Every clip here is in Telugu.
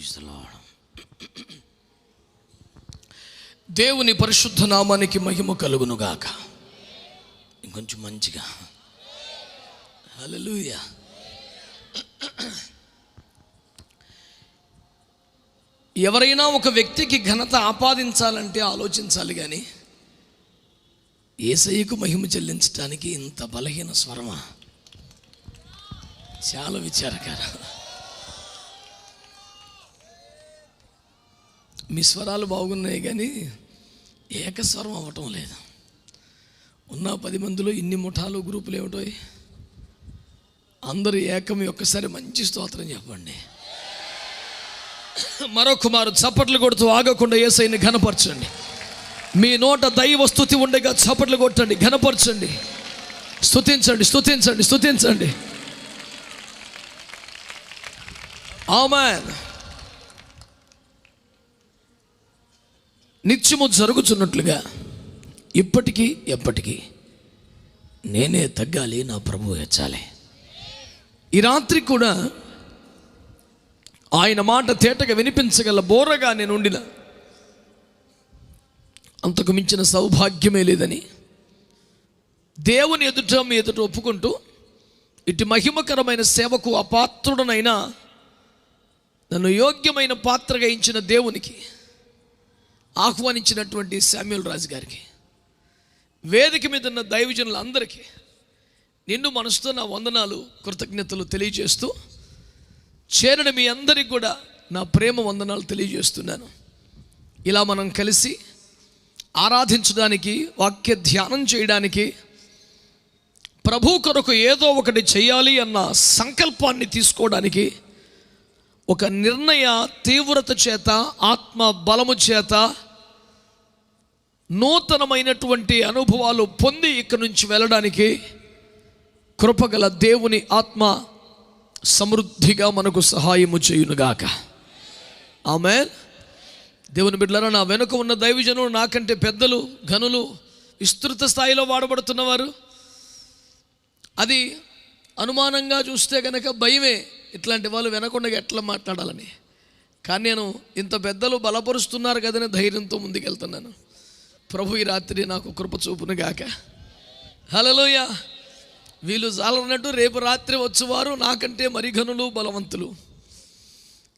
Praise the lord. దేవుని పరిశుద్ధ నామానికి మహిమ కలుగును గాక. ఇంకొంచెం మంచిగా హల్లెలూయా. ఎవరైనా ఒక వ్యక్తికి ఘనత ఆపాదించాలంటే ఆలోచించాలి, కానీ యేసయ్యకు మహిమ చెల్లించడానికి ఇంత బలహీన స్వరమా? చాలా విచారకరం. మీ స్వరాలు బాగున్నాయి కానీ ఏకస్వరం అవ్వటం లేదు. ఉన్న 10 మందిలో ఇన్ని ముఠాలు గ్రూపులు ఏమిటో, అందరూ ఏకమి. ఒక్కసారి మంచి స్తోత్రం చెప్పండి. మరొక మారు చప్పట్లు కొడుతూ ఆగకుండా యేసయ్యని ఘనపరచండి. మీ నోట దైవ స్తుతి ఉండగా చప్పట్లు కొట్టండి, ఘనపరచండి, స్తుతించండి, స్తుతించండి, స్తుతించండి. ఆమేన్. నిత్యము జరుగుతున్నట్లుగా ఇప్పటికీ ఎప్పటికీ నేనే తగ్గాలి, నా ప్రభువు హెచ్చాలి. ఈ రాత్రి కూడా ఆయన మాట తేటగా వినిపించగల బోరగా నేను ఉండిన అంతకు మించిన సౌభాగ్యమే లేదని దేవుని ఎదుట మీ ఎదుట ఒప్పుకుంటూ, ఇటు మహిమకరమైన సేవకు అపాత్రుడనైనా నన్ను యోగ్యమైన పాత్రగా ఇచ్చిన దేవునికి, ఆహ్వానించినటువంటి శామ్యూల్ రాజు గారికి, వేదిక మీద ఉన్న దైవజనులందరికీ నిన్ను మనసుతో నా వందనాలు, కృతజ్ఞతలు తెలియజేస్తూ, చేరిన మీ అందరికి కూడా నా ప్రేమ వందనాలు తెలియజేస్తున్నాను. ఇలా మనం కలిసి ఆరాధించడానికి, వాక్య ధ్యానం చేయడానికి, ప్రభు కొరకు ఏదో ఒకటి చేయాలి అన్న సంకల్పాన్ని తీసుకోవడానికి, ఒక నిర్ణయ తీవ్రత చేత, ఆత్మ బలము చేత నూతనమైనటువంటి అనుభవాలు పొంది ఇక్కడి నుంచి వెళ్ళడానికి కృపగల దేవుని ఆత్మ సమృద్ధిగా మనకు సహాయము చేయునుగాక. ఆమేన్. దేవుని బిడ్డలారా, నా వెనుక ఉన్న దైవజనులు, నాకంటే పెద్దలు, ఘనులు, విస్తృత స్థాయిలో వాడబడుతున్నవారు, అది అనుమానంగా చూస్తే కనుక భయమే. ఇట్లాంటి వాళ్ళు వెనకుండా ఎట్లా మాట్లాడాలని. కానీ నేను ఇంత పెద్దలు బలపరుస్తున్నారు కదని ధైర్యంతో ముందుకెళ్తున్నాను. ప్రభు ఈ రాత్రి నాకు కృప చూపును గాక. హల్లెలూయా. వీళ్ళు చాలన్నట్టు రేపు రాత్రి వచ్చేవారు నాకంటే మరి ఘనులు, బలవంతులు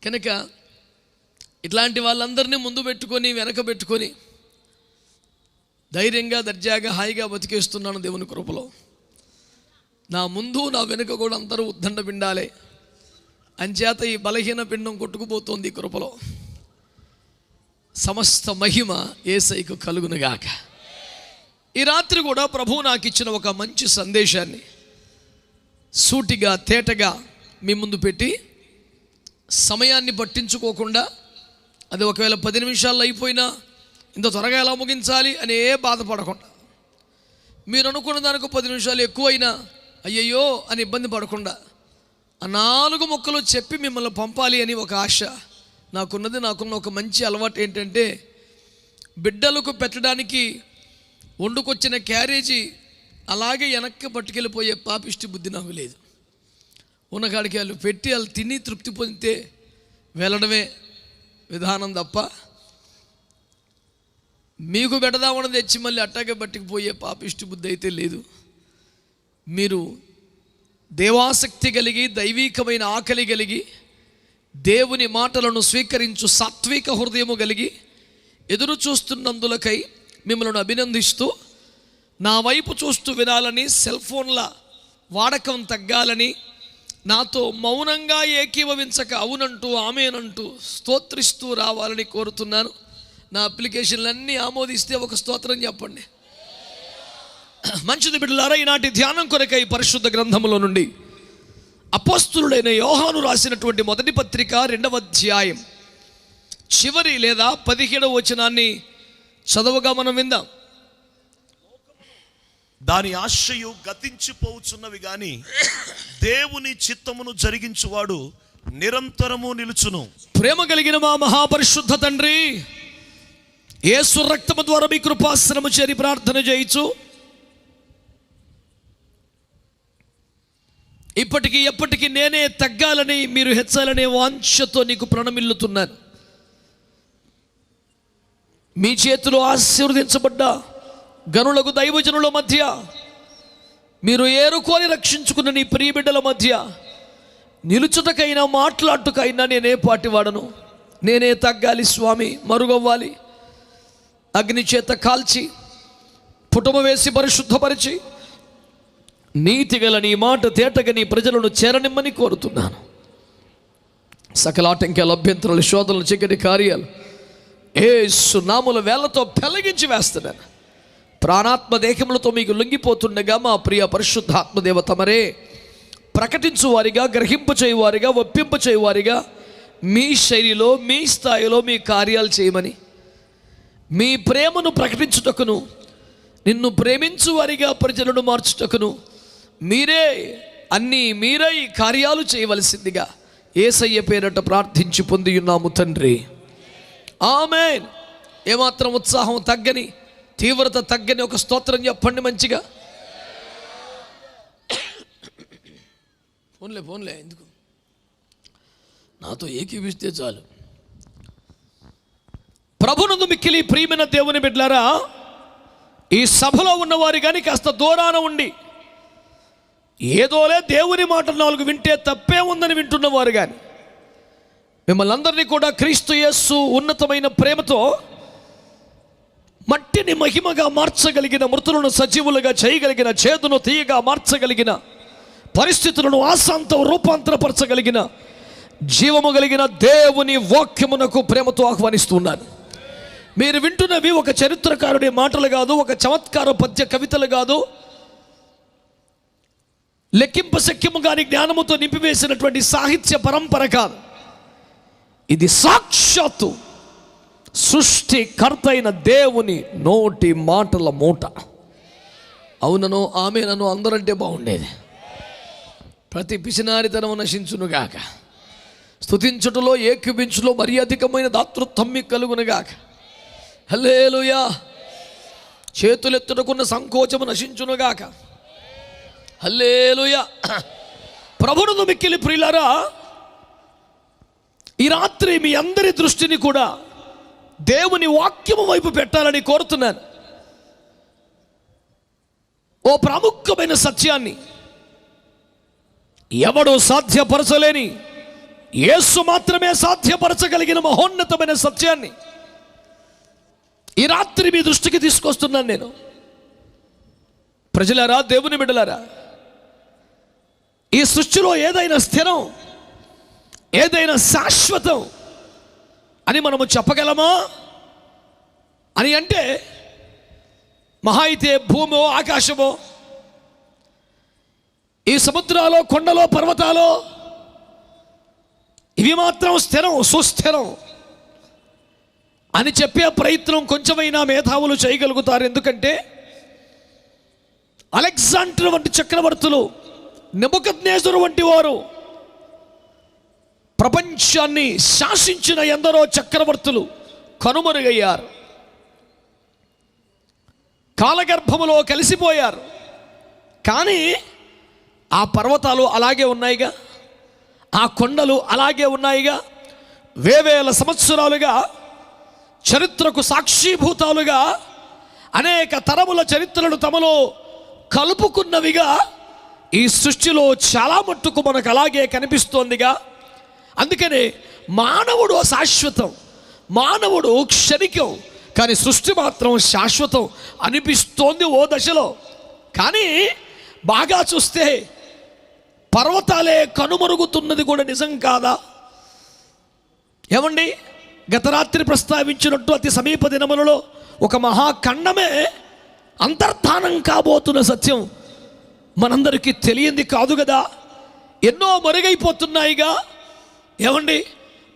కనుక ఇట్లాంటి వాళ్ళందరినీ ముందు పెట్టుకొని, వెనక పెట్టుకొని ధైర్యంగా, దర్జాగా, హాయిగా బతికేస్తున్నాను దేవుని కృపలో. నా ముందు, నా వెనుక కూడా అందరూ ఉద్దండ పిండాలే. అంచేత ఈ బలహీన పిండం కొట్టుకుపోతోంది ఈ కృపలో. సమస్త మహిమ యేసయ్యకు కలుగునుగాక. ఈ రాత్రి కూడా ప్రభువు నాకు ఇచ్చిన ఒక మంచి సందేశాన్ని సూటిగా, తేటగా మీ ముందు పెట్టి, సమయాన్ని పట్టించుకోకుండా, అది ఒకవేళ 10 నిమిషాల్లో అయిపోయినా ఇంత త్వరగా ఎలా ముగించాలి అని బాధపడకుండా, మీరు అనుకున్న దానికి 10 నిమిషాలు ఎక్కువైనా అయ్యయ్యో అని ఇబ్బంది పడకుండా, ఆ 4 ముక్కలు చెప్పి మిమ్మల్ని పంపాలి అని ఒక ఆశ నాకున్నది. నాకున్న ఒక మంచి అలవాటు ఏంటంటే, బిడ్డలకు పెట్టడానికి వండుకొచ్చిన క్యారేజీ అలాగే వెనక్కి పట్టుకెళ్ళిపోయే పాపిష్టి బుద్ధి నాకు లేదు. ఉన్నకాడికి వాళ్ళు పెట్టి, వాళ్ళు తిని తృప్తి పొందితే వెళ్ళడమే విధానం తప్ప, మీకు పెడదామని తెచ్చి మళ్ళీ అట్టాగే పట్టుకుపోయే పాపిష్టి బుద్ధి అయితే లేదు. మీరు దేవాసక్తి కలిగి, దైవీకమైన ఆకలి కలిగి, దేవుని మాటలను స్వీకరించు సాత్విక హృదయము కలిగి ఎదురు చూస్తున్నందులకై మిమ్మల్ని అభినందిస్తూ, నా వైపు చూస్తూ వినాలని, సెల్ ఫోన్ల వాడకం తగ్గాలని, నాతో మౌనంగా ఏకీభవించక అవునంటూ, ఆమేనంటూ స్తోత్రిస్తూ రావాలని కోరుతున్నాను. నా అప్లికేషన్లన్నీ ఆమోదిస్తే ఒక స్తోత్రం చెప్పండి. మంచిది బిడ్డలారా, ఈనాటి ధ్యానం కొరకై పరిశుద్ధ గ్రంథములో నుండి అపోస్తులుడైన యోహాను రాసినటువంటి మొదటి పత్రిక 2వ అధ్యాయం చివరి లేదా 17వ వచనాన్ని చదవగా మనం విందాం. దాని ఆశయు గతించిపోవచ్చున్నవి గాని దేవుని చిత్తమును జరిగించువాడు నిరంతరము నిలుచును. ప్రేమ కలిగిన మా మహాపరిశుద్ధ తండ్రి, యేసు రక్తము ద్వారా మీ కృపాసనము చేరి ప్రార్థన చేయించు. ఇప్పటికీ ఎప్పటికీ నేనే తగ్గాలని, మీరు హెచ్చాలనే వాంఛతో నీకు ప్రణమిల్లుతున్నాను. మీ చేతిలో ఆశీర్వదించబడ్డ గనులకు దైవజనుల మధ్య, మీరు ఏరుకొని రక్షించుకున్న నీ ప్రియబిడ్డల మధ్య నిలుచుటకైనా మాట్లాడుటకైనా నేనే పాటివాడను. నేనే తగ్గాలి స్వామి, మరుగవ్వాలి. అగ్ని చేత కాల్చి పుటమ వేసి పరిశుద్ధపరిచి నీతిగల నీ మాట తేటగా నీ ప్రజలను చేరనిమ్మని కోరుతున్నాను. సకల ఆటంకాల అభ్యంతరాలు, శోధనలు, చీకటి కార్యాలు యేసు నామముల వేళ్లతో పెళ్లగించి వేస్తున్నాను. ప్రాణాత్మ దేహములతో మీకు లొంగిపోతుండగా మా ప్రియ పరిశుద్ధాత్మదేవ తమరే ప్రకటించువారిగా, గ్రహింపచేయువారిగా, ఒప్పింపచేయువారిగా మీ శైలిలో, మీ స్థాయిలో మీ కార్యాలు చేయమని, మీ ప్రేమను ప్రకటించుటకును, నిన్ను ప్రేమించు వారిగా ప్రజలను మార్చుటకును మీరై కార్యాలు చేయవలసిందిగా యేసయ్య పేరట ప్రార్థించి పొంది ఉన్నాము తండ్రి. ఆమేన్. ఏమాత్రం ఉత్సాహం తగ్గని, తీవ్రత తగ్గని ఒక స్తోత్రం చెప్పండి మంచిగా. ఫోన్లే ఎందుకు, నాతో ఏకీపిస్తే చాలు. ప్రభునందు మిక్కిలి ప్రియమైన దేవుని బిడ్డలారా, ఈ సభలో ఉన్నవారు కానీ కాస్త దూరాన ఉండి ఏదోలే దేవుని మాట 4 వింటే తప్పే ఉందని వింటున్నవారు కానీ, మిమ్మల్ని అందరినీ కూడా క్రీస్తు యేసు ఉన్నతమైన ప్రేమతో మట్టిని మహిమగా మార్చగలిగిన, మృతులను సజీవులుగా చేయగలిగిన, చేదును తీయగా మార్చగలిగిన, పరిస్థితులను ఆశాంతం రూపాంతరపరచగలిగిన, జీవము కలిగిన దేవుని వాక్యమునకు ప్రేమతో ఆహ్వానిస్తున్నాను. మీరు వింటున్నవి ఒక చరిత్రకారుడి మాటలు కాదు, ఒక చమత్కార పద్య కవితలు కాదు, లెక్కింప శక్యము కాని జ్ఞానముతో నింపివేసినటువంటి సాహిత్య పరంపర కాదు. ఇది సాక్షాత్తు సృష్టికర్త అయిన దేవుని నోటి మాటల మూట. అవునను ఆమెనను అందరంటే బాగుండేది. ప్రతి పిసినారితనం నశించునుగాక, స్తుతించుటలో ఏకీభించులో మరి అధికమైన దాతృత్వం మీకు కలుగునుగాక. హల్లెలూయా. చేతులెత్తుటకున్న సంకోచము నశించునుగాక. హల్లెలూయా. ప్రభువును మిక్కిలి ప్రియులారా, ఈ రాత్రి మీ అందరి దృష్టిని కూడా దేవుని వాక్యము వైపు పెట్టాలని కోరుతున్నాను. ఓ ప్రాముఖ్యమైన సత్యాన్ని, ఎవడు సాధ్యపరచలేని యేసు మాత్రమే సాధ్యపరచగలిగిన మహోన్నతమైన సత్యాన్ని ఈ రాత్రి మీ దృష్టికి తీసుకొస్తున్నాను నేను. ప్రజలారా, దేవుని బిడ్డలారా, ఈ సృష్టిలో ఏదైనా స్థిరం, ఏదైనా శాశ్వతం అని మనము చెప్పగలమా అని అంటే, మహా అయితే భూమో ఆకాశమో, ఈ సముద్రాలో, కొండలో, పర్వతాలో, ఇవి మాత్రం స్థిరం, సుస్థిరం అని చెప్పే ప్రయత్నం కొంచెమైనా మేధావులు చేయగలుగుతారు. ఎందుకంటే అలెగ్జాండర్ వంటి చక్రవర్తులు, నెబుకద్నెజరు వంటి వారు, ప్రపంచాన్ని శాసించిన ఎందరో చక్రవర్తులు కనుమరుగయ్యారు, కాలగర్భములో కలిసిపోయారు. కానీ ఆ పర్వతాలు అలాగే ఉన్నాయిగా, ఆ కొండలు అలాగే ఉన్నాయిగా. వేవేల సంవత్సరాలుగా చరిత్రకు సాక్షిభూతాలుగా అనేక తరముల చరిత్రలను తమలో కలుపుకున్నవిగా ఈ సృష్టిలో చాలా మట్టుకు మనకు అలాగే కనిపిస్తోందిగా. అందుకనే మానవుడు శాశ్వతం, మానవుడు క్షణికం, కానీ సృష్టి మాత్రం శాశ్వతం అనిపిస్తోంది ఓ దశలో. కానీ బాగా చూస్తే పర్వతాలే కనుమరుగుతున్నది కూడా నిజం కాదా? ఏమండి, గత రాత్రి ప్రస్తావించినట్టు అతి సమీప దినములలో ఒక మహాఖండమే అంతర్ధానం కాబోతున్న సత్యం మనందరికీ తెలియంది కాదు కదా. ఎన్నో మరుగైపోతున్నాయిగా. ఏమండి,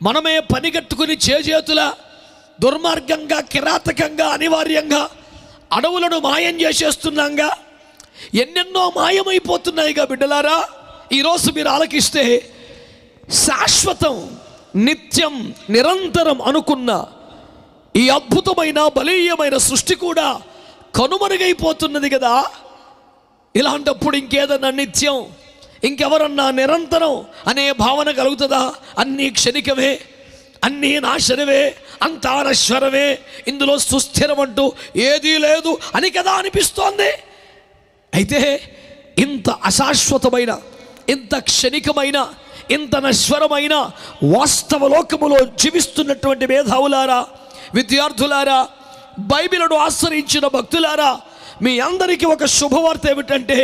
మనమే పనిగట్టుకుని చేజేతుల దుర్మార్గంగా, కిరాతకంగా, అనివార్యంగా అడవులను మాయం చేసేస్తున్నాంగా. ఎన్నెన్నో మాయమైపోతున్నాయిగా బిడ్డలారా. ఈరోజు మీరు ఆలకిస్తే శాశ్వతం, నిత్యం, నిరంతరం అనుకున్న ఈ అద్భుతమైన బలీయమైన సృష్టి కూడా కనుమరుగైపోతున్నది కదా. ఇలాంటప్పుడు ఇంకేదన్నా నిత్యం, ఇంకెవరన్నా నిరంతరం అనే భావన కలుగుతుందా? అన్నీ క్షణికమే, అన్నీ నాశనమే, అంతా నశ్వరమే, ఇందులో సుస్థిరం అంటూ ఏదీ లేదు అని కదా అనిపిస్తోంది. అయితే ఇంత అశాశ్వతమైన, ఇంత క్షణికమైన, ఇంత నశ్వరమైన వాస్తవ లోకములో జీవిస్తున్నటువంటి మేధావులారా, విద్యార్థులారా, బైబిలును ఆశ్రయించిన భక్తులారా, మీ అందరికీ ఒక శుభవార్త ఏమిటంటే,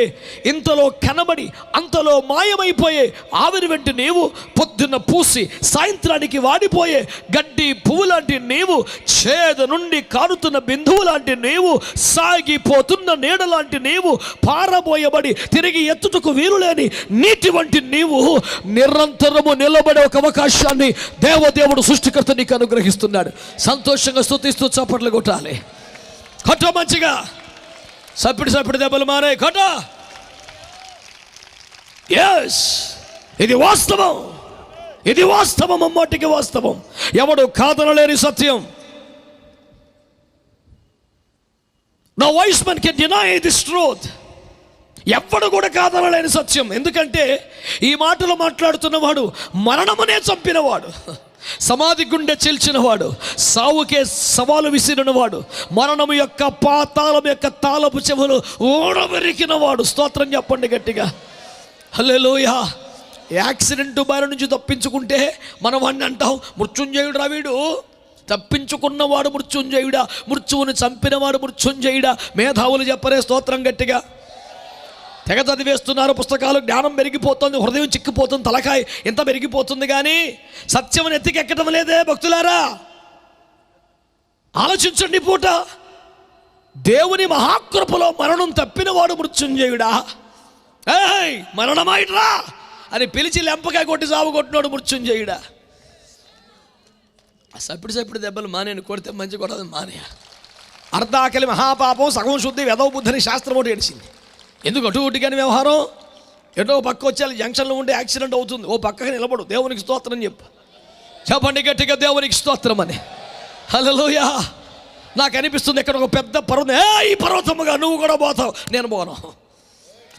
ఇంతలో కనబడి అంతలో మాయమైపోయే ఆవిరి వెంట నీవు, పొద్దున్న పూసి సాయంత్రానికి వాడిపోయే గడ్డి పువ్వు లాంటి నీవు, చేద నుండి కారుతున్న బిందువు లాంటి నీవు, సాగిపోతున్న నీడ లాంటి నీవు, పారబోయబడి తిరిగి ఎత్తుటకు వీలులేని నీటి వంటి నీవు నిరంతరము నిలబడే ఒక అవకాశాన్ని దేవదేవుడు సృష్టికర్త నీకు అనుగ్రహిస్తున్నాడు. సంతోషంగా స్తుతిస్తూ చప్పట్లు కొట్టాలి. కొట్ట మంచిగా, సప్పిడి దెబ్బలు మారే కొట్ట. ఎస్, ఇది వాస్తవం, ఇది వాస్తవం, అమ్మటికి వాస్తవం. ఎవడు కాదనలేని సత్యం. No wise man can deny this truth. ఎవ్వడు కూడా కాదనలేని సత్యం. ఎందుకంటే ఈ మాటలు మాట్లాడుతున్నవాడు మరణమునే చంపినవాడు, సమాధి గుండె చీల్చినవాడు, సావుకే సవాలు విసిరినవాడు, మరణము యొక్క పాతాళం యొక్క తాళపు చెవులు ఊడబెరికినవాడు. స్తోత్రం చెప్పండి గట్టిగా, హల్లెలూయా. యాక్సిడెంట్ బారి నుంచి తప్పించుకుంటే మనం వాడిని అంటాం మృత్యుంజయుడు వీడు, తప్పించుకున్నవాడు మృత్యుంజయుడా, మృత్యువుని చంపినవాడు మృత్యుంజయుడా. మేధావులు చెప్పరే స్తోత్రం గట్టిగా. తెగ చదివేస్తున్నారు పుస్తకాలు, జ్ఞానం పెరిగిపోతుంది, హృదయం చిక్కిపోతుంది, తలకాయ ఎంత పెరిగిపోతుంది, కానీ సత్యం ఎత్తికెక్కడం లేదే భక్తులారా. ఆలోచించండి. పూట దేవుని మహాకృపలో మరణం తప్పినవాడు మృత్యుంజయుడా. ఏయ్ మరణమాయిట్రా అని పిలిచి లెంపకాయ కొట్టి సాగు కొట్టినాడు మృత్యుంజయుడా. సప్పుడు దెబ్బలు మానేను, కొడితే మంచి కొట్టదు మానేయ. అర్ధాకలి మహాపాపం సగం శుద్ధి వెదవ బుద్ధని శాస్త్రం ఒకటి ఏడిచింది. ఎందుకు అటు ఇటుగాని వ్యవహారం? ఎటో పక్క వచ్చేయాలి, జంక్షన్లో ఉంటే యాక్సిడెంట్ అవుతుంది, ఓ పక్కగా నిలబడు, దేవునికి స్తోత్రం చెప్పండి గట్టిగా, దేవునికి స్తోత్రం అని. హల్లెలూయా. నాకు అనిపిస్తుంది ఇక్కడ ఒక పెద్ద పర్వతం, ఈ పర్వతముగా నువ్వు కూడా పోతావు, నేను పోను.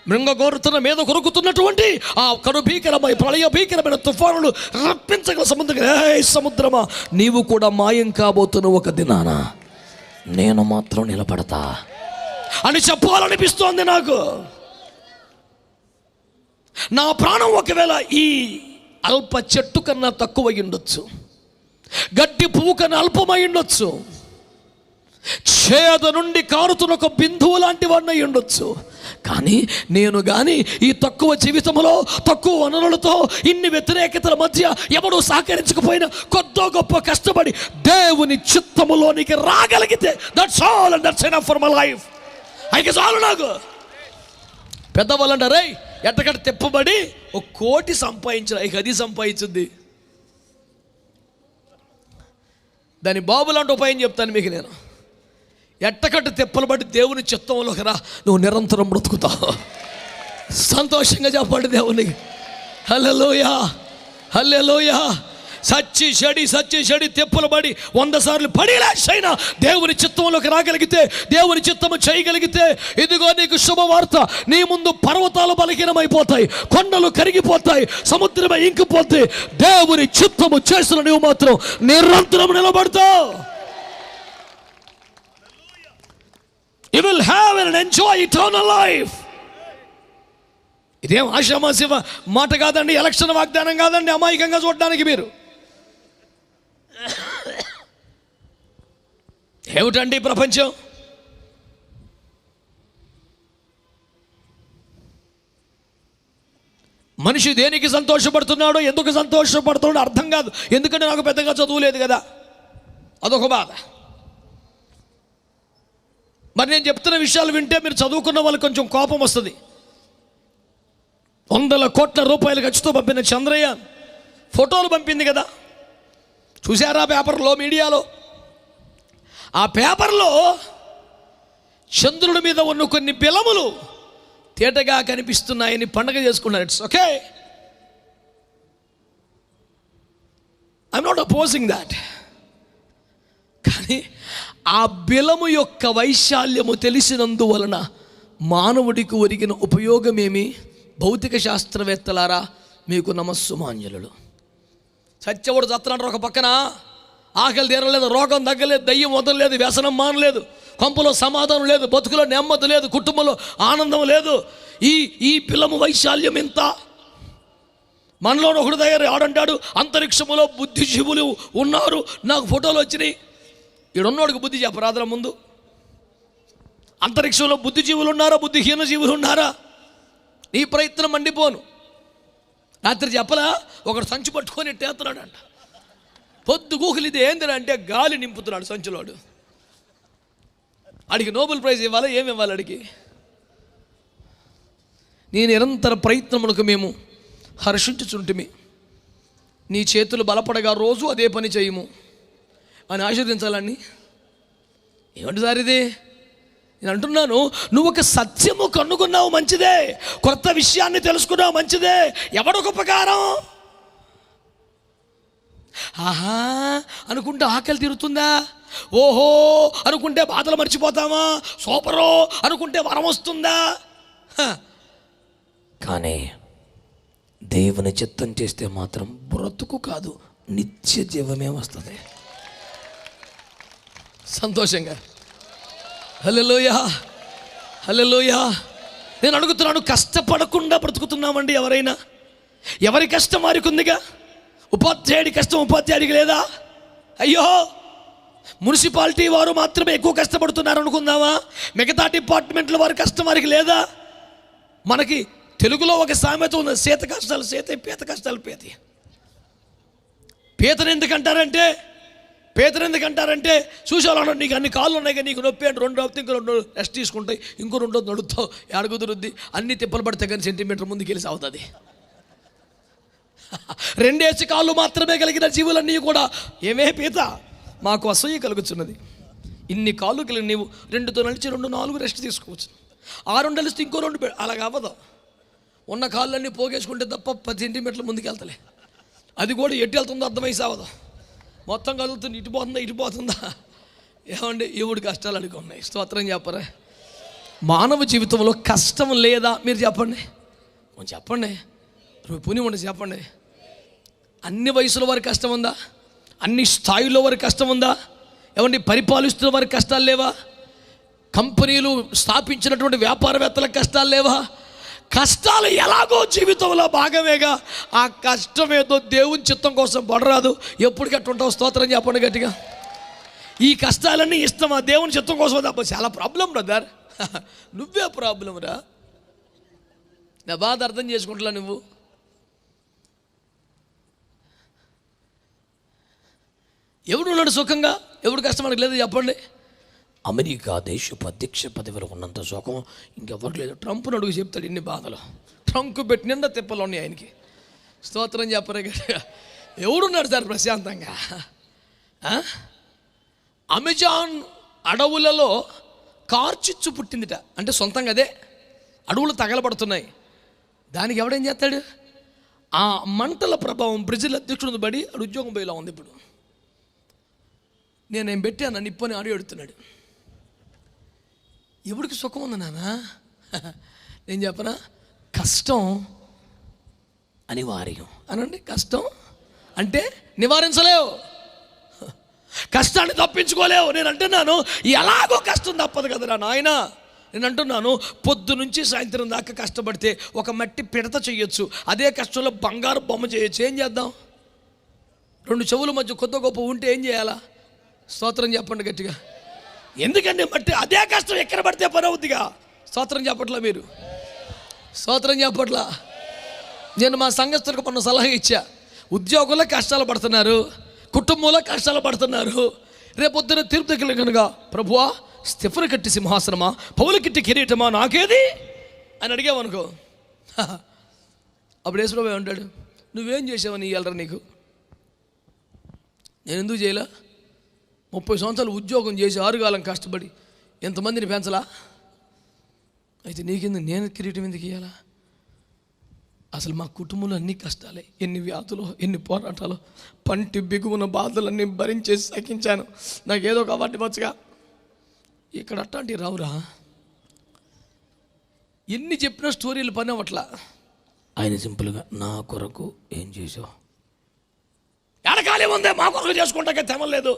మృంగగోరుతున్న మీద కొరుకుతున్నటువంటి ఆ కడుభీకరమైన ప్రళయ భీకరమైన తుఫానులు రప్పించగల సముద్రమా, నీవు కూడా మాయం కాబోతున్న ఒక దినాన నేను మాత్రం నిలబడతా అని చెప్పాలనిపిస్తోంది నాకు. నా ప్రాణం ఒకవేళ ఈ అల్ప చెట్టు కన్నా తక్కువై ఉండొచ్చు, గడ్డి పువ్వు కన్నా అల్పమై ఉండొచ్చు, చేద నుండి కారుతున్న ఒక బిందువు లాంటి వాడినై ఉండొచ్చు, కానీ నేను కానీ ఈ తక్కువ జీవితంలో, తక్కువ వనరులతో, ఇన్ని వ్యతిరేకతల మధ్య ఎవడూ సహకరించకపోయినా కొద్దో గొప్ప కష్టపడి దేవుని చిత్తములోనికి రాగలిగితే that's all and that's enough for my life. అయితే చాలు నాకు. పెద్దవాళ్ళు అంటారు, ఎట్టకట్ట తిప్పబడి 1 కోటి సంపాదించిన, ఇక అది సంపాదించుద్ది. దాని బాబు లాంటి ఉపాయం చెప్తాను మీకు నేను. ఎట్టకట్టు తిప్పలు బట్టి దేవుని చిత్తంలోకి రా, నువ్వు నిరంతరం బ్రతుకుతావు. సంతోషంగా చెప్పండి దేవునికి. హల్లెలూయా, హల్లెలూయా. సచ్చి చెడి తిప్పలు పడి 100 సార్లు పడి లాషైనా దేవుని చిత్తంలోకి రాగలిగితే, దేవుని చిత్తము చేయగలిగితే, ఇదిగో నీకు శుభవార్త. నీ ముందు పర్వతాలు బలహీనమైపోతాయి, కొండలు కరిగిపోతాయి, సముద్రమే ఇంకిపోతే, దేవుని చిత్తము చేసిన నువ్వు మాత్రం నిరంతరం నిలబడతావు. You will have and enjoy eternal life. ఇదేం ఆశామాసి మాట కాదండి, ఎలక్షన్ వాగ్దానం కాదండి, అమాయకంగా చూడడానికి మీరు. ఏమిటండి ప్రపంచం? మనిషి దేనికి సంతోషపడుతున్నాడో, ఎందుకు సంతోషపడుతున్నాడో అర్థం కాదు. ఎందుకంటే నాకు పెద్దగా చదువు లేదు కదా, అదొక బాధ. మరి నేను చెప్తున్న విషయాలు వింటే మీరు చదువుకున్న వాళ్ళకి కొంచెం కోపం వస్తుంది. 100 కోట్ల రూపాయలు ఖర్చుతో పంపిన చంద్రయాన్ ఫోటోలు పంపింది కదా, చూసారా పేపర్లో, మీడియాలో? ఆ పేపర్లో చంద్రుడి మీద ఉన్న కొన్ని బిలములు తేటగా కనిపిస్తున్నాయని పండగ చేసుకున్నారు. It's okay, I'm not opposing that. కానీ ఆ బిలము యొక్క వైశాల్యము తెలిసినందువలన మానవుడికి ఒరిగిన ఉపయోగమేమి, భౌతిక శాస్త్రవేత్తలారా మీకు నమస్సుమాంజలులు. సత్యవుడు చత్తనంటారు ఒక పక్కన, ఆకలి తీరలేదు, రోగం తగ్గలేదు, దయ్యం వదలలేదు, వ్యసనం మానలేదు, కొంపలో సమాధానం లేదు, బతుకులో నెమ్మది లేదు, కుటుంబంలో ఆనందం లేదు. ఈ పిల్లము వైశాల్యం ఎంత. మనలో ఒకటి దగ్గర ఆడంటాడు, అంతరిక్షములో బుద్ధిజీవులు ఉన్నారు, నాకు ఫోటోలు వచ్చినాయి. ఈడున్నోడికి బుద్ధి చెప్పరాదరా ముందు. అంతరిక్షంలో బుద్ధిజీవులు ఉన్నారా, బుద్ధిహీన జీవులు ఉన్నారా? నీ ప్రయత్నం మండిపోను. రాత్రి చెప్పలా, ఒకడు సంచి పట్టుకొని ఎట్టేస్తున్నాడంట. పొద్దు గూకులు ఇది ఏంటంటే గాలి నింపుతున్నాడు సంచులోడు. అడిగి నోబెల్ ప్రైజ్ ఇవ్వాలా, ఏమి ఇవ్వాలి అడిగి? నీ నిరంతర ప్రయత్నములకు మేము హర్షించుచుంటిమి. నీ చేతులు బలపడగా రోజు అదే పని చేయము అని ఆశీర్వదించాలని. ఏమంటే సార్ ఇది? నేను అంటున్నాను, నువ్వు ఒక సత్యము కనుగొన్నావు మంచిదే, కొత్త విషయాన్ని తెలుసుకున్నావు మంచిదే. ఎవడొక ఉపకారం? ఆహా అనుకుంటే ఆకలి తీరుతుందా? ఓహో అనుకుంటే బాధలు మర్చిపోతామా? సూపరో అనుకుంటే వరం వస్తుందా? కానీ దేవుని చిత్తం చేస్తే మాత్రం బ్రతుకు కాదు, నిత్య జీవమే వస్తుంది. సంతోషంగా హల్లెలూయా, హల్లెలూయా. నేను అడుగుతున్నాను, కష్టపడకుండా బ్రతుకుతున్నామండి ఎవరైనా? ఎవరి కష్టం వారికి ఉందిగా. ఉపాధ్యాయుడి కష్టం ఉపాధ్యాయుడికి లేదా? అయ్యో, మున్సిపాలిటీ వారు మాత్రమే ఎక్కువ కష్టపడుతున్నారు అనుకుందామా? మిగతా డిపార్ట్మెంట్ల వారి కష్టం వారికి లేదా? మనకి తెలుగులో ఒక సామెత ఉంది, సేత కష్టాలు సేతే, పీత కష్టాలు పేతి. పీతను ఎందుకంటారంటే చూసేవాళ్ళు, నీకు అన్ని కాళ్ళు ఉన్నాయి కానీ నీకు నొప్పి అంటే 2 అవుతుంది, ఇంకో 2 రెస్ట్ తీసుకుంటాయి, ఇంకో 2 నడుస్తావు, ఏడగుదురుద్ది, అన్ని తిప్పలు పడితే కానీ సెంటీమీటర్ ముందుకు వెళ్ళి అవుతుంది. 2 కాళ్ళు మాత్రమే కలిగిన జీవులన్నీ కూడా ఏమే పీత, మాకు అసూయ కలుగుతున్నది. ఇన్ని కాళ్ళు కలిగిన నీవు 2తో నడిచి 2, 4 రెస్ట్ తీసుకోవచ్చు. 6 నడిస్తే ఇంకో 2 అలాగ అవ్వదు. ఉన్న కాళ్ళన్నీ పోగేసుకుంటే తప్ప 10 సెంటీమీటర్ల ముందుకు వెళ్తలే. అది కూడా ఎటు వెళ్తుందో అర్థమై సావదు. మొత్తం కలుగుతుంది, ఇటు పోతుందా? ఏమండి, ఈవుడి కష్టాలు అడిగి ఉన్నాయి. స్తోత్రం చెప్పరా? మానవ జీవితంలో కష్టం లేదా? మీరు చెప్పండి, కొంచెం చెప్పండి, పుణ్యం ఉండి చెప్పండి. అన్ని వయసుల వారికి కష్టం ఉందా? అన్ని స్థాయిలో వారికి కష్టం ఉందా? ఏమండి, పరిపాలిస్తున్న వారికి కష్టాలు లేవా? కంపెనీలు స్థాపించినటువంటి వ్యాపారవేత్తలకు కష్టాలు లేవా? కష్టాలు ఎలాగో జీవితంలో భాగమేగా. ఆ కష్టం ఏదో దేవుని చిత్తం కోసం పడరాదు. ఎప్పటికట్టు ఉంటావు? స్తోత్రం చెప్పండి గట్టిగా. ఈ కష్టాలన్నీ ఇష్టమా? దేవుని చిత్తం కోసం తప్ప. చాలా ప్రాబ్లం బ్రదర్, నువ్వే ప్రాబ్లం రా. నా బాధ అర్థం చేసుకుంటున్నా. నువ్వు ఎవడున్నాడు సుఖంగా? ఎవడు కష్టం మనకు లేదు చెప్పండి. అమెరికా దేశపు అధ్యక్ష పదవిలో ఉన్నంత సుఖం ఇంకెవరికి లేదు. ట్రంప్ను అడుగు చెప్తాడు ఇన్ని బాధలు. ట్రంక్ పెట్టి నిండా తిప్పలు ఉన్నాయి ఆయనకి. స్తోత్రం చెప్పరే గట్టిగా. ఎవడున్నాడు సార్ ప్రశాంతంగా? అమెజాన్ అడవులలో కార్చిచ్చు పుట్టిందిట. అంటే సొంతంగా అదే అడవులు తగలబడుతున్నాయి. దానికి ఎవడేం చేస్తాడు? ఆ మంటల ప్రభావం బ్రెజిల్ అధ్యక్షుడు బడి అడు ఉద్యోగం పోయేలా ఉంది. ఇప్పుడు నేనేం పెట్టాను నిప్పని ఆడి ఎడుతున్నాడు. ఎవడికి సుఖం ఉంది నాన్న? నేను చెప్పనా, కష్టం అనివార్యం అనండి. కష్టం అంటే నివారించలేవు, కష్టాన్ని తప్పించుకోలేవు. నేను అంటున్నాను, ఎలాగో కష్టం తప్పదు కదరా నాయన. నేను అంటున్నాను, పొద్దు నుంచి సాయంత్రం దాకా కష్టపడితే ఒక మట్టి పిడత చేయొచ్చు, అదే కష్టంలో బంగారు బొమ్మ చేయొచ్చు. ఏం చేద్దాం? 2 చెవుల మధ్య కొత్త గొప్ప ఉంటే ఏం చేయాలా? స్తోత్రం చెప్పండి గట్టిగా. ఎందుకంటే మట్టి అదే కష్టం ఎక్కడ పడితే పని అవుద్దిగా. స్తోత్రం చెప్పట్లా మీరు? స్తోత్రం చెప్పట్లా? నేను మా సంఘస్థులకు మొన్న సలహా ఇచ్చా. ఉద్యోగుల్లో కష్టాలు పడుతున్నారు, కుటుంబంలో కష్టాలు పడుతున్నారు. రేపొద్దున తిరుపతికి కనుక, ప్రభువా స్టెఫెను కట్టి సింహాసనమా, పౌలు కిట్టి కిరీటమా, నాకేది అని అడిగామనుకో, అప్పుడు యేసుప్రభు ఉంటాడు, నువ్వేం చేసావని ఇయ్యాలరా నీకు? నేను ఎందుకు చేయలే? 30 సంవత్సరాలు ఉద్యోగం చేసి 6 కాలం కష్టపడి ఎంతమందిని పెంచలా? అయితే నీకెందుకు నేను కిరీటం ఎందుకు ఇవ్వాలా? అసలు మా కుటుంబంలో అన్ని కష్టాలే, ఎన్ని వ్యాధులు, ఎన్ని పోరాటాలు, పంటి బిగువున బాధలన్నీ భరించేసి సహించాను. నాకు ఏదో ఒక అవార్డు వచ్చగా. ఇక్కడ అట్లాంటివి రావురా. ఎన్ని చెప్పిన స్టోరీలు పని అవ్వట్లా. ఆయన సింపుల్గా నా కొరకు ఏం చేసావు? ఎడకాలే ఉందే, మా కొరకు చేసుకుంటాకే తెమలేదు.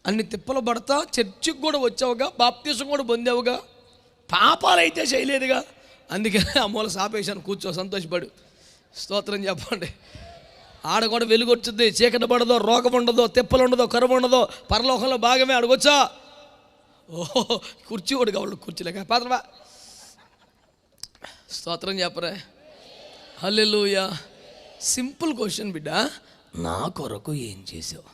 అన్ని తిప్పలు పడతా చర్చికి కూడా వచ్చావుగా, బాప్తీసం కూడా పొందావుగా, పాపాలు అయితే చేయలేదుగా, అందుకే ఆ మూల సాపేశాను. కూర్చో, సంతోషపడు, స్తోత్రం చెప్పండి. ఆడ కూడా వెలుగు వచ్చింది, చీకటి పడదో, రోగం ఉండదో, తిప్పలు ఉండదో, కరువు ఉండదో, పరలోకంలో భాగమే. అడగొచ్చా? ఓహో, కుర్చీ కూడా కావాలి, కుర్చీలేక పాత్రవా. స్తోత్రం చెప్పరే, హల్లెలూయా. సింపుల్ క్వశ్చన్ బిడ్డ, నా కొరకు ఏం చేసావు?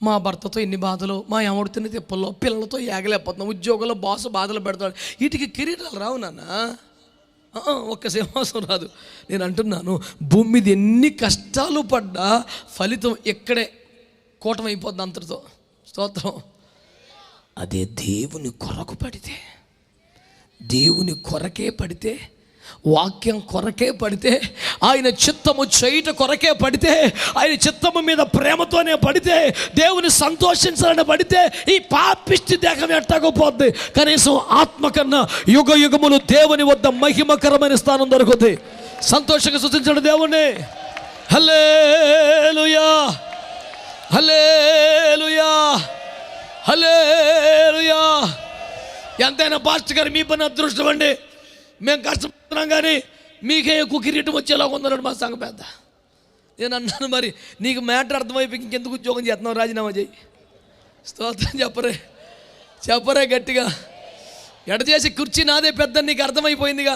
మా భర్తతో ఎన్ని బాధలు, మా ఎవరితోని తిప్పల్లో, పిల్లలతో ఏగలేకపోతున్నాం, ఉద్యోగంలో బాసు బాధలు పెడతాడు. వీటికి కిరీటాలు రావు నాన్న, ఒక్క సింహాసం రాదు. నేను అంటున్నాను, భూమి మీద ఎన్ని కష్టాలు పడ్డా ఫలితం ఎక్కడే కూటమైపోద్ది అంతటితో. స్తోత్రం. అదే దేవుని కొరకు పడితే, దేవుని కొరకే పడితే, వాక్యం కొరకే పడితే, ఆయన చిత్తము చేయుట కొరకే పడితే, ఆయన చిత్తము మీద ప్రేమతోనే పడితే, దేవుని సంతోషించాలని పడితే, ఈ పాపిష్టి దేహం ఎట్టకపోద్ది. కనీసం ఆత్మ కన్నా యుగ యుగములు దేవుని వద్ద మహిమకరమైన స్థానం దొరుకుతుంది. సంతోషంగా సూచించండి దేవుణ్ణి. హల్లెలూయా, హల్లెలూయా, హల్లెలూయా. ఎంతైనా పాస్టర్ గారు మీ పని అదృష్టం అండి, మేము కష్టపడుతున్నాం కానీ మీకే ఎక్కువ కిరీటం వచ్చేలాగా ఉందన్నాడు మా సంఘ పెద్ద. నేను అన్నాను, మరి నీకు మ్యాటర్ అర్థమైపోయి ఇంకెందుకు ఉద్యోగం చేస్తున్నావు, రాజీనామా చేయి. స్తోత్రం చెప్పరే గట్టిగా. ఎడ చేసి కుర్చీ నాదే పెద్ద నీకు అర్థమైపోయిందిగా,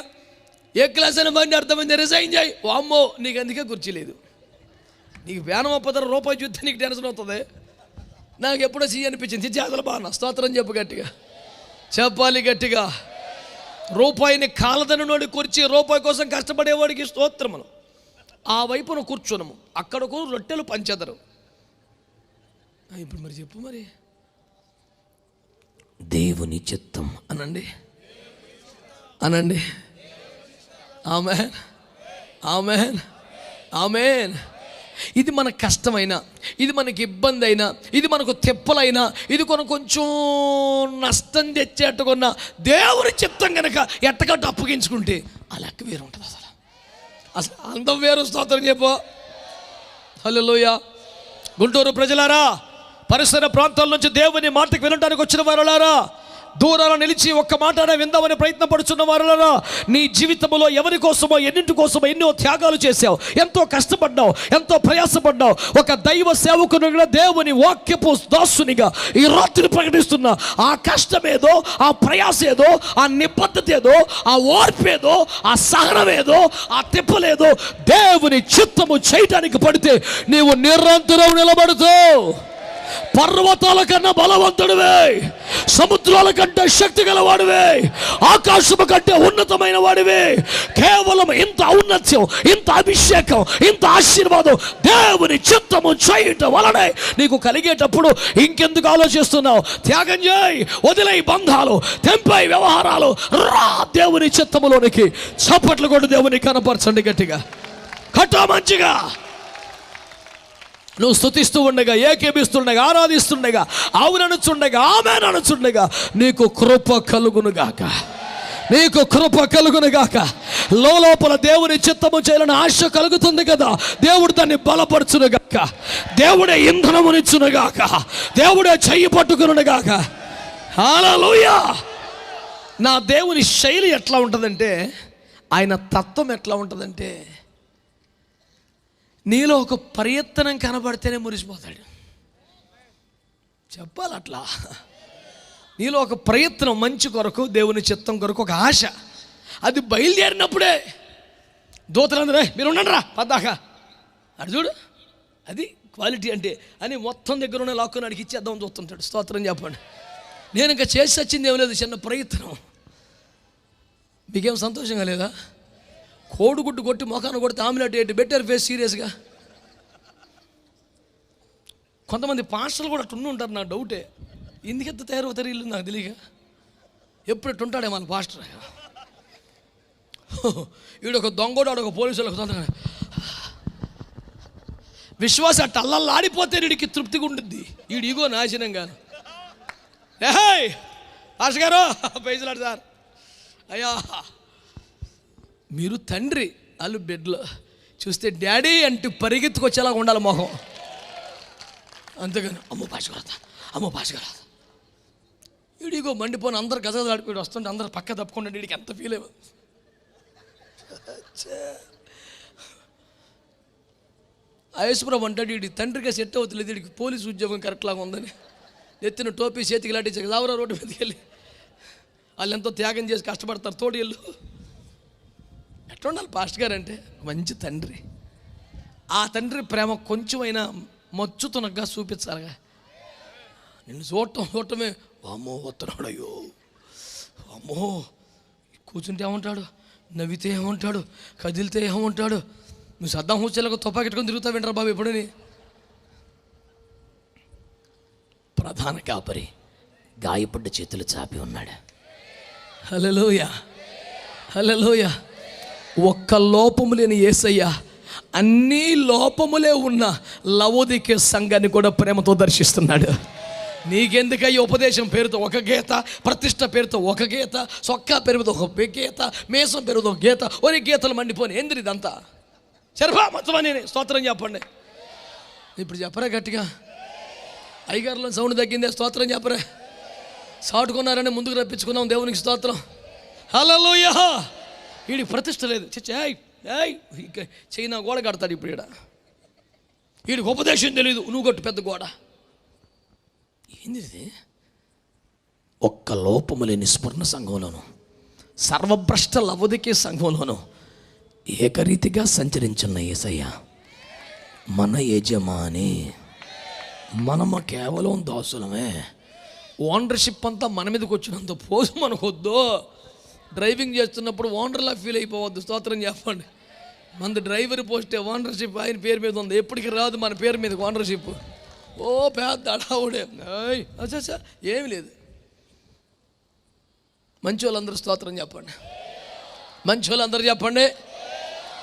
ఏ క్లాస్ అయినా బండి అర్థమైంది, రిజైన్ చేయి. వామ్మో, నీకు అందుకే కుర్చీ లేదు. నీకు వేనం ఒప్పదర రూపాయి చూస్తే నీకు టెన్షన్ అవుతుంది. నాకు ఎప్పుడో చెయ్యి అనిపించింది, చేతలు బాగా. స్తోత్రం చెప్పు గట్టిగా, చెప్పాలి గట్టిగా. రూపాయిని కాలదనుడి కుర్చీ, రూపాయి కోసం కష్టపడేవాడికి స్తోత్రములు. ఆ వైపున కూర్చున్నాము, అక్కడకు రొట్టెలు పంచెదరు. ఇప్పుడు మరి చెప్పు, మరి దేవుని చిత్తం అనండి, అనండి. ఆమేన్, ఆమేన్, ఆమేన్. ఇది మనకు కష్టమైనా, ఇది మనకి ఇబ్బంది అయినా, ఇది మనకు తెప్పలైనా, ఇది కొంచెం నష్టం తెచ్చేట్టుకున్న దేవుని చిత్తం కనుక ఎట్టగట్టు అప్పగించుకుంటే ఆ లెక్క వేరు ఉంటుంది. అసలు అందం వేరు. స్తోత్రం చెప్పు, హల్లెలూయా. గుంటూరు ప్రజలారా, పరిసర ప్రాంతాల నుంచి దేవుని మాటకు వినడానికి వచ్చిన వారులారా, దూరాలు నిలిచి ఒక్క మాట విందామని ప్రయత్నపడుచున్న వారులారా, నీ జీవితంలో ఎవరి కోసమో, ఎన్నింటి కోసమో ఎన్నో త్యాగాలు చేశావు, ఎంతో కష్టపడ్డావు, ఎంతో ప్రయాసపడ్డావు. ఒక దైవ సేవకునిగా, దేవుని వాక్యపు దాసునిగా ఈ రాత్రి ప్రకటిస్తున్నా, ఆ కష్టమేదో, ఆ ప్రయాస ఏదో, ఆ నిబద్ధత ఏదో, ఆ ఓర్పేదో, ఆ సహనమేదో, ఆ తిప్పలేదో దేవుని చిత్తము చేయటానికి పడితే నీవు నిరంతరం నిలబడుతావు. పర్వతాల కన్నా బలవంతుడివే, సముద్రాల కంటే శక్తి గలవాడివే, ఆకాశము కంటే ఉన్నతమైన వాడివే. కేవలం ఇంత ఔన్నత్యం, ఇంత అభిషేకం, ఇంత ఆశీర్వాదం దేవుని చిత్తము చేయటం వలనే నీకు కలిగేటప్పుడు ఇంకెందుకు ఆలోచిస్తున్నావు? త్యాగం చేయి, వదిలేయి బంధాలు, తెంపై వ్యవహారాలు, రా దేవుని చిత్తములోనికి. చప్పట్లు కొట్టి దేవుని కనపరచండి గట్టిగా, కట్టా మంచిగా. నువ్వు స్తుతిస్తూ ఉండగా, ఏకేపిస్తుండగా, ఆరాధిస్తుండగా, అవుననుచుండగా, ఆమేన్ అనుచుండగా నీకు కృప కలుగునుగాక, నీకు కృప కలుగునుగాక. లోపల దేవుని చిత్తము చేయాలని ఆశ కలుగుతుంది కదా, దేవుడు దాన్ని బలపరచునుగాక, దేవుడే ఇంధనమునిచ్చునుగాక, దేవుడే చెయ్యి పట్టుకునుగాక. హల్లెలూయా. నా దేవుని శైలి ఎట్లా ఉంటుందంటే, ఆయన తత్వం ఎట్లా ఉంటుందంటే, నీలో ఒక ప్రయత్నం కనబడితేనే మురిసిపోతాడు. చెప్పాలి అట్లా. నీలో ఒక ప్రయత్నం, మంచి కొరకు, దేవుని చిత్తం కొరకు ఒక ఆశ, అది బయలుదేరినప్పుడే దూతలందరే మీరు ఉండండి రా పద్దాక అది చూడు, అది క్వాలిటీ అంటే అని మొత్తం దగ్గర ఉన్న లాక్కుని అడిగి ఇచ్చేద్దాం చూస్తుంటాడు. స్తోత్రం చెప్పండి. నేను ఇంకా చేసి వచ్చింది ఏం లేదు, చిన్న ప్రయత్నం. మీకేం సంతోషంగా లేదా? కోడిగుడ్డు కొట్టి మొఖాన్ని కొడితే ఆమ్లెట్ ఏంటి బెటర్ ఫేస్ సీరియస్గా. కొంతమంది పాస్టర్లు కూడా అట్టు ఉంటారు, నాకు డౌటే, ఎందుకెంత తయారవుతారు వీళ్ళు నాకు తెలియక. ఎప్పుడు ఉంటాడే మన పాస్టర్, వీడొక దొంగోడు, ఆడొక పోలీసులకు తొందరగా విశ్వాసం అట్ట అల్లల్లాడిపోతే వీడికి తృప్తిగా ఉంటుంది. వీడు ఇగో నాశనంగా. పాస్టర్ గారు పైసలాడు సార్, అయ్యా మీరు తండ్రి, వాళ్ళు బెడ్లో చూస్తే డాడీ అంటూ పరిగెత్తుకొచ్చేలా ఉండాలి మొహం. అంతేగాని అమ్మో భాషగలదా, అమ్మో భాషగలదా. వీడిగో మండిపోని అందరు గజగజ ఆడిపోయి వస్తుంటే అందరు పక్క తప్పుకుంటే వీడికి ఎంత ఫీల్ అయ్యి. యేసుప్రభు అంటాడు వీడి తండ్రిగా సెట్ అవుతుంది, వీడికి పోలీసు ఉద్యోగం కరెక్ట్ లాగా ఉందని. ఎత్తిన టోపీ చేతికి లాంటి లావరా రోడ్డు మీదకి వెళ్ళి వాళ్ళు ఎంతో త్యాగం చేసి కష్టపడతారు. తోడు వెళ్ళు. ఎట్లా ఉండాలి పాస్టర్ గారు అంటే? మంచి తండ్రి. ఆ తండ్రి ప్రేమ కొంచెమైనా మచ్చుతునగా చూపించాలిగా. నిన్ను చూడటమే అమ్మో వస్తున్నాడు, అయ్యో అమ్మో కూర్చుంటే ఏమంటాడు, నవ్వితే ఏమంటాడు, కదిలితే ఏమంటాడు. నువ్వు సద్దాం హుస్సేన్లకు తుపాకెట్టుకొని తిరుగుతావు వింటారా బాబు ఎప్పుడని? ప్రధాన కాపరి గాయపడ్డ చేతులు చాపి ఉన్నాడు. హల్లెలూయా, హల్లెలూయా. ఒక్క లోపము లేని యేసయ్య అన్ని లోపములే ఉన్న లవోదికే సంఘాన్ని కూడా ప్రేమతో దర్శిస్తున్నాడు. నీకెందుకయ్యి ఉపదేశం పేరుతో ఒక గీత, ప్రతిష్ట పేరుతో ఒక గీత, సొక్కా పేరుతో ఒక గీత, మేసం పేరుతో ఒక గీత, ఒరే గీతలు మండిపోని ఏంది ఇదంతా? సరిపా మొత్తం అని స్తోత్రం చెప్పండి. ఇప్పుడు చెప్పరా గట్టిగా? అయ్యగారులో సౌండ్ తగ్గిందే, స్తోత్రం చెప్పరా? సాటుకున్నారని ముందుకు రప్పించుకున్నాం దేవునికి స్తోత్రం. హల్లెలూయా. వీడికి ప్రతిష్ట లేదు. చైనా గోడ కడతాడు ఇప్పుడు. వీడికి ఉపదేశం తెలీదు, నువ్వు కట్టు పెద్ద గోడ. ఏంది ఇది? ఒక్క లోపము లేని స్ఫురణ సంఘంలోను, సర్వభ్రష్ట లవోదికే సంఘంలోను ఏకరీతిగా సంచరించున్న యేసయ్య మన యజమాని. మనము కేవలం దాసులమే. ఓనర్షిప్ అంతా మన మీదకి వచ్చినంత పోసు మనకొద్దు. డ్రైవింగ్ చేస్తున్నప్పుడు ఓనర్లా ఫీల్ అయిపోవద్దు. స్తోత్రం చెప్పండి. మన డ్రైవర్ పోస్టే ఓనర్షిప్ ఆయన పేరు మీద ఉంది, ఎప్పటికి రాదు మన పేరు మీదకి ఓనర్షిప్. ఓ పెద్ద అడావుడే. అచ్చా ఏమి లేదు. మంచి వాళ్ళందరూ స్తోత్రం చెప్పండి. మంచి వాళ్ళందరూ చెప్పండి.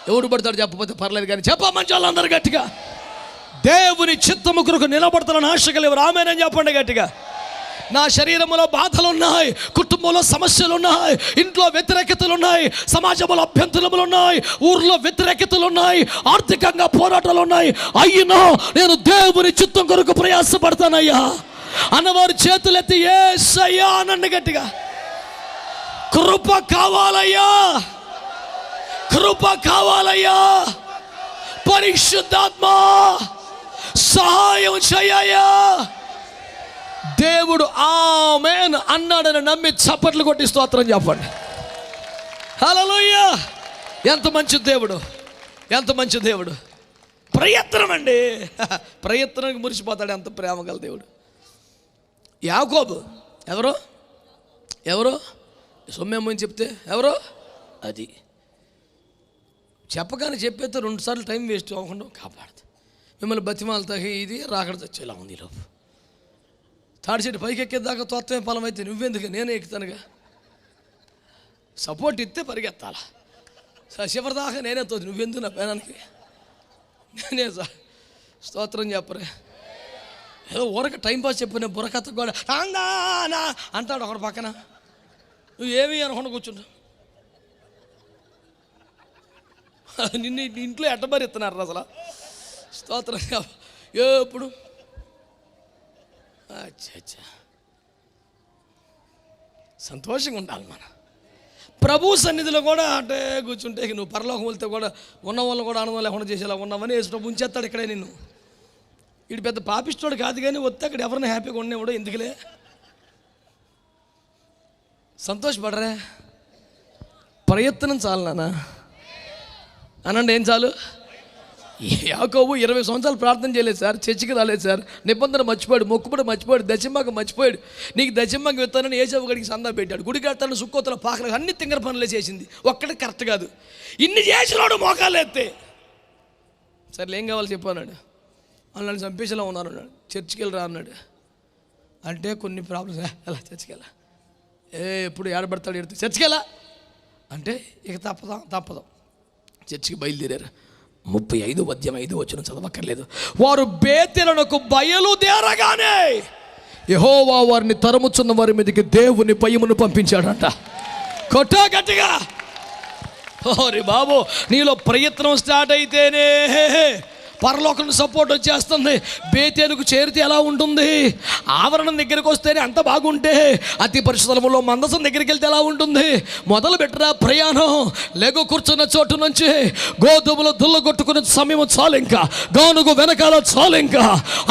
ఎవడు పడతాడు చెప్పకపోతే పర్లేదు కానీ చెప్ప మంచి వాళ్ళందరూ గట్టిగా. దేవుని చిత్తము కొరకు నిలబడతానని ఆశ కలిగి ఆమేనని చెప్పండి గట్టిగా. నా శరీరంలో బాధలు ఉన్నాయి, కుటుంబంలో సమస్యలు ఉన్నాయి, ఇంట్లో వ్యతిరేకతలు ఉన్నాయి, సమాజంలో అభ్యంతరములు ఉన్నాయి, ఊర్లో వ్యతిరేకతలు ఉన్నాయి, ఆర్థికంగా పోరాటాలు ఉన్నాయి. అయినా నేను దేవుని చిత్తం కొరకు ప్రయాసపడతానయ్యా అన్నవారు చేతులెత్తి యేసయ్యా అనండి గట్టిగా. కృప కావాలయ్యా, కృప కావాలయ్యా, పరిశుద్ధాత్మ సహాయం చేయయ్యా. దేవుడు ఆమేన్ అన్నాడని నమ్మి చప్పట్లు కొట్టి స్తోత్రం చెప్పండి. హల్లెలూయా. ఎంత మంచి దేవుడు, ఎంత మంచి దేవుడు. ప్రయత్నం అండి, ప్రయత్నానికి మురిసిపోతాడు. ఎంత ప్రేమ గల దేవుడు. యాకోబు ఎవరో ఎవరో సొమ్మేమని చెప్తే ఎవరో అది చెప్పగానే చెప్పేస్తే 2 సార్లు టైం వేస్ట్ అవ్వకుండా కాపాడుతుంది. మిమ్మల్ని బతిమాలతో ఇది రాకడ చచ్చేలా ఉంది. లోపు తాడి చెట్టు పైకి ఎక్కేదాకా తోత్తమే ఫలం అయితే నువ్వెందుకు, నేనే ఎక్కుతానుగా. సపోర్ట్ ఇస్తే పరిగెత్తాలా, చివరిదాకా నేనే తోచి నువ్వెందుకు నా పేనానికి నేనే స్తోత్రం చెప్పరే. ఏదో ఊరక టైంపాస్ చెప్పు. నేను బుర్రకథ కూడా నా అంటాడు ఒకడు పక్కన, నువ్వు ఏమి అనకుండా కూర్చుంటావు. నిన్ను ఇంట్లో ఎట్టబరి ఇస్తున్నారు అసలు. స్తోత్రం ఎప్పుడు అచ్చా సంతోషంగా ఉండాలి. మన ప్రభు సన్నిధిలో కూడా అంటే కూర్చుంటే నువ్వు పరలోకం వెళ్తే కూడా ఉన్న వాళ్ళని కూడా ఆనందం లేకుండా చేసేలా ఉన్నామని యేసుప్రభు ఉంచేస్తాడు ఇక్కడే నిన్ను. వీడు పెద్ద పాపిస్తోడు కాదు కానీ వస్తే అక్కడ ఎవరిని హ్యాపీగా ఉండేవాడు. ఎందుకులే, సంతోషపడరే. ప్రయత్నం చాలు నాన్న అనండి. ఏం చాలు? యాకోబు 20 సంవత్సరాలు ప్రార్థన చేయలేదు సార్, చర్చికి రాలేదు సార్, నిబంధన మర్చిపోయాడు, మొక్కుబడి మర్చిపోయాడు, దశంభాగం మర్చిపోయాడు. నీకు దశంభాగం ఇస్తానని ఏసేపు గడికి సందా పెట్టాడు, గుడి కడతాను సుక్కోతల పాకలు అన్ని తింగర పనులే చేసింది, ఒక్కటి కరెక్ట్ కాదు. ఇన్ని చేసినాడు మోకాలు ఎత్తే. సరే ఏం కావాలి చెప్పన్నాడు. వాళ్ళని చంపేసేలా ఉన్నారు అన్నాడు. చర్చికి వెళ్ళి రా అన్నాడు. అంటే కొన్ని ప్రాబ్లమ్స్, ఎలా చర్చికి వెళ్ళా, ఎప్పుడు ఏడబడతాడు ఎడుతూ చర్చికి వెళ్ళా అంటే ఇక తప్పదాం చర్చికి బయలుదేరారు. 35:5 చదవక్కర్లేదు. వారు బేతేలునకు బయలుదేరగానే యెహోవా వారిని తరుముచున్న వారి మీదకి దేవుని భయమును పంపించాడంట. కొట్టా గట్టిగా. ఓరి బాబు, నీలో ప్రయత్నం స్టార్ట్ అయితేనే పరలోకం సపోర్ట్ వచ్చేస్తుంది. బేతేలుకు చేరితే ఎలా ఉంటుంది? ఆవరణం దగ్గరికి వస్తేనే అంత బాగుంటే అతి పరిశుద్ధములో మందసం దగ్గరికి వెళ్తే ఎలా ఉంటుంది? మొదలు పెట్టరా ప్రయాణం. లెగో కూర్చున్న చోటు నుంచి గోధుమలు దుల్లగొట్టుకునే సమయం చాలు, ఇంకా గానుగు వెనకాల చాలు, ఇంకా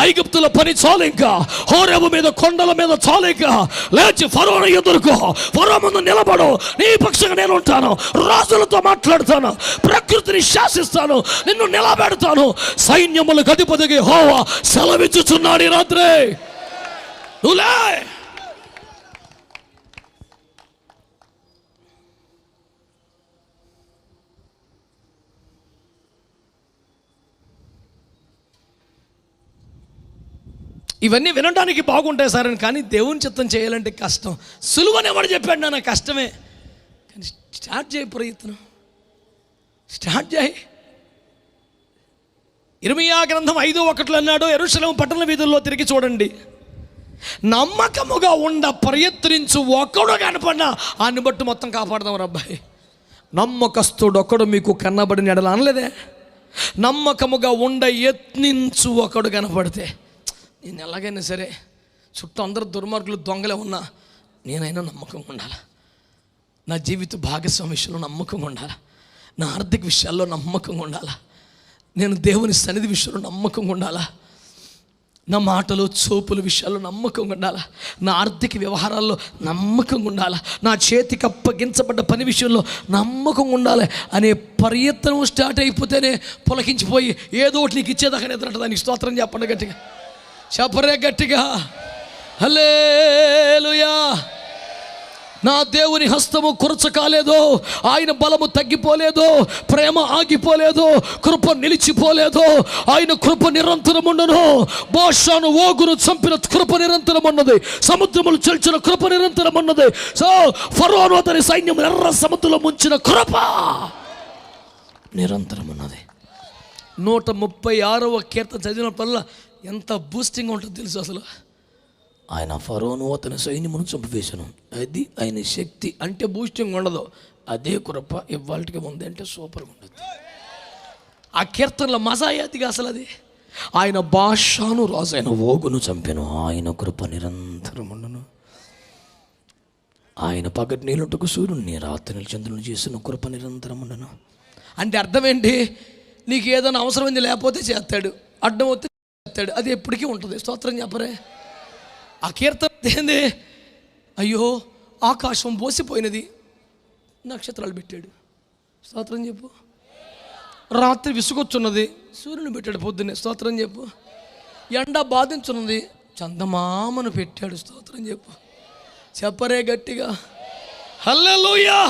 ఐగుప్తుల పని చాలు, ఇంకా హోరేబు మీద కొండల మీద చాలు, ఇంకా లేచి ఫరోను ఎదుర్కో, ఫరో ముందు నిలబడు. నీ పక్షంగా నేను ఉంటాను, రాజులతో మాట్లాడతాను, ప్రకృతిని శాసిస్తాను, నిన్ను నిలబెడతాను. సైన్యములకు అధిపతికి యెహోవా సెలవిచ్చుచున్నాడు ఈ రాత్రి. నువ్వులే. ఇవన్నీ వినడానికి బాగుంటాయి సార్ అని, కానీ దేవుని చిత్తం చేయాలంటే కష్టం. సులువని ఎవడు చెప్పాడు? నా కష్టమే. కానీ స్టార్ట్ చేయి, ప్రయత్నం స్టార్ట్ చేయి. ఇర్మీయా గ్రంథం 5:1 అన్నాడు, యెరూషలేము పట్టణ వీధుల్లో తిరిగి చూడండి, నమ్మకముగా ఉండ ప్రయత్నించు ఒక్కడు కనపడినా ఆయన్ని బట్టి మొత్తం కాపాడదాం రబ్బాయి. నమ్మకస్తుడు ఒక్కడు మీకు కన్నబడిన ఎడల అనలేదే? నమ్మకముగా ఉండ యత్నించు ఒకడు కనపడితే, నేను ఎలాగైనా సరే చుట్టూ అందరూ దుర్మార్గులు దొంగలే ఉన్నా నేనైనా నమ్మకంగా ఉండాలి. నా జీవిత భాగస్వామి విషయంలో నమ్మకంగా ఉండాలి, నా ఆర్థిక విషయాల్లో నమ్మకంగా ఉండాలా, నేను దేవుని సన్నిధి విషయంలో నమ్మకంగా ఉండాలా, నా మాటలు చూపుల విషయాల్లో నమ్మకంగా ఉండాలా, నా ఆర్థిక వ్యవహారాల్లో నమ్మకంగా ఉండాలా, నా చేతికి అప్పగించబడ్డ పని విషయంలో నమ్మకంగా ఉండాలి అనే ప్రయత్నం స్టార్ట్ అయిపోతేనే పొలకించిపోయి ఏదో ఒకటి నీకు ఇచ్చేదాకా ఎదురంట. దానికి స్తోత్రం చెప్పండి గట్టిగా, చెప్పరే గట్టిగా, హల్లెలూయా. నా దేవుని హస్తము కురచ కాలేదు, ఆయన బలము తగ్గిపోలేదు, ప్రేమ ఆగిపోలేదు, కృప నిలిచిపోలేదు, ఆయన కృప నిరంతరం ఉండను. బోషాను ఓగును చంపిన కృప నిరంతరం ఉన్నది, సముద్రములు చల్చిన కృప నిరంతరం ఉన్నది. సో ఫరోను అతని సైన్యం ఎర్ర సముద్రంలో ముంచిన కృప నిరంతరం ఉన్నది. 136వ కీర్తన చదివినప్పుడల్లా ఎంత బూస్టింగ్ ఉంటుంది తెలుసు. అసలు ఆయన ఫరోను అతని సైన్యమును చంపివేశాను, అది ఆయన శక్తి. అంటే బూస్టింగ్ ఉండదు, అదే కృప ఇవాళకి ఉంది అంటే సూపర్గా ఉండదు. ఆ కీర్తనలో మజాయాతిగా అసలు అది, ఆయన బాషాను రాజు ఆయన ఓగును చంపాను, ఆయన కృప నిరంతరం ఉండను. ఆయన పగటి నీళ్ళుటకు సూర్యుని, రాత్రి చంద్రుని చేసిన కృప నిరంతరం ఉండను. అంటే అర్థం ఏంటి? నీకు ఏదైనా అవసరమైంది లేకపోతే చేస్తాడు, అడ్డం వస్తే చేస్తాడు, అది ఎప్పటికీ ఉంటుంది. స్తోత్రం చెప్పరే. ఆ కీర్తన ఏంది? అయ్యో ఆకాశం బోసిపోయినది, నక్షత్రాలు పెట్టాడు. స్తోత్రం చెప్పు. రాత్రి విసుగొచ్చున్నది, సూర్యుని పెట్టాడు పొద్దున్నే. స్తోత్రం చెప్పు. ఎండ బాధించున్నది, చందమామను పెట్టాడు. స్తోత్రం చెప్పు. చెప్పరే గట్టిగా, హల్లెలూయా.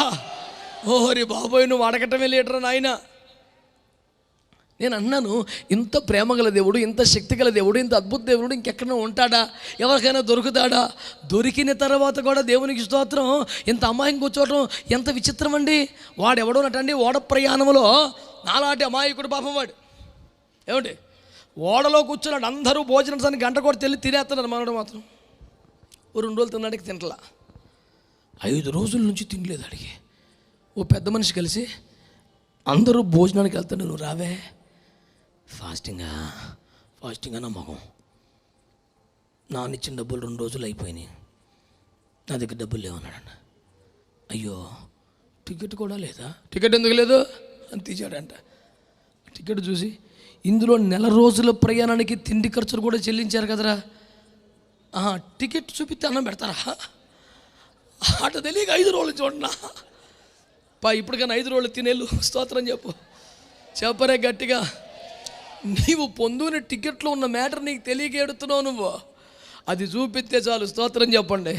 ఓరి బాబోయ్, నువ్వు అడగటమే లీటర్ నాయన. నేను అన్నాను, ఇంత ప్రేమగల దేవుడు, ఇంత శక్తిగల దేవుడు, ఇంత అద్భుత దేవుడు ఇంకెక్కడైనా ఉంటాడా? ఎవరికైనా దొరుకుతాడా? దొరికిన తర్వాత కూడా దేవునికి స్తోత్రం, ఇంత అమాయం కూర్చోవటం ఎంత విచిత్రం అండి. వాడు ఎవడోనటండి ఓడ ప్రయాణంలో నాలాంటి అమాయకుడు పాపం వాడు. ఏమిటి, ఓడలో కూర్చున్నాడు, అందరూ భోజనం గంట కూడా తెల్లి తినేస్తున్నారు. మనడు మాత్రం 2 రోజులు తిన్నాడికి తింటలా, 5 రోజుల నుంచి తినలేదు అడిగి. ఓ పెద్ద మనిషి కలిసి, అందరూ భోజనానికి వెళ్తాను, నువ్వు రావే. ఫాస్టింగా నా మొహం, నాన్నిచ్చిన డబ్బులు 2 రోజులు అయిపోయినాయి, నా దగ్గర డబ్బులు లేవన్నాడు. అయ్యో టికెట్ కూడా లేదా? టికెట్ ఎందుకు లేదు అని తీసాడంట. టికెట్ చూసి, ఇందులో నెల రోజుల ప్రయాణానికి తిండి ఖర్చులు కూడా చెల్లించారు కదరా, టికెట్ చూపిస్తే అన్నం పెడతారా? ఆట తెలియక 5 రోజులు చూడన్నా ఇప్పటికైనా 5 రోజులు తినేళ్ళు. స్తోత్రం చెప్పు. చెప్పరే గట్టిగా. నీవు పొందున టికెట్లో ఉన్న మ్యాటర్ నీకు తెలియక ఎడుతున్నావు, నువ్వు అది చూపిస్తే చాలు. స్తోత్రం చెప్పండి.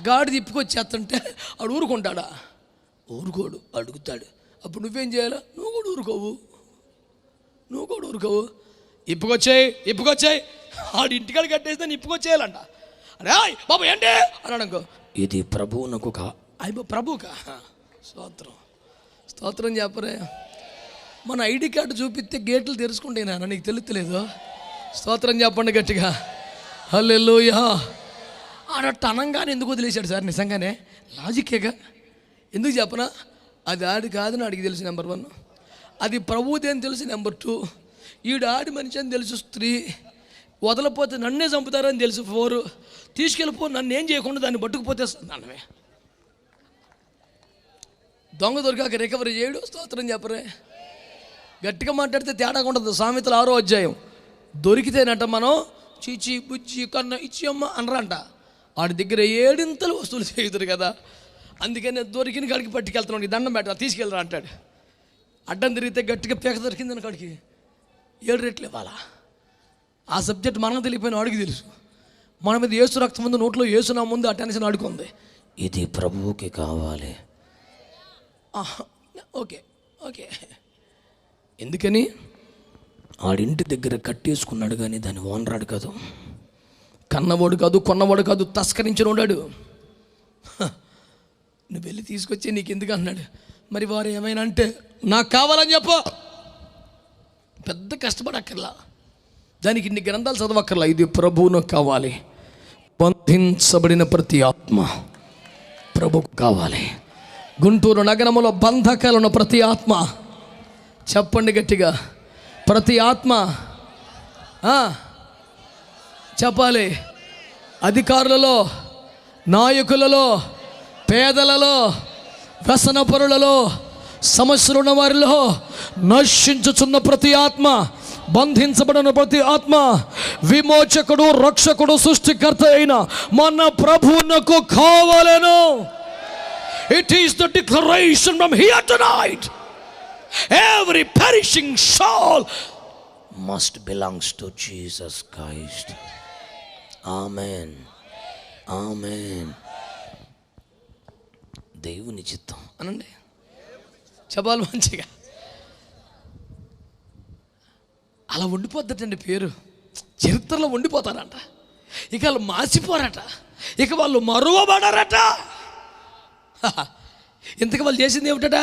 గాడి తిప్పుకొచ్చేస్తుంటే ఆడు ఊరుకుంటాడా? ఊరుకోడు, అడుగుతాడు. అప్పుడు నువ్వేం చేయాలా? నువ్వు కూడా ఊరుకోవు. ఇప్పుకొచ్చాయి ఆడు ఇంటికాడ కట్టేస్తే ఇప్పుకొచ్చేయాలంట. అరే బాబు ఏంటి అన్నాడు అనుకో, ఇది ప్రభువునకు ప్రభుకా. స్తోత్రం చెప్పరే. మన ఐడి కార్డు చూపిస్తే గేట్లు తెరుచుకుంటేనా? నీకు తెలుస్తలేదు? స్తోత్రం చెప్పండి గట్టిగా, హల్లెలూయా. ఆడట్టు అనంగానే ఎందుకు వదిలేశాడు సార్? నిజంగానే లాజిక్కేగా. ఎందుకు చెప్పనా? అది ఆడి కాదని ఆడికి తెలుసు నెంబర్ 1. అది ప్రభువుది అని తెలుసు నెంబర్ 2. ఈడు ఆడి మనిషి అని తెలుసు స్త్రీ. వదలపోతే నన్నే చంపుతారని తెలుసు 4. తీసుకెళ్ళిపో, నన్ను ఏం చేయకుండా దాన్ని పట్టుకుపోతే అన్నమే. దొంగ దొరికాక రికవరీ చేయడు. స్తోత్రం చెప్పరే. గట్టిగా మాట్లాడితే తేడా ఉండదు. సామెతలు 6వ అధ్యాయం. దొరికితేనట మనం చీచి బుజ్జి కన్న ఇచ్చి అమ్మ అనరంట. వాడి దగ్గర 7 వస్తువులు చేయుదురు కదా. అందుకని దొరికిన కాడికి పట్టుకెళ్తున్నాడు. దండం పెట్ట తీసుకెళ్ళరా అంటాడు. అడ్డం తిరిగితే గట్టిగా పేక దొరికిందని కాడికి 7 రెట్లు ఇవ్వాలా. ఆ సబ్జెక్ట్ మనకు తెలియపోయిన వాడికి తెలుసు. మన మీద యేసు రక్తం ముందు, నోట్లో యేసు నా ముందు ఆ టెన్షన్ అడుకుంది. ఇది ప్రభువుకి కావాలి. Okay okay. ఎందుకని ఆడింటి దగ్గర కట్టేసుకున్నాడు, కానీ దాన్ని ఓనరాడు కాదు, కన్నవాడు కాదు, కొన్నవాడు కాదు, తస్కరించిన వాడాడు. నువ్వు వెళ్ళి తీసుకొచ్చి నీకు ఎందుకు అన్నాడు. మరి వారు ఏమైనా అంటే నాకు కావాలని చెప్పు. పెద్ద కష్టపడక్కర్లా, దానికి ఇన్ని గ్రంథాలు చదవక్కర్లా. ఇది ప్రభువును కావాలి. బంధించబడిన ప్రతి ఆత్మ ప్రభువుకు కావాలి. గుంటూరు నగరములో బంధకాలున్న ప్రతి ఆత్మ, చెప్పండి గట్టిగా, ప్రతి ఆత్మ చెప్పాలి. అధికారులలో, నాయకులలో, పేదలలో, వ్యసనపరులలో, సమస్యలున్న వారిలో నశించుచున్న ప్రతి ఆత్మ, బంధించబడిన ప్రతి ఆత్మ, విమోచకుడు, రక్షకుడు, సృష్టికర్త అయిన మన ప్రభువునకు కావాలను. It is the declaration from here tonight. Every perishing soul must belongs to Jesus Christ. Amen. Amen. దేవుని చిత్తం అనండి. చెప్పాలి మంచిగా. అలా ఉండిపోద్దటండి పేరు. చరిత్రలో ఉండిపోతారంట. ఇక వాళ్ళు మాసిపోరట. ఇక వాళ్ళు మరువబడరట. ఇంతకు వాళ్ళు చేసింది ఏమిటట?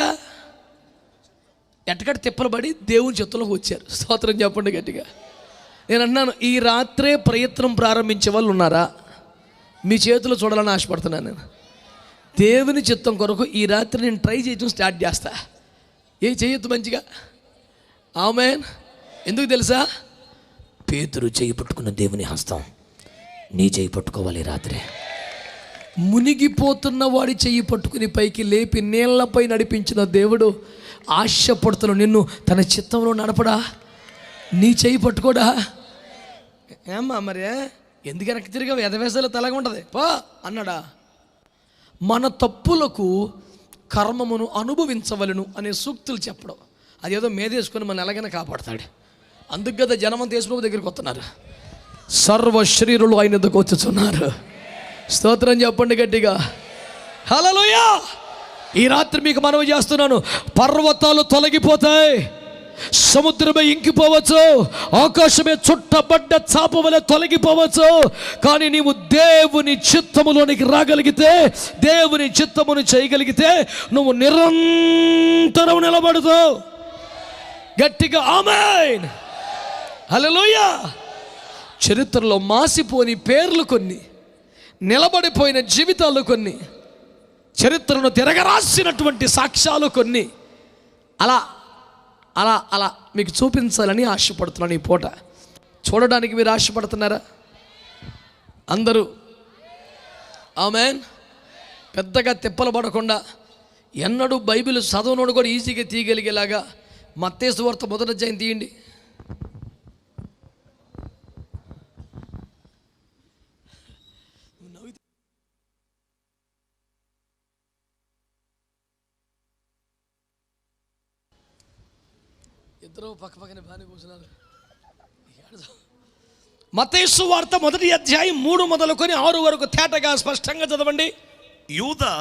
ఎట్టకట్ట తిప్పలు పడి దేవుని చిత్తంలోకి వచ్చారు. స్తోత్రం చెప్పండి గట్టిగా. నేను అన్నాను, ఈ రాత్రే ప్రయత్నం ప్రారంభించే వాళ్ళు ఉన్నారా? మీ చేతులు చూడాలని ఆశపడుతున్నాను నేను. దేవుని చిత్తం కొరకు ఈ రాత్రి నేను ట్రై చేయడం స్టార్ట్ చేస్తా. చేయొద్దు మంచిగా. ఆమేన్. ఎందుకు తెలుసా? పేతురు చేయి పట్టుకున్న దేవుని హస్తం నీ చేయి పట్టుకోవాలి. రాత్రి మునిగిపోతున్న వాడి చెయ్యి పట్టుకుని పైకి లేపి నీళ్లపై నడిపించిన దేవుడు ఆశపడుతున్న నిన్ను తన చిత్తంలో నడపడా? నీ చెయ్యి పట్టుకోడా? ఏమ్మా మరి ఎందుకు వెనక్కి తిరిగా ఎదవేసాలో తలగా ఉంటుంది పో అన్నాడా? మన తప్పులకు కర్మమును అనుభవించవలను అనే సూక్తులు చెప్పడం, అదేదో మేదేసుకొని మన ఎలాగైనా కాపాడతాడు. అందుకు కదా జనమంతా యేసు దగ్గరికి వస్తున్నారు. సర్వ శరీరులు ఆయన దగ్గరకు వచ్చుతున్నారు. స్తోత్రం చెప్పండి గట్టిగా. హల్లెలూయా. ఈ రాత్రి మీకు మనవి చేస్తున్నాను, పర్వతాలు తొలగిపోతాయి, సముద్రమే ఇంకిపోవచ్చు, ఆకాశమే చుట్టబడ్డ చాప వలె తొలగిపోవచ్చు. కానీ నీవు దేవుని చిత్తములోనికి రాగలిగితే, దేవుని చిత్తమును చేయగలిగితే నువ్వు నిరంతరం నిలబడుతావు. గట్టిగా ఆమేన్. హల్లెలూయా. చరిత్రలో మాసిపోని పేర్లు కొన్ని, నిలబడిపోయిన జీవితాలు కొన్ని, చరిత్రను తిరగరాసినటువంటి సాక్ష్యాలు కొన్ని, అలా అలా అలా మీకు చూపించాలని ఆశపడుతున్నాను. ఈ పూట చూడడానికి మీరు ఆశపడుతున్నారా? అందరూ ఆమేన్. పెద్దగా తిప్పలు పడకుండా, ఎన్నడూ బైబిల్ చదవనోడు కూడా ఈజీగా తీయగలిగేలాగా మత్తయి సువార్త 1వ అధ్యాయం తీయండి. ఇద్దరు పక్క పక్కనే బాగానే కూర్చున్నారు. మత్తయి సువార్త 1వ అధ్యాయం 3 మొదలుకొని 6 వరకు తేటగా స్పష్టంగా చదవండి. యూదా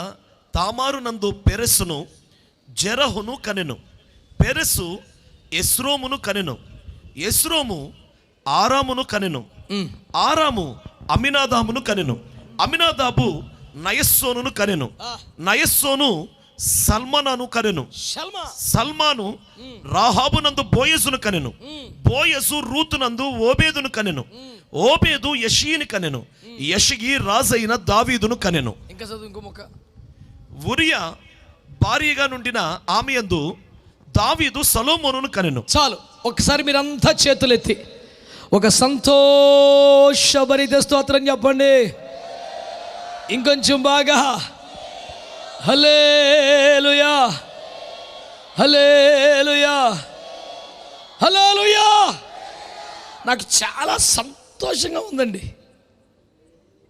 తామారు నందు పెరెసును జెరహును కనెను. పెరెసు ఎస్రోమును కనెను. ఎస్రోము ఆరామును కనెను. ఆరాము అమినాదాబును కనెను. అమినాదాబు నయస్సోనును కనెను. నయస్సోను సల్మాను కనెను. సల్మాను రాహాబు నందు బోయజును కనెను. బోయజు రూతు నందు ఓబేదును కనెను. ఓబేదు యెషీని కనెను. యెషయి రాజైన దావీదును కనెను. ఇంకా చదువు ఇంకో మొక్క. ఉరియా భార్యగా నుండిన ఆమె యందు దావీదు సొలొమోనును కనెను. చాలు, ఒకసారి మీరంతా చేతులెత్తి ఒక సంతోషభరిత స్తోత్రం చెప్పండి. ఇంకొంచెం బాగా హల్లెలూయా, హల్లెలూయా, హల్లెలూయా. నాకు చాలా సంతోషంగా ఉందండి.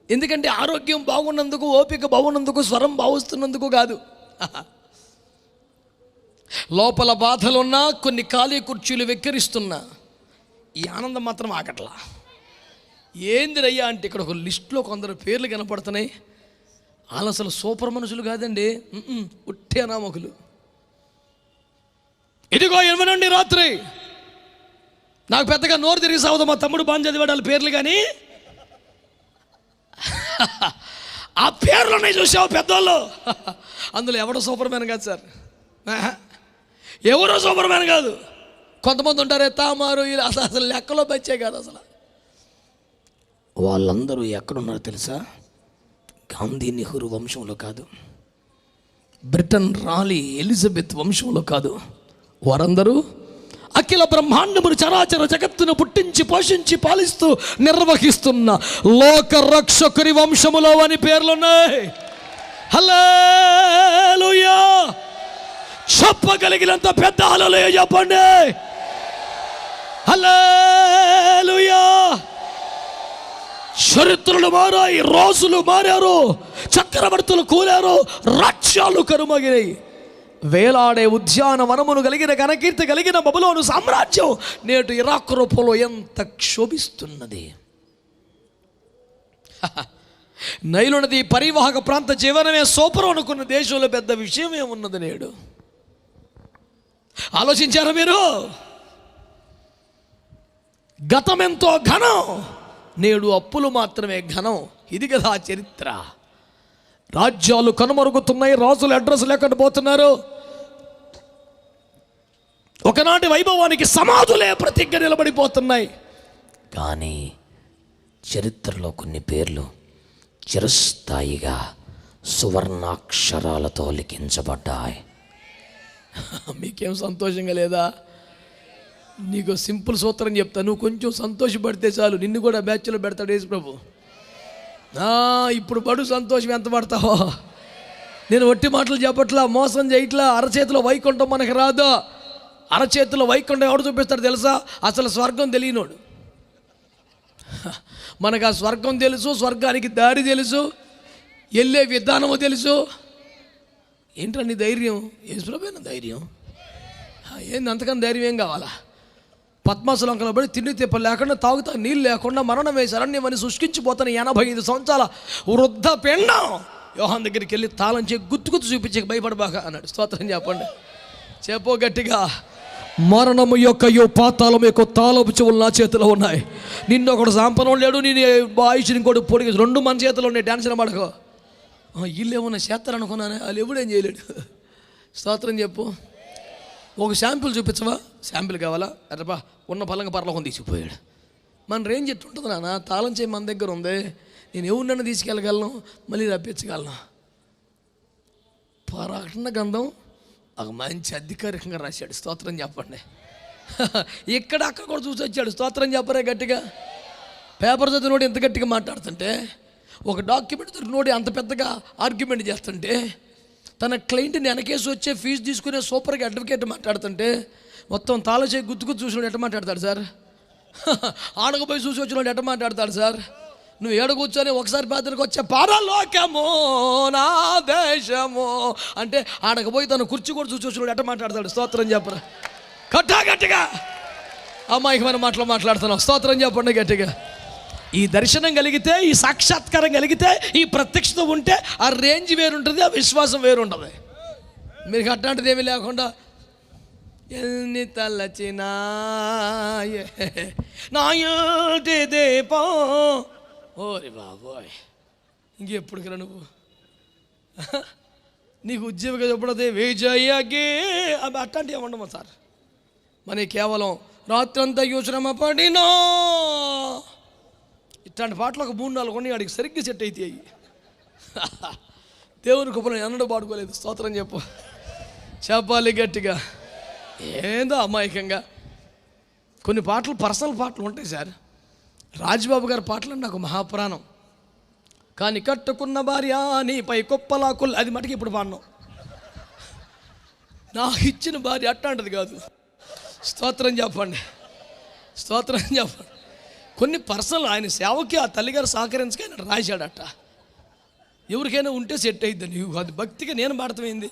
ఎందుకంటే ఆరోగ్యం బాగున్నందుకు, ఓపిక బాగున్నందుకు, స్వరం బాగుస్తున్నందుకు కాదు. లోపల బాధలున్నా, కొన్ని ఖాళీ కుర్చీలు వెక్కిరిస్తున్నా, ఈ ఆనందం మాత్రం ఆగట్లా. ఏందిరయ్యా అంటే ఇక్కడ ఒక లిస్టులో కొందరు పేర్లు కనపడుతున్నాయి. వాళ్ళు అసలు సూపర్ మనుషులు కాదండి, ఉట్టే అనామకులు. ఇదిగో 8 నుండి రాత్రి నాకు పెద్దగా నోరు తిరిగి సాగుదా, మా తమ్ముడు బాగా చదివాడు వాళ్ళ పేర్లు, కానీ ఆ పేర్లు ఉన్నాయి చూసావు పెద్దోళ్ళు, అందులో ఎవడో సూపర్ మ్యాన్ కాదు సార్, ఎవరో సూపర్ మ్యాన్ కాదు. కొంతమంది ఉంటారే తామారు, అసలు లెక్కలో బచ్చే కాదు. అసలు వాళ్ళందరూ ఎక్కడున్నారో తెలుసా? గాంధీ నెహ్రూ వంశంలో కాదు, బ్రిటన్ రాణి ఎలిజబెత్ వంశంలో కాదు. వారందరూ అఖిల బ్రహ్మాండమును చరాచర జగత్తును పుట్టించి పోషించి పాలిస్తూ నిర్వహిస్తున్న లోక రక్షకుని వంశములో అని పేర్లున్నాయి. హల్లెలూయా. చెప్పగలిగినంత పెద్ద హల్లెలూయా చెప్పండి. హల్లెలూయా. చరిత్రలు మారాయి, రోజులు మారారు, చక్రవర్తులు కూలారు, రాజ్యాలు కరుమగినాయి. వేలాడే ఉద్యానవనమును కలిగిన ఘనకీర్తి కలిగిన బబులోను సామ్రాజ్యం నేటి ఇరాక్ రూపంలో ఎంత క్షోభిస్తున్నది. నైలు నది పరివాహక ప్రాంత జీవనమే సూపర్ అనుకున్న దేశంలో పెద్ద విషయం ఏమున్నది నేడు? ఆలోచించారా మీరు? గతం ఎంతో ఘనం, నేడు అప్పులు మాత్రమే ఘనం. ఇది కదా చరిత్ర. రాజ్యాలు కనుమరుగుతున్నాయి, రాజులు అడ్రస్ లేకుండా పోతున్నారు. ఒకనాటి వైభవానికి సమాధులే ప్రతిజ్ఞ నిలబడిపోతున్నాయి. కానీ చరిత్రలో కొన్ని పేర్లు చిరస్థాయిగా సువర్ణాక్షరాలతో లిఖించబడ్డాయి. మీకేం సంతోషంగా లేదా? నీకు సింపుల్ సూత్రం చెప్తా, నువ్వు కొంచెం సంతోషపడితే చాలు, నిన్ను కూడా బ్యాచ్లో పెడతాడు యేసు ప్రభు. ఇప్పుడు పడు సంతోషం, ఎంత పడతావో. నేను ఒట్టి మాటలు చెప్పట్లా, మోసం చేయట్లా. అరచేతిలో వైకుంఠం మనకు రాదు. అరచేతిలో వైకుంఠం ఎవడు చూపిస్తాడు తెలుసా? అసలు స్వర్గం తెలియనోడు. మనకు ఆ స్వర్గం తెలుసు, స్వర్గానికి దారి తెలుసు, వెళ్ళే విధానము తెలుసు. ఏంట్రా నీ ధైర్యం? యేసు ప్రభువేనా ధైర్యం? ఏంది అంతకన్నా ధైర్యం ఏం కావాలా? పద్మాసలంకలో పడి తిండి తిప్ప లేకుండా, తాగుతా నీళ్ళు లేకుండా, మరణం వేసి అరణ్యమని శుష్కించిపోతాను 85 సంవత్సరాల వృద్ధ పిండం యోహాన్ దగ్గరికి వెళ్ళి తాళం చేసి గుర్తు చూపించే భయపడబాక అన్నాడు. స్తోత్రం చెప్పండి, చెప్పో గట్టిగా. మరణము యొక్క పాతాళం యొక్క తాళపు చెవులు నా చేతిలో ఉన్నాయి. నిన్ను ఒకడు సాంపనం లేడు, నేను ఆయుష్ని ఇంకోటి పొడిగి, 2 మన చేతిలో ఉన్నాయి. టెన్షన్ పడకో. వీళ్ళు ఏమన్నా చేస్తారనుకున్నానే, వాళ్ళు ఎవడేం చేయలేడు. స్తోత్రం చెప్పు. ఒక శాంపిల్ చూపించవా? శాంపిల్ కావాలా? అరబా ఉన్న పలంగా పర్లోకం తీసుకుపోయాడు. మన రేంజ్ ఎట్టుంటుంది నాన్న? తాళం చేయి మన దగ్గర ఉంది, నేను ఎవరినైనా తీసుకెళ్ళగలను, మళ్ళీ రప్పించగలను. ప్రకటన గ్రంథం ఒక మంచి అధికారికంగా రాశాడు. స్తోత్రం చెప్పండి. ఇక్కడ అక్కడ కూడా చూసి వచ్చాడు. స్తోత్రం చెప్పరే గట్టిగా. పేపర్ చదివినోడు ఎంత గట్టిగా మాట్లాడుతుంటే, ఒక డాక్యుమెంట్ దొరికినోడు అంత పెద్దగా ఆర్గ్యుమెంట్ చేస్తుంటే, తన క్లయింట్ని వెనకేసి వచ్చే ఫీజు తీసుకునే సూపర్గా అడ్వకేట్ మాట్లాడుతుంటే, మొత్తం తాళచేయి గుర్తుకు చూసినోడు ఎట్ట మాట్లాడతాడు సార్? ఆడకపోయి చూసి వచ్చినోడు ఎట్ట మాట్లాడతాడు సార్? నువ్వు ఏడ కూర్చొని ఒకసారి పాత్రకు వచ్చే పరలోకము నా దేశము అంటే, ఆడకపోయి తను కుర్చీ కూడా చూసి వచ్చినోడు ఎట్ట మాట్లాడతాడు? స్తోత్రం చెప్పరా గట్టిగా. అమాయకమైన మాటలు మాట్లాడుతున్నావు. స్తోత్రం చెప్పండి గట్టిగా. ఈ దర్శనం కలిగితే, ఈ సాక్షాత్కారం కలిగితే, ఈ ప్రత్యక్షత ఉంటే ఆ రేంజ్ వేరుంటుంది, ఆ విశ్వాసం వేరుంటుంది. మీకు అట్లాంటిది ఏమీ లేకుండా ఎన్ని తలచినా నా ఇంటి దీపం, ఓరి బాబోయ్ ఇంకెప్పుడుకిరా నువ్వు? నీకు ఉద్యోగం చెప్పడదే విజయగే అవి అట్లాంటివి ఏమండమా సార్? మరి కేవలం రాత్రంతా యోచనమ పడినో ఇట్లాంటి పాటలు ఒక 3-4 కొన్ని వాడికి సరిగ్గా సెట్ అయితే అయ్యి దేవుని కృపను ఎన్నడూ పాడుకోలేదు. స్తోత్రం చెప్పు. చెప్పాలి గట్టిగా. ఏదో అమాయకంగా కొన్ని పాటలు పర్సనల్ పాటలు ఉంటాయి సార్. రాజ్బాబు గారి పాటలు నాకు మహాపురాణం. కానీ కట్టుకున్న భార్య నీపై కుప్పలాకులు, అది మటుకు ఇప్పుడు పాడను. నాకు ఇచ్చిన భార్య అట్లాంటిది కాదు. స్తోత్రం చెప్పండి, స్తోత్రం చెప్పండి. కొన్ని పర్సనల్ ఆయన సేవకి ఆ తల్లిగారు సహకరించక ఆయన రాశాడట. ఎవరికైనా ఉంటే సెట్ అయిద్దని. అది భక్తిగా నేను పాడతామైంది.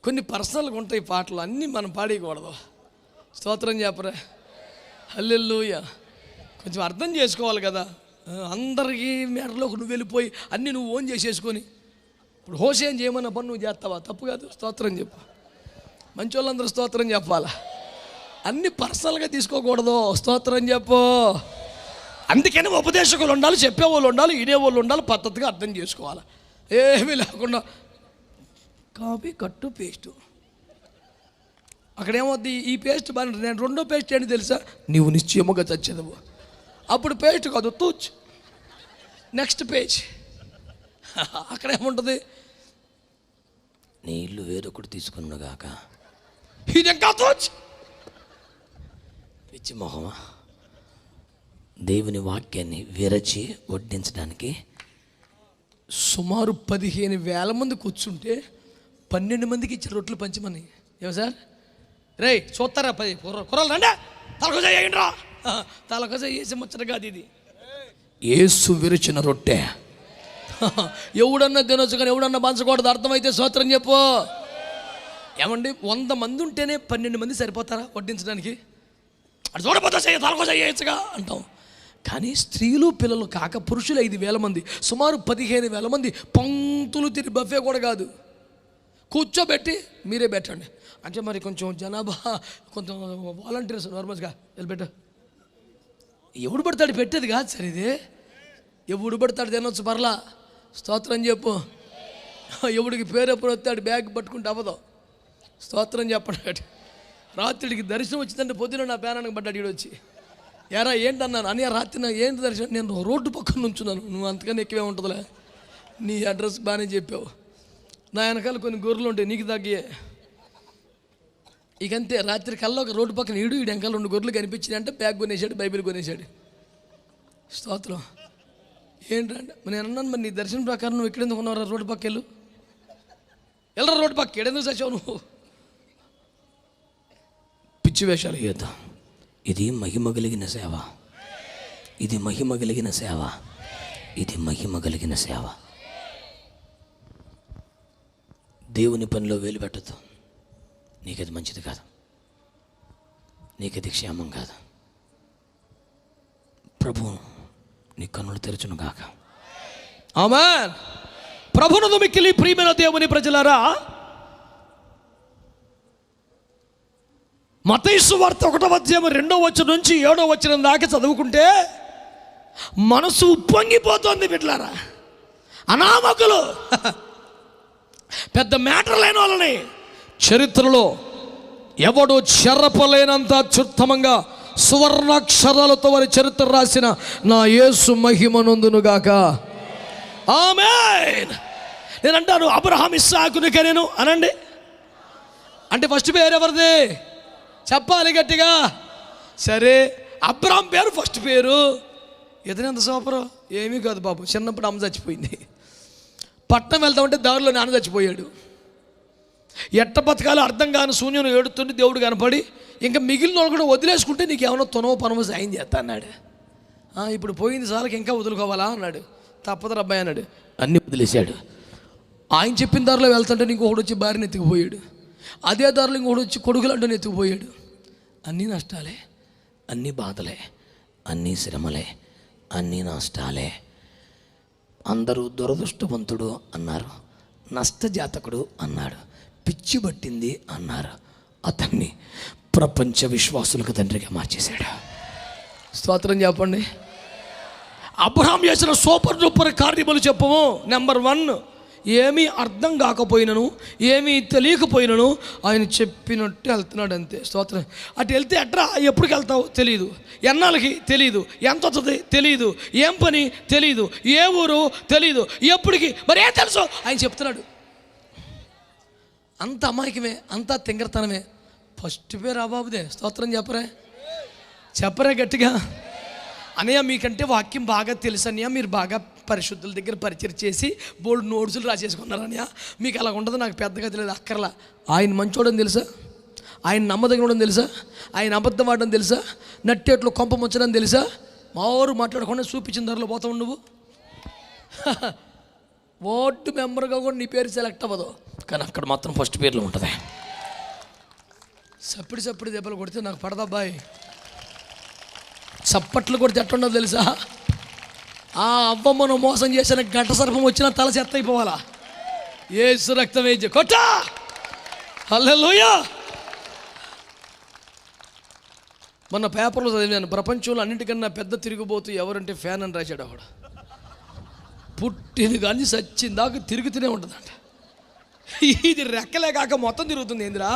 కొన్ని పర్సనల్గా ఉంటాయి పాటలు, అన్నీ మనం పాడేయకూడదు. స్తోత్రం చెప్పరా. హల్లెలూయా. కొంచెం అర్థం చేసుకోవాలి కదా. అందరికీ మేడలోకి నువ్వు వెళ్ళిపోయి అన్నీ నువ్వు ఓన్ చేసేసుకొని ఇప్పుడు హోసేం చేయమన్న పని నువ్వు చేస్తావా? తప్పు కాదు. స్తోత్రం చెప్పు. మంచి వాళ్ళందరూ స్తోత్రం చెప్పాలా. అన్నీ పర్సనల్గా తీసుకోకూడదు. స్తోత్రం చెప్పు. అందుకని ఉపదేశకులు ఉండాలి, చెప్పేవాళ్ళు ఉండాలి, వినేవాళ్ళు ఉండాలి, పద్ధతిగా అర్థం చేసుకోవాలి. ఏమీ లేకుండా కాపీ కట్టు పేస్టు. అక్కడేమవుద్ది, ఈ పేస్ట్ బాగా, నేను రెండో పేస్ట్ ఏంటి తెలుసా, నీవు నిశ్చయముగా చచ్చేదవు. అప్పుడు పేస్ట్ కాదు, తూచ్, నెక్స్ట్ పేజ్. అక్కడేముంటుంది, నీ ఇల్లు వేరొకటి తీసుకున్నగాక, ఇది ఇంకా తూచ్. పిచ్చి మొహమా. దేవుని వాక్యాన్ని విరచి వడ్డించడానికి సుమారు 15,000 మంది కూర్చుంటే 12 మందికి ఇచ్చిన రొట్టెలు పంచమని. ఏమో సార్, రే చూస్తారా 10 కుర్రలు రండి, తలకొజ వేయండి రా. తలకొజ వేసి ముచ్చట కాదు ఇది. యేసు విరిచిన రొట్టె. ఎవడన్నా తినొచ్చు కానీ ఎవడన్నా పంచకూడదు. అర్థమైతే స్తోత్రం చెప్పు. ఏమండి, 100 మంది ఉంటేనే 12 మంది సరిపోతారా వడ్డించడానికి? అది చూడపోతే తలకొజ వేయచ్చుగా అంటాం. కానీ స్త్రీలు పిల్లలు కాక పురుషులు 5,000 మంది, సుమారు 15,000 మంది పంక్తులు తిరిగి, బఫే కూడా కాదు, కూర్చోబెట్టి మీరే పెట్టండి అంటే. మరి కొంచెం జనాభా, కొంచెం వాలంటీర్స్ నార్మల్గా వెళ్ళిపెట్టు. ఎవడు పడతాడు పెట్టేది కాదు సార్ ఇది. ఎవడు పడతాడు తినొచ్చు పర్లా. స్తోత్రం చెప్పు. ఎవడికి పేరు ఎప్పుడు వస్తాడు బ్యాగ్ పట్టుకుంటే అవ్వదు. స్తోత్రం చెప్పండి. రాత్రికి దర్శనం వచ్చిందంటే పొద్దున నా పేనానికి పడ్డాడు ఈడు వచ్చి. ఎరా ఏంటన్నాను అని, రాత్రి నా ఏంటి దర్శనం, నేను రోడ్డు పక్కన నుంచున్నాను. నువ్వు అంతకన్నా ఎక్కువే ఉంటుందిలే, నీ అడ్రస్ బాగానే చెప్పావు. నా వెనకాల కొన్ని గొర్రెలు ఉంటాయి నీకు తగ్గే. ఇకంతే, రాత్రి కల్లా ఒక రోడ్డు పక్కన ఈడు వెనకాల 2 గొర్రెలు కనిపించినాయి అంటే బ్యాగ్ కొనేసాడు, బైబిల్ కొనేసాడు. స్తోత్రం. ఏంటంటే నేను అన్నాను, మరి నీ దర్శనం ప్రకారం నువ్వు ఎక్కడెందుకు ఉన్నావు? రోడ్డు పక్క వెళ్ళు, వెళ్ళరా రోడ్డు పక్క, ఎడెందుకు చచ్చావు నువ్వు? పిచ్చి వేషాలు వేద్దాం. ఇది మహిమ కలిగిన సేవ, ఇది మహిమ కలిగిన సేవ, ఇది మహిమ కలిగిన సేవ. దేవుని పనిలో వేలు పెట్టద్దు. నీకది మంచిది కాదు, నీకది క్షేమం కాదు. ప్రభు నీ కన్నులు తెరచును గాక. ఆమేన్. ప్రభువును మిక్కిలి ప్రియమైన దేవుని ప్రజలారా, మత్తయి సువార్త 1వ అధ్యాయం 2వ వచనం నుంచి 7వ వచనం దాకా చదువుకుంటే మనసు ఉప్పొంగిపోతుంది బిడ్డలారా. అనామకులు, పెద్ద మ్యాటర్ లేని వాళ్ళని చరిత్రలో ఎవడు చెరపలేనంత అత్యుత్తమంగా సువర్ణాక్షరాలతో వారి చరిత్ర రాసిన నా యేసు మహిమనందునుగాక. ఆమేన్. నేను అంటాను, అబ్రహాం ఇస్సాకుని కనెను అనండి అంటే ఫస్ట్ పేరు ఎవరిది చెప్పాలి గట్టిగా. సరే, అబ్రహాం పేరు ఫస్ట్ పేరు. ఎదురెంత సూపరు. ఏమీ కాదు బాబు, చిన్నప్పుడు అమ్మ చచ్చిపోయింది. పట్నం వెళ్తామంటే దారిలో నాన్న చచ్చిపోయాడు. ఎట్ట బతకాలో అర్థం కాని శూన్యం ఏడుతుంటే దేవుడు కనపడి, ఇంకా మిగిలిన వాళ్ళు కూడా వదిలేసుకుంటే నీకు ఏమైనా తొనవ పనవ సాయం చేస్తా అన్నాడు. ఇప్పుడు పోయింది సార్కి ఇంకా వదులుకోవాలా అన్నాడు. తప్పదు అబ్బాయి అన్నాడు. అన్నీ వదిలేశాడు. ఆయన చెప్పిన దారిలో వెళ్తుంటే ఇంకొకడు వచ్చి భార్యను ఎత్తుకుపోయాడు. అదే దారిలో ఇంకొకడు వచ్చి కొడుకులంటూ ఎత్తుకుపోయాడు. అన్నీ నష్టాలే, అన్నీ బాధలే, అన్నీ శ్రమలే, అన్నీ నష్టాలే. అందరూ దురదృష్టవంతుడు అన్నారు, నష్టజాతకుడు అన్నాడు, పిచ్చి పట్టింది అన్నారు. అతన్ని ప్రపంచ విశ్వాసులకు తండ్రిగా మార్చేశాడు. స్తోత్రం చెప్పండి. అబ్రహాం చేసిన సూపర్ డూపర్ కార్యములు చెప్పము. నెంబర్ 1, ఏమీ అర్థం కాకపోయినను, ఏమీ తెలియకపోయినను ఆయన చెప్పినట్టు వెళ్తున్నాడు అంతే. స్తోత్రం. అటు వెళ్తే అట్రా ఎప్పటికి వెళ్తావు తెలియదు, ఎన్నాళ్ళకి తెలియదు, ఎంత వస్తుంది తెలియదు, ఏం పని తెలియదు, ఏ ఊరు తెలియదు, ఎప్పటికి మరి ఏం తెలుసు ఆయన చెప్తున్నాడు. అంత అమాయకమే, అంత తింగరతనమే. ఫస్ట్ పేరు అబాబుదే. స్తోత్రం చెప్పరే గట్టిగా. అన్నయ్య మీకంటే వాక్యం బాగా తెలుసు అన్నయ్య, మీరు బాగా పరిశుద్ధుల దగ్గర పరిచయం చేసి బోల్డ్ నోట్సులు రాసేసుకున్నారు అన్నయ్య, మీకు అలా ఉండదు, నాకు పెద్దగా తెలియదు. అక్కర్లా. ఆయన మంచోడని తెలుసా, ఆయన నమ్మదగినోడని తెలుసా, ఆయన అబద్ధం ఆడడం తెలుసా, నట్టేట్లో కొంప ముంచడం తెలుసా, మావారు మాట్లాడకుండా చూపించిన ధరలో పోతావు నువ్వు. వార్డు మెంబర్గా కూడా నీ పేరు సెలెక్ట్ అవ్వదు, కానీ అక్కడ మాత్రం ఫస్ట్ పేర్లో ఉంటుంది. సప్పుడు దెబ్బలు కొడితే నాకు పడదబ్బాయి, చప్పట్లు కొడితే ఎట్టుండదు తెలుసా. ఆ అవ్వమ్మను మోసం చేసిన గంట సర్పం వచ్చినా తల చెత్త అయిపోవాలా. యేసు రక్తం వేయించి కొట్టా. హల్లెలూయా. మొన్న పేపర్లో చదివాను, ప్రపంచంలో అన్నిటికన్నా పెద్ద తిరుగుబోతు ఎవరంటే ఫ్యాన్ అని రాశాడు ఆవిడ. పుట్టింది కానీ సచ్చిందాక తిరుగుతూనే ఉంటుందంట. ఇది రెక్కలే కాక మొత్తం తిరుగుతుంది ఏందిరా.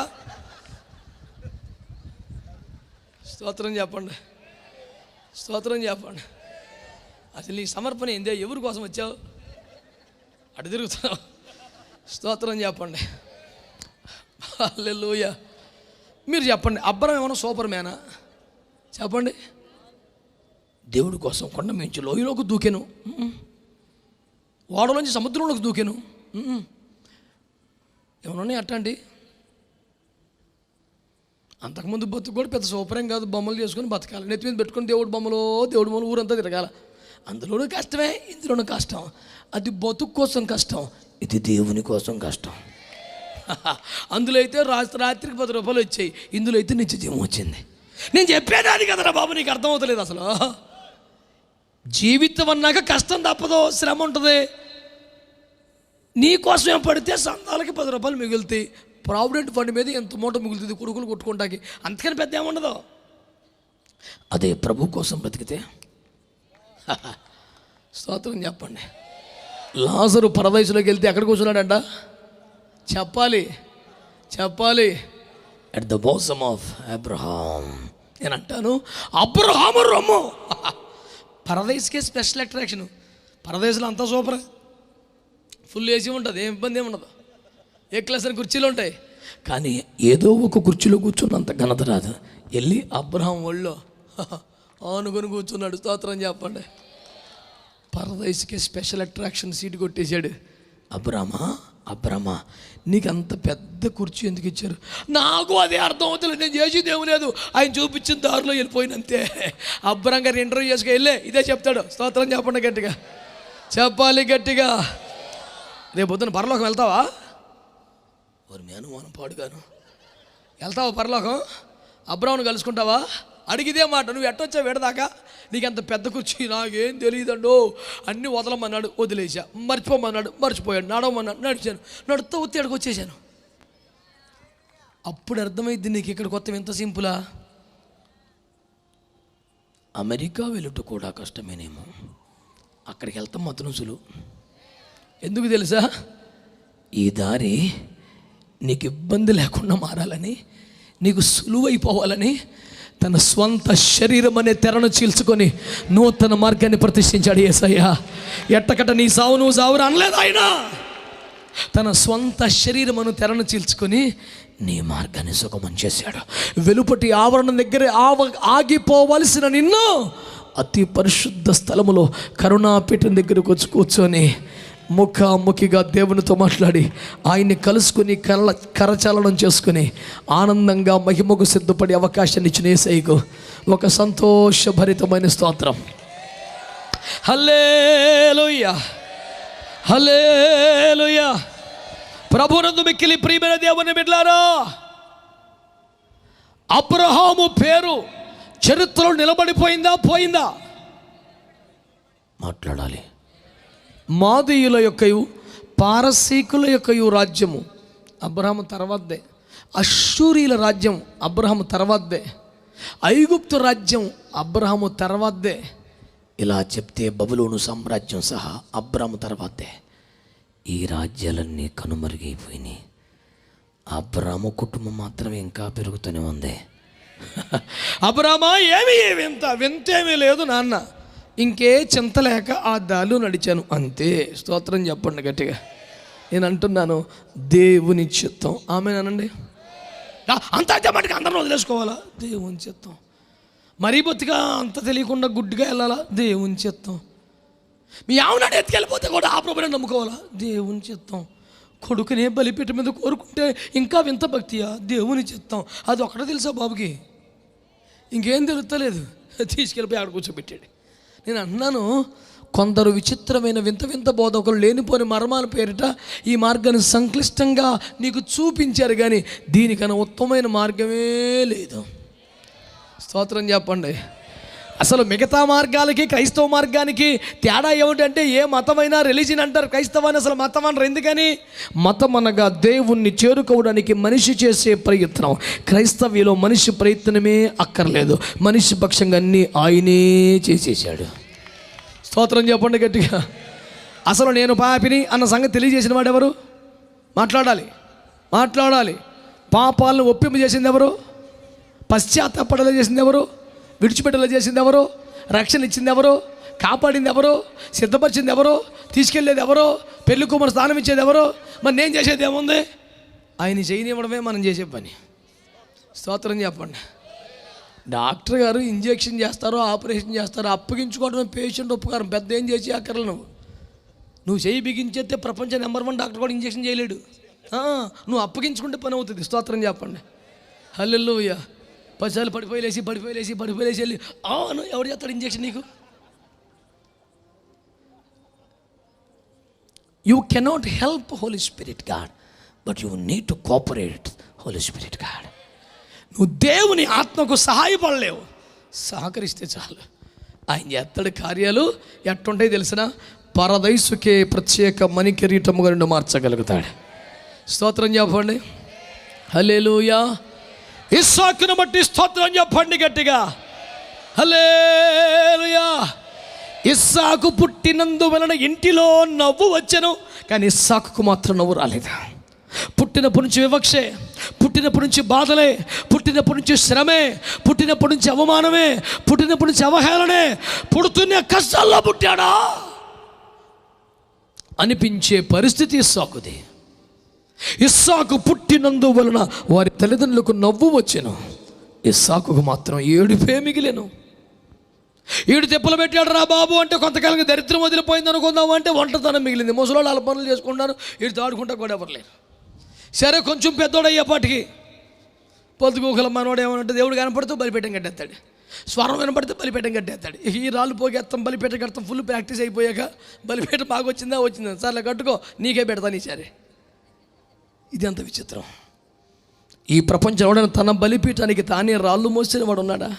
స్తోత్రం చెప్పండి. అసలు నీ సమర్పణ ఏందే, ఎవరి కోసం వచ్చావు, అటు తిరుగుతున్నావు. స్తోత్రం చెప్పండి. హల్లెలూయా. మీరు చెప్పండి, అబ్రహాము ఏమన్నా సూపర్ మ్యానా చెప్పండి. దేవుడి కోసం కొండ మించి లోయలోకి దూకెను, ఓడలోంచి సముద్రంలోకి దూకెను. ఏమన్నా అట్టండి. అంతకుముందు బతుకు కూడా పెద్ద సూపరేం కాదు, బొమ్మలు చేసుకొని బతకాలి, నెత్తి మీద పెట్టుకొని దేవుడి బొమ్మలు ఊరంతా తిరగాల. అందులోనూ కష్టమే, ఇందులోనూ కష్టం. అది బతుకు కోసం కష్టం, ఇది దేవుని కోసం కష్టం. అందులో అయితే రాత్రికి 10 రూపాయలు వచ్చాయి, ఇందులో అయితే నిత్య జీవం వచ్చింది. నేను చెప్పేదాన్ని కదరా బాబు, నీకు అర్థమవుతలేదు అసలు. జీవితం అన్నాక కష్టం తప్పదు, శ్రమ ఉంటుంది. నీ కోసం పడితే సంతాలకి 10 రూపాయలు మిగులుతాయి, ప్రావిడెంట్ ఫండ్ మీద ఎంత మూట మిగులుతుంది కొడుకులు కొట్టుకుంటాకి, అంతకని పెద్ద ఏముండదు. అదే ప్రభు కోసం బ్రతికితే. స్తోత్రం చెప్పండి. లాజరు పరదేశంలోకి వెళ్తే ఎక్కడ కూర్చున్నాడంట చెప్పాలి. At the bosom of Abraham. నేను అంటాను అబ్రహాము రొమ్ము. పరదేశకే స్పెషల్ అట్రాక్షన్. పరదేశంలో అంతా సూపర్, ఫుల్ ఏసీ ఉంటుంది, ఏం ఇబ్బంది ఏమి ఉండదు, ఏ క్లాస్ అని కుర్చీలు ఉంటాయి. కానీ ఏదో ఒక కుర్చీలో కూర్చున్నంత ఘనత రాదు. వెళ్ళి అబ్రహాం ఒళ్ళో ఆనుకొని కూర్చున్నాడు. స్తోత్రం చెప్పండి. పరదేశకే స్పెషల్ అట్రాక్షన్ సీట్ కొట్టేశాడు. అబ్రహమా నీకు అంత పెద్ద కుర్చీ ఎందుకు ఇచ్చారు? నాకు అదే అర్థం అవుతుంది, నేను చేసేది ఏమి లేదు, ఆయన చూపించిన దారిలో వెళ్ళిపోయినంతే. అబ్రహం గారు ఇంటర్వ్యూ చేసుకు వెళ్ళే ఇదే చెప్తాడు. స్తోత్రం చెప్పండి గట్టిగా, చెప్పాలి గట్టిగా. రేపు పొద్దున పరలోకం వెళ్తావా? వారు మీ అనుమానం పాడుగాను. వెళ్తావా పరలోకం? అబ్రహామును కలుసుకుంటావా? అడిగిదే మాట, నువ్వు ఎట్టొచ్చావు వేడదాకా, నీకు అంత పెద్ద కుర్చీ, నాకేం తెలియదండో, అన్నీ వదలమన్నాడు, వదిలేసా, మర్చిపోమన్నాడు, మర్చిపోయాడు, నడవమన్నాడు, నడిచాను, నడుస్తూ వచ్చి ఎక్కడికి వచ్చేసాను. అప్పుడు అర్థమైంది నీకు ఇక్కడ కొత్త ఎంత సింపులా. అమెరికా వెళ్ళుట కూడా కష్టమేనేమో, అక్కడికి వెళ్తాం మాత్రం సులువు. ఎందుకు తెలుసా? ఈ దారి నీకు ఇబ్బంది లేకుండా మారాలని, నీకు సులువైపోవాలని తన స్వంత శరీరం అనే తెరను చీల్చుకొని నూతన మార్గాన్ని ప్రతిష్ఠించాడు యేసయ్య. ఎట్టకట నీ సావు నువ్వు సావురా అనలేదు ఆయన. తన స్వంత శరీరమును తెరను చీల్చుకొని నీ మార్గాన్ని సుగమం చేశాడు. వెలుపటి ఆవరణ దగ్గర ఆగిపోవలసిన నిన్ను అతి పరిశుద్ధ స్థలములో కరుణాపీఠం దగ్గరకు వచ్చి కూర్చొని ముఖాముఖిగా దేవునితో మాట్లాడి ఆయన్ని కలుసుకుని కరచాలనం చేసుకుని ఆనందంగా మహిమకు సిద్ధపడే అవకాశాన్ని ఇచ్చిన యేసయ్యకు ఒక సంతోషభరితమైన స్తోత్రం. హల్లెలూయా, హల్లెలూయా. ప్రభునందు మిక్కిలి ప్రియమైన దేవుని బిడ్డలారా, అబ్రహాము పేరు చరిత్రలో నిలబడిపోయిందా పోయిందా? మాట్లాడాలి. మాదీయుల యొక్కయు పారసీకుల యొక్కయు రాజ్యము అబ్రహాము తర్వాతదే. అష్షూరీల రాజ్యం అబ్రహాము తర్వాతదే. ఐగుప్తు రాజ్యం అబ్రహాము తర్వాతదే. ఇలా చెప్తే బబులోను సామ్రాజ్యం సహా అబ్రహాము తర్వాతదే. ఈ రాజ్యాలన్నీ కనుమరుగైపోయినాయి. అబ్రాము కుటుంబం మాత్రం ఇంకా పెరుగుతూనే ఉంది. అబ్రామా ఏమి వింతేమీ లేదు నాన్న, ఇంకే చింత లేక ఆ దారిలో నడిచాను అంతే. స్తోత్రం చెప్పండి గట్టిగా. నేను అంటున్నాను, దేవుని చిత్తం. ఆమేనండి. అంత మటుకు అందరం వదిలేసుకోవాలా? దేవుని చిత్తం. మరీ బొత్తిగా అంత తెలియకుండా గుడ్డిగా వెళ్ళాలా? దేవుని చిత్తం. మీ ఆవునాడు ఎత్తుకెళ్ళిపోతే కూడా ఆ ప్రభుని నమ్ముకోవాలా? దేవుని చిత్తం. కొడుకునే బలిపీఠం మీద కోరుకుంటే ఇంకా వింత భక్తియా? దేవుని చిత్తం. అది ఒకటే తెలుసా బాబుకి, ఇంకేం తెలుస్తలేదు. తీసుకెళ్ళిపోయి ఆడ కూర్చోబెట్టాడు. నేను అన్నాను, కొందరు విచిత్రమైన వింత వింత బోధకులు లేనిపోని మర్మాల పేరిట ఈ మార్గాన్ని సంక్లిష్టంగా నీకు చూపించారు, కానీ దీనికన్నా ఉత్తమమైన మార్గమే లేదు. స్తోత్రం చెప్పండి. అసలు మిగతా మార్గాలకి క్రైస్తవ మార్గానికి తేడా ఏమిటంటే, ఏ మతమైనా రిలీజియన్ అంటారు, క్రైస్తవాన్ని అసలు మతం అనరు. ఎందుకని? మతం అనగా దేవుణ్ణి చేరుకోవడానికి మనిషి చేసే ప్రయత్నం. క్రైస్తవ్యలో మనిషి ప్రయత్నమే అక్కర్లేదు, మనిషి పక్షంగా అన్నీ ఆయనే చేసేసాడు. స్తోత్రం చెప్పండి గట్టిగా. అసలు నేను పాపిని అన్న సంగతి తెలియజేసిన వాడు ఎవరు? మాట్లాడాలి. పాపాలను ఒప్పింపజేసింది ఎవరు? పశ్చాత్తాపడేలా చేసింది ఎవరు? విడిచిపెట్టేలా చేసింది ఎవరు? రక్షణ ఇచ్చింది ఎవరు? కాపాడింది ఎవరు? సిద్ధపరిచింది ఎవరు? తీసుకెళ్ళేది ఎవరు? పెళ్లి కుమారు స్థానం ఇచ్చేది ఎవరు? మరి నేను చేసేది ఏముంది? ఆయన చేయనివ్వడమే మనం చేసే పని. స్తోత్రం చెప్పండి. డాక్టర్ గారు ఇంజెక్షన్ చేస్తారో ఆపరేషన్ చేస్తారో అప్పగించుకోవడమే పేషెంట్ ఉపకారం. పెద్ద ఏం చేసి అక్కర్లు. నువ్వు చేయి బిగించేస్తే ప్రపంచ నెంబర్ 1 డాక్టర్ కూడా ఇంజెక్షన్ చేయలేడు. నువ్వు అప్పగించుకుంటే పని అవుతుంది. స్తోత్రం చెప్పండి. హల్లెలూయా. 10 సార్లు పడిపోయి వెళ్ళి అవును ఎవరు చేస్తాడు ఇంజెక్షన్ నీకు? You cannot help Holy Spirit God, but you need to cooperate Holy Spirit God. నువ్వు దేవుని ఆత్మకు సహాయపడలేవు, సహకరిస్తే చాలు. ఆయన చేస్తాడు కార్యాలు. ఎట్టుంటాయి తెలిసిన? పరదైసుకే ప్రత్యేక మణికిరీటముగా నిన్ను మార్చగలుగుతాడు. స్తోత్రం చెప్పండి. హల్లెలూయా. ఇస్సాకును బట్టి స్తోత్రం చెప్పండి గట్టిగా. హల్లెలూయా. ఇస్సాకు పుట్టినందువలన ఇంటిలో నవ్వు వచ్చెను, కానీ ఇస్సాకుకు మాత్రం నవ్వు రాలేదు. పుట్టినప్పటి నుంచి వివక్షే, పుట్టినప్పటి నుంచి బాధలే, పుట్టినప్పటి నుంచి శ్రమే, పుట్టినప్పటి నుంచి అవమానమే, పుట్టినప్పటి నుంచి అవహేళనే, పుడుతున్న కష్టాల్లో పుట్టాడా అనిపించే పరిస్థితి ఇస్సాకుది. ఇస్సాకు పుట్టినందువలన వారి తల్లిదండ్రులకు నవ్వు వచ్చెను, ఇస్సాకుకు మాత్రం ఏడుపే మిగిలేను. ఈడు తిప్పలు పెట్టాడు రా బాబు అంటే కొంతకాలంగా దరిద్రం వదిలిపోయింది అనుకుందాము అంటే ఒంటరితనం మిగిలింది. ముసలోళ్ళు వాళ్ళ పనులు చేసుకుంటారు, వీడు తాడుకుంటా కూడా ఎవరు లేరు. సరే కొంచెం పెద్దోడయ్యేపాటికి పొద్దుగోకల మనోడు ఏమనంటే దేవుడు కనపడుతూ బలిపీఠం కట్టేస్తాడు, స్వరం వినపడితే బలిపీఠం కట్టేస్తాడు. ఈ రాళ్ళు పోగేస్తాం, బలిపీఠం కడతాం. ఫుల్ ప్రాక్టీస్ అయిపోయాక బలిపీఠం బాగా వచ్చిందా సర్లే కట్టుకో, నీకే పెడతాను ఈసారి. ఇది అంత విచిత్రం. ఈ ప్రపంచం ఎవడైనా తన బలిపీఠానికి తానే రాళ్ళు మోసిన వాడు ఉన్నాడా?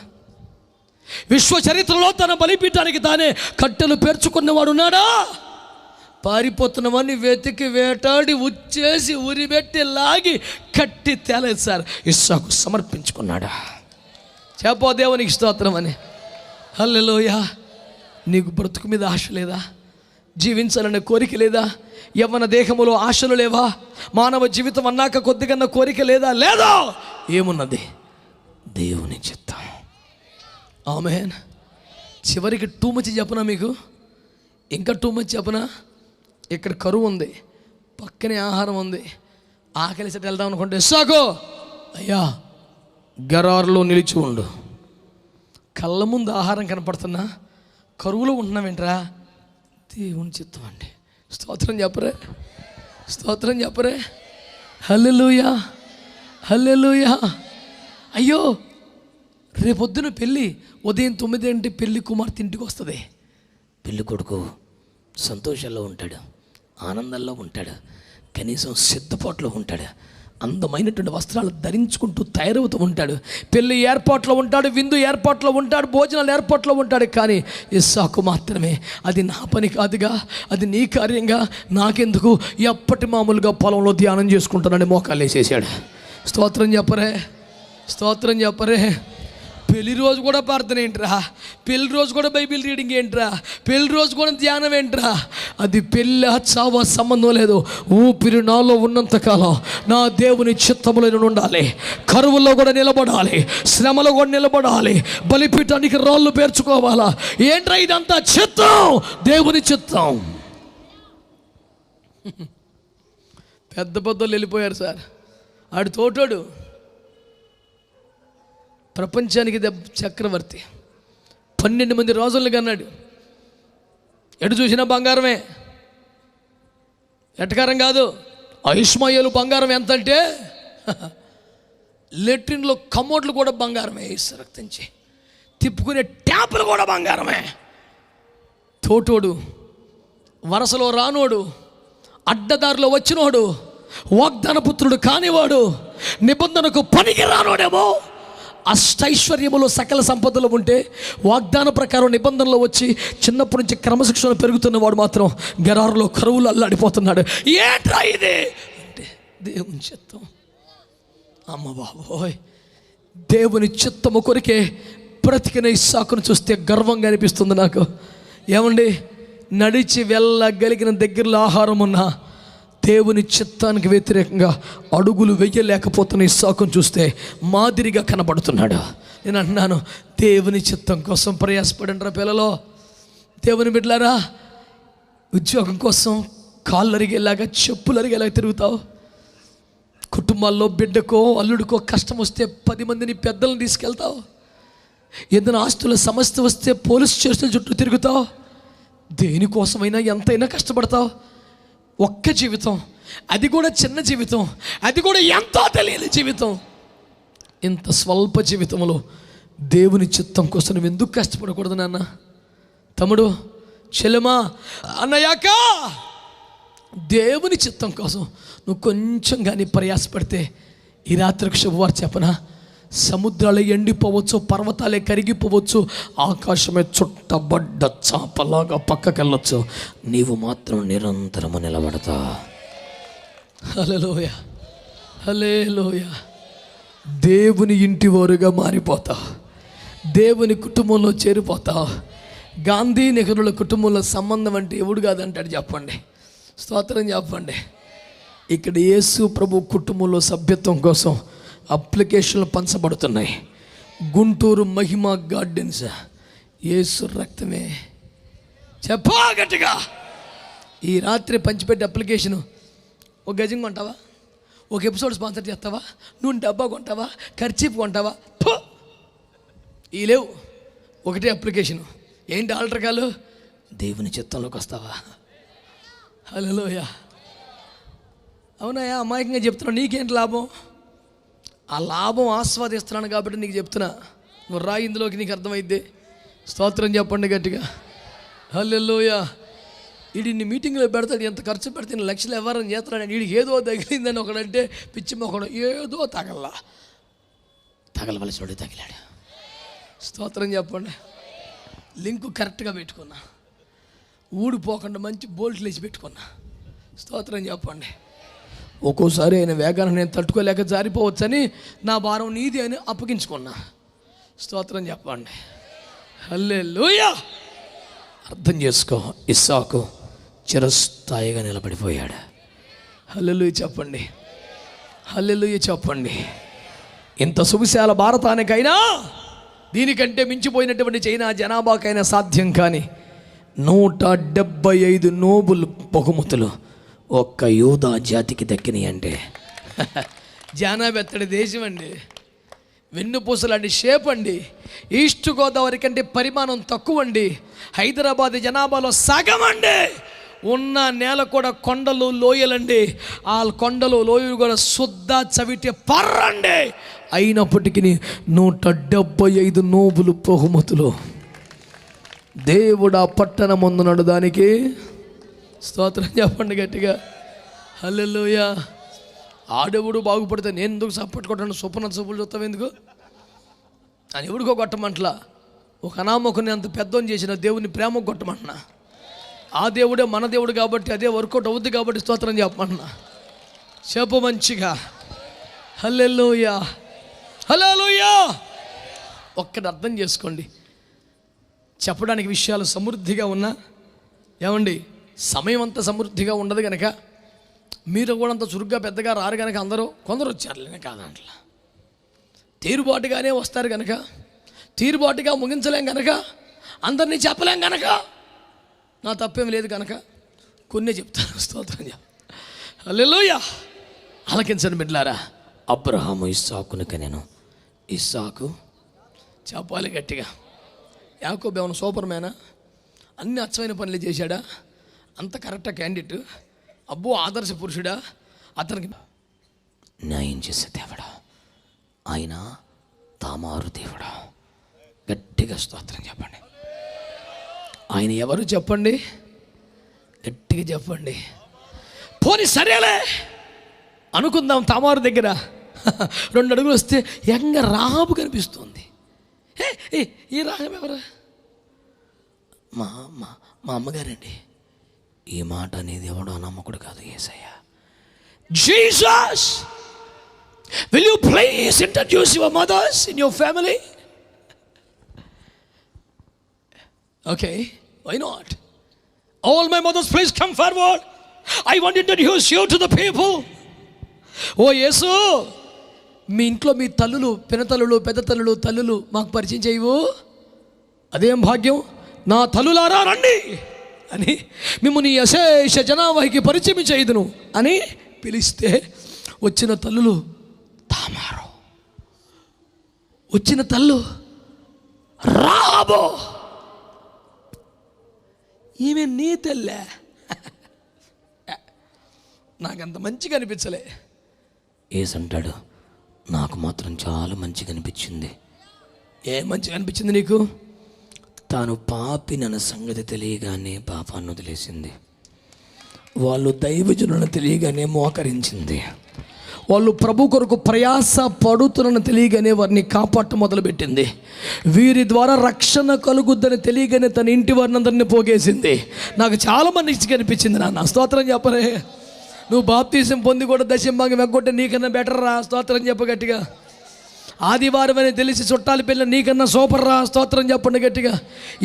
విశ్వ చరిత్రలో తన బలిపీఠానికి తానే కట్టెలు పేర్చుకున్నవాడు ఉన్నాడా? పారిపోతున్నవాడిని వెతికి వేటాడి ఉచ్చేసి ఉరిబెట్టి లాగి కట్టి తేలేదు సార్. ఇస్సాకు సమర్పించుకున్నాడా? చెప్పో దేవునికి స్తోత్రం అని. హల్లెలూయా. నీకు బ్రతుకు మీద ఆశ లేదా? జీవించాలనే కోరిక లేదా? యవ్వన దేహములో ఆశలు లేవా? మానవ జీవితం అన్నాక కొద్దిగన్న కోరిక లేదా? లేదా. ఏమున్నది? దేవుని చిత్తం. ఆమేన్. చివరికి టూ మచ్ చెప్పనా మీకు? ఇంకా టూ మచ్ చెప్పనా? ఇక్కడ కరువు ఉంది, పక్కనే ఆహారం ఉంది, ఆకలి సెట్ వెళ్దాం అనుకుంటే ఇస్సాకు అయ్యా గరారులో నిలిచి ఉండు. కళ్ళ ముందు ఆహారం కనపడుతున్నా కరువులో ఉంటున్నావేంట్రా? దేవుని చిత్తం అండి. స్తోత్రం చెప్పరే. హల్లెలూయా. అయ్యో రేపొద్దున పెళ్ళి, ఉదయం 9 అంటే పెళ్ళి కుమార్తె ఇంటికి వస్తుంది. పెళ్ళి కొడుకు సంతోషంలో ఉంటాడు, ఆనందంలో ఉంటాడు, కనీసం సిద్ధపాటులో ఉంటాడు, అందమైనటువంటి వస్త్రాలు ధరించుకుంటూ తయారవుతూ ఉంటాడు, పెళ్ళి ఏర్పాట్లో ఉంటాడు, విందు ఏర్పాట్లో ఉంటాడు, భోజనాలు ఏర్పాట్లో ఉంటాడు. కానీ ఇస్సాకు మాత్రమే అది నా పని కాదుగా, అది నీ కార్యంగా, నాకెందుకు, ఎప్పటి మామూలుగా పొలంలో ధ్యానం చేసుకుంటానని మోకాలు వేసేసాడు. స్తోత్రం చెప్పరే. పెళ్లి రోజు కూడా ప్రార్థన ఏంట్రా? పెళ్లి రోజు కూడా బైబిల్ రీడింగ్ ఏంట్రా? పెళ్లి రోజు కూడా ధ్యానం ఏంట్రా? అది పెళ్ళ చావా సంబంధం లేదు. ఊపిరి నాలో ఉన్నంతకాలం నా దేవుని చిత్తములో నేను ఉండాలి. కరువుల్లో కూడా నిలబడాలి, శ్రమలో కూడా నిలబడాలి, బలిపీఠానికి రాళ్ళు పేర్చుకోవాలా. ఏంట్రా ఇదంతా? చిత్తం, దేవుని చిత్తం. పెద్ద పెద్దోళ్ళు వెళ్ళిపోయారు సార్. ఆడు తోటోడు, ప్రపంచానికి చక్రవర్తి, 12 మంది రాజులను కన్నాడు. ఎటు చూసినా బంగారమే, ఎటకారం కాదు. ఇష్మాయేలు బంగారం ఎంత అంటే లెట్రిన్లో కమోడ్లు కూడా బంగారమే, రక్తించి తిప్పుకునే ట్యాపులు కూడా బంగారమే. తోటోడు, వరసలో రానోడు, అడ్డదారిలో వచ్చినోడు, వాగ్దానపుత్రుడు కానివాడు, నిబంధనకు పనికి రానోడేమో, అష్టైశ్వర్యములో సకల సంపదలు ఉంటే వాగ్దాన ప్రకారం నిబంధనలో వచ్చి చిన్నప్పటి నుంచి క్రమశిక్షణ పెరుగుతున్నవాడు మాత్రం గరారులో కరువులు అల్లాడిపోతున్నాడు. ఏంట్రా ఇది అంటే దేవుని చిత్తం. అమ్మ బాబోయ్, దేవుని చిత్తము కొరికే బ్రతికిన ఇస్సాకును చూస్తే గర్వంగా అనిపిస్తుంది నాకు. ఏమండి, నడిచి వెళ్ళగలిగిన దగ్గరలో ఆహారం ఉన్నా దేవుని చిత్తానికి వ్యతిరేకంగా అడుగులు వెయ్యలేకపోతున్న ఇస్సాకును చూస్తే మాదిరిగా కనబడుతున్నాడు. నేను అంటున్నాను, దేవుని చిత్తం కోసం ప్రయాసపడండి రా పిల్లలో. దేవుని బిడ్డలారా, ఉద్యోగం కోసం కాళ్ళు అరిగేలాగా, చెప్పులు అరిగేలాగా తిరుగుతావు. కుటుంబాల్లో బిడ్డకో అల్లుడికో కష్టం వస్తే 10 మందిని పెద్దలను తీసుకెళ్తావు. ఏదైనా ఆస్తుల సమస్య వస్తే పోలీస్ స్టేషన్ల చుట్టూ తిరుగుతావు. దేనికోసమైనా ఎంతైనా కష్టపడతావు. ఒక్క జీవితం, అది కూడా చిన్న జీవితం, అది కూడా ఎంతో తెలియని జీవితం. ఇంత స్వల్ప జీవితంలో దేవుని చిత్తం కోసం నువ్వు ఎందుకు కష్టపడకూడదు నాన్న? తమ్ముడు, చెల్లెమా, అన్నయ్యాక, దేవుని చిత్తం కోసం నువ్వు కొంచెం కానీ ప్రయాసపడితే ఈ రాత్రికి శుభవార్త చెప్పనా? సముద్రాలే ఎండిపోవచ్చు, పర్వతాలే కరిగిపోవచ్చు, ఆకాశమే చుట్టబడ్డ చాపలాగా పక్కకెళ్ళొచ్చు, నీవు మాత్రం నిరంతరము నిలబడతా. హల్లెలూయా, హల్లెలూయా. దేవుని ఇంటి వారుగా మారిపోతా, దేవుని కుటుంబంలో చేరిపోతా. గాంధీ నెహ్రూల కుటుంబంలో సంబంధం అంటే ఎవడు కాదంటాడు? చెప్పండి, స్తోత్రం చెప్పండి. ఇక్కడ యేసు ప్రభు కుటుంబంలో సభ్యత్వం కోసం అప్లికేషన్లు పంచబడుతున్నాయి. గుంటూరు మహిమ గార్డెన్స్, యేసు రక్తమే. చెప్పా గట్టిగా. ఈ రాత్రి పంచిపెట్టే అప్లికేషను, ఒక గజం కొంటావా? ఒక ఎపిసోడ్ స్పాన్సర్ చేస్తావా? నువ్వు డబ్బా కొంటావా? ఖర్చీపు కొంటావా? ఈ లేవు, ఒకటే అప్లికేషను. ఏంటి ఆల్టర్కాలు? దేవుని చిత్తంలోకి వస్తావా? హల్లెలూయా. అవునాయా? అమాయకంగా చెప్తున్నావు, నీకేంటి లాభం? ఆ లాభం ఆస్వాదిస్తున్నాను కాబట్టి నీకు చెప్తున్నా. నువ్వు రా, ఇందులోకి నీకు అర్థమైద్ది. స్తోత్రం చెప్పండి గట్టిగా. హల్లెలూయా. వీడిని మీటింగ్లో పెడతాడు, ఎంత ఖర్చు పెడితే లక్షలు ఎవరని చేస్తున్నాడు. వీడికి ఏదో తగిలిందని ఒకడంటే పిచ్చి మొక్కడు, ఏదో తగలవలసి తగిలాడు. స్తోత్రం చెప్పండి. లింకు కరెక్ట్గా పెట్టుకున్నా, ఊడిపోకుండా మంచి బోల్ట్లు వేసి పెట్టుకున్నా. స్తోత్రం చెప్పండి. ఒక్కోసారి ఆయన వేగాన్ని నేను తట్టుకోలేక జారిపోవచ్చని నా భారం నీది అని అప్పగించుకున్నా. స్తోత్రం చెప్పండి. హల్లెలూయా. అర్థం చేసుకో, ఇస్సాకు చిరస్థాయిగా నిలబడిపోయాడు. హల్లెలూయా చెప్పండి, హల్లెలూయా చెప్పండి. ఇంత సువిశాల భారతానికైనా, దీనికంటే మించిపోయినటువంటి చైనా జనాభాకైనా సాధ్యం కాని 175 నోబుల్ బహుమతులు ఒక్క యూదా జాతికి దక్కినాయి అంటే జానాబెత్తడి దేశం అండి, వెన్నుపూసలు అండి, షేప్ అండి. ఈస్ట్ గోదావరి కంటే పరిమాణం తక్కువ అండి, హైదరాబాద్ జనాభాలో సగం అండి. ఉన్న నేల కూడా కొండలు లోయలండి, ఆ కొండలు లోయలు కూడా శుద్ధ చవిటే పర్రండి. అయినప్పటికీ 175 నోబులు బహుమతులు. దేవుడు ఆ పట్టణం ముందున్నాడు. దానికి స్తోత్రం చెప్పండి గట్టిగా. హల్లెలూయా. ఆడెవడు బాగుపడితే నేను ఎందుకు సపోర్ట్ కొట్టాను? సూపర్ సూపులు చూస్తావు ఎందుకు అని ఎవడికో కొట్టమంటలా. ఒక అనామకుని అంత పెద్దోని చేసిన దేవుని ప్రేమ కొట్టమంటున్నా. ఆ దేవుడే మన దేవుడు కాబట్టి అదే వర్కౌట్ అవుద్ది కాబట్టి స్తోత్రం చెప్పమంటున్నా. చెప్పు మంచిగా. హల్లెలూయా, హల్లెలూయా. ఒక్కటి అర్థం చేసుకోండి, చెప్పడానికి విషయాలు సమృద్ధిగా ఉన్నా, ఏమండి, సమయం అంత సమృద్ధిగా ఉండదు కనుక మీరు కూడా అంత చురుగ్గా పెద్దగా రారు కనుక కొందరు వచ్చారులే కాదంట్లా. తీరుబాటుగానే వస్తారు కనుక, తీరుబాటుగా ముగించలేం కనుక, అందరినీ చెప్పలేం కనుక, నా తప్పేం లేదు కనుక కొన్ని చెప్తాను. స్తోత్రం. హల్లెలూయా. ఆలకించండి బిడ్డలారా. అబ్రహాము ఇస్సాకును కనెను. ఇస్సాకు చెప్పాలి గట్టిగా. యాకోబు ఏమైనా సూపర్ మ్యానా? అన్ని అచ్చమైన పనులు చేశాడా? అంత కరెక్టా క్యాండిడేట్? అబ్బో ఆదర్శ పురుషుడా? అతనికి న్యాయం చేసే దేవుడా ఆయన, తామారు దేవుడా. గట్టిగా స్తోత్రం చెప్పండి. ఆయన ఎవరు చెప్పండి? గట్టిగా చెప్పండి. పోనీ సరేలే అనుకుందాం. తామారు దగ్గర 2 అడుగులు వస్తే ఎంగ రాబు కనిపిస్తుంది. ఈ రాగం ఎవరు? మా అమ్మగారండి. ఈ మాట అనేది ఎవడో నమ్మకుడు కాదు, Yesayya. Jesus, will you please introduce your mothers in your family? Okay, why not? All my mothers, please come forward. I want to introduce you to the people. ఓ యేసు, మీ ఇంట్లో మీ తల్లులు, పినతల్లులు, పెద్ద తల్లులు, తల్లులు మాకు పరిచయం చేయవు. అదేం భాగ్యం. నా తల్లులారా రండి అని మిమ్మల్ని అశేష జనావాహికి పరిచయం చేయదును అని పిలిస్తే వచ్చిన తల్లులు తామారు, వచ్చిన తల్లు రాబో. ఈమె నీ తల్లే. నాకంత మంచిగా అనిపించలే. ఏసంటాడు, నాకు మాత్రం చాలా మంచిగా అనిపించింది. ఏ మంచిగా అనిపించింది నీకు? తాను పాపినన్న సంగతి తెలియగానే పాపాన్ని వదిలేసింది. వాళ్ళు దైవజనులను తెలియగానే మోకరించింది. వాళ్ళు ప్రభు కొరకు ప్రయాస పడుతున్న తెలియగానే వారిని కాపాడటం మొదలుపెట్టింది. వీరి ద్వారా రక్షణ కలుగుద్దని తెలియగానే తన ఇంటి వారిని అందరినీ పోగేసింది. నాకు చాలా మంచిగా అనిపించింది. నాన్న స్తోత్రం చెప్పరే. నువ్వు బాప్తీసం పొంది కూడా దశంభాగం వెగ్గొట్టే నీకన్నా బెటర్ రా. స్తోత్రం చెప్ప గట్టిగా. ఆదివారం అని తెలిసి చుట్టాలు పెళ్ళి నీకన్నా సూపర్ రా. స్తోత్రం చెప్పండి గట్టిగా.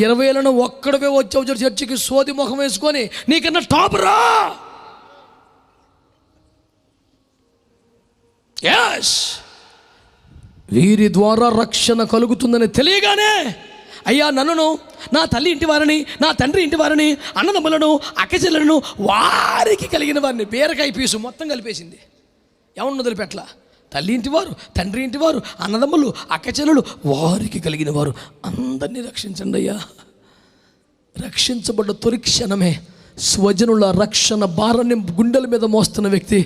20 ఏళ్ళను ఒక్కడవే వచ్చావు చర్చికి సోది ముఖం వేసుకొని నీకన్నా టాప్ రా. ఎస్, వీరి ద్వారా రక్షణ కలుగుతుందని తెలియగానే అయ్యా నన్నును, నా తల్లి ఇంటి వారిని, నా తండ్రి ఇంటి వారిని, అన్నదమ్ములను, అక్కచెల్లెలను, వారికి కలిగిన వారిని, బీరకాయ పీసు మొత్తం కలిపేసింది. ఎవరిని వదిలిపెట్ల. తల్లి ఇంటివారు, తండ్రి ఇంటివారు, అన్నదమ్ములు, అక్కచెల్లెలు, వారికి కలిగిన వారు అందరినీ రక్షించండి అయ్యా. రక్షించబడ్డ తొలి క్షణమే స్వజనుల రక్షణ భారాన్ని గుండెల మీద మోస్తున్న వ్యక్తి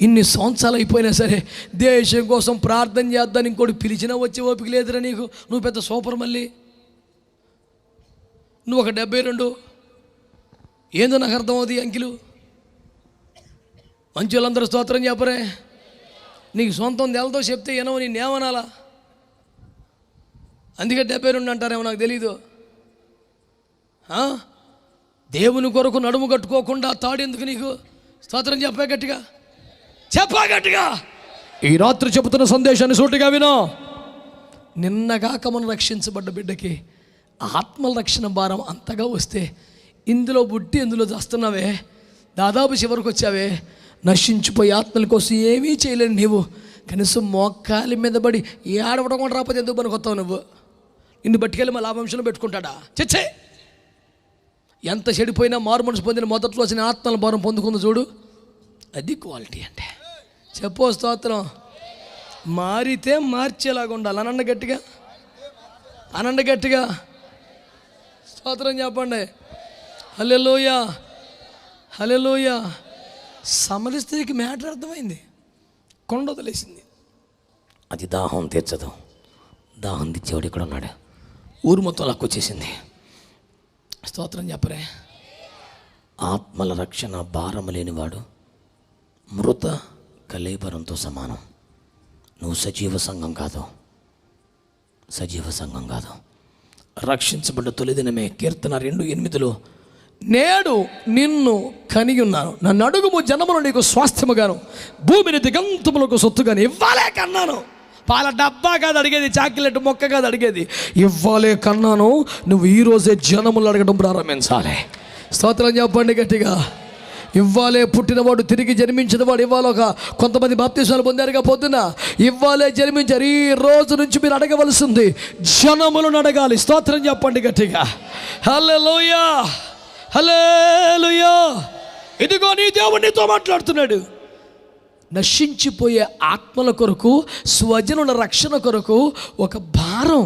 ఇన్ని సంవత్సరాలు అయిపోయినా సరే దేశం కోసం ప్రార్థన చేద్దాని ఇంకోటి పిలిచినా వచ్చే ఓపిక లేదురా నీకు. నువ్వు పెద్ద సూపర్ మళ్ళీ. నువ్వు ఒక 72 ఏందో నాకు అర్థమవుతుంది. అంకిలు మంచి వాళ్ళందరూ స్తోత్రం చెప్పరే. నీకు సొంతం నెలతో చెప్తే ఏనో నేనేమనాలా? అందుకే 72 అంటారేమో నాకు తెలీదు. దేవుని కొరకు నడుము కట్టుకోకుండా తాడెందుకు నీకు? స్తోత్రం చెప్పా గట్టిగా, చెప్పా గట్టిగా. ఈ రాత్రి చెబుతున్న సందేశాన్ని సూటిగా వినో. నిన్నగాక మనం రక్షించబడ్డ బిడ్డకి ఆత్మల రక్షణ భారం అంతగా వస్తే ఇందులో బుట్టి ఇందులో చేస్తున్నావే, దాదాపు చివరికి వచ్చావే. నశించిపోయి ఆత్మల కోసం ఏమీ చేయలేను నీవు. కనీసం మోకాలి మీద పడి ఏడవడం కూడా రాకపోతే ఎందుకు పనికొస్తావు నువ్వు? నిన్ను బట్టికెళ్ళి మా లాభంశంలో పెట్టుకుంటాడా? చచ్చే. ఎంత చెడిపోయినా మారు మనసు పొందిన మొదట్లో వచ్చిన ఆత్మల భారం పొందుకుంది చూడు, అది క్వాలిటీ అంటే. చెప్పు స్తోత్రం. మారితే మార్చేలాగా ఉండాలి. అనండి గట్టిగా, అనండి గట్టిగా. స్తోత్రం చెప్పండి. హల్లెలూయా, హల్లెలూయా. సమరి స్త్రీకి మ్యాటర్ అర్థమైంది. కొండ వదిలేసింది. అది దాహం తీర్చదు. దాహం తెచ్చేవాడు ఇక్కడ ఉన్నాడు. ఊరు మొత్తం లాక్కొచ్చేసింది. స్తోత్రం చెప్పరే. ఆత్మల రక్షణ భారము లేనివాడు మృత కళేబరంతో సమానం. నువ్వు సజీవ సంఘం కాదు, సజీవ సంఘం కాదు. రక్షించబడ్డ తొలిదినమే కీర్తన 2:8 నేడు నిన్ను కనిగి ఉన్నాను, నన్ను అడుగుము జనములు నీకు స్వాస్థ్యముగాను, భూమిని దిగంతములకు సొత్తుగాను ఇవ్వాలే కన్నాను. పాల డబ్బా కాదు అడిగేది, చాక్లెట్ మొక్క కాదు అడిగేది, ఇవ్వాలే కన్నాను. నువ్వు ఈరోజే జనములు అడగడం ప్రారంభించాలి. స్తోత్రం చెప్పండి గట్టిగా. ఇవ్వాలే పుట్టినవాడు, తిరిగి జన్మించినవాడు. ఇవ్వాలి కొంతమంది బాప్తిస్మాలు పొందారుగా పొద్దున. ఇవ్వాలే జన్మించారు. ఈ రోజు నుంచి మీరు అడగవలసింది జనములను అడగాలి. స్తోత్రం చెప్పండి గట్టిగా. హల్లెలూయా, హల్లెలూయా. ఇదిగో నీ దేవుడు నీతో మాట్లాడుతున్నాడు. నశించిపోయే ఆత్మల కొరకు, స్వజనుల రక్షణ కొరకు ఒక భారం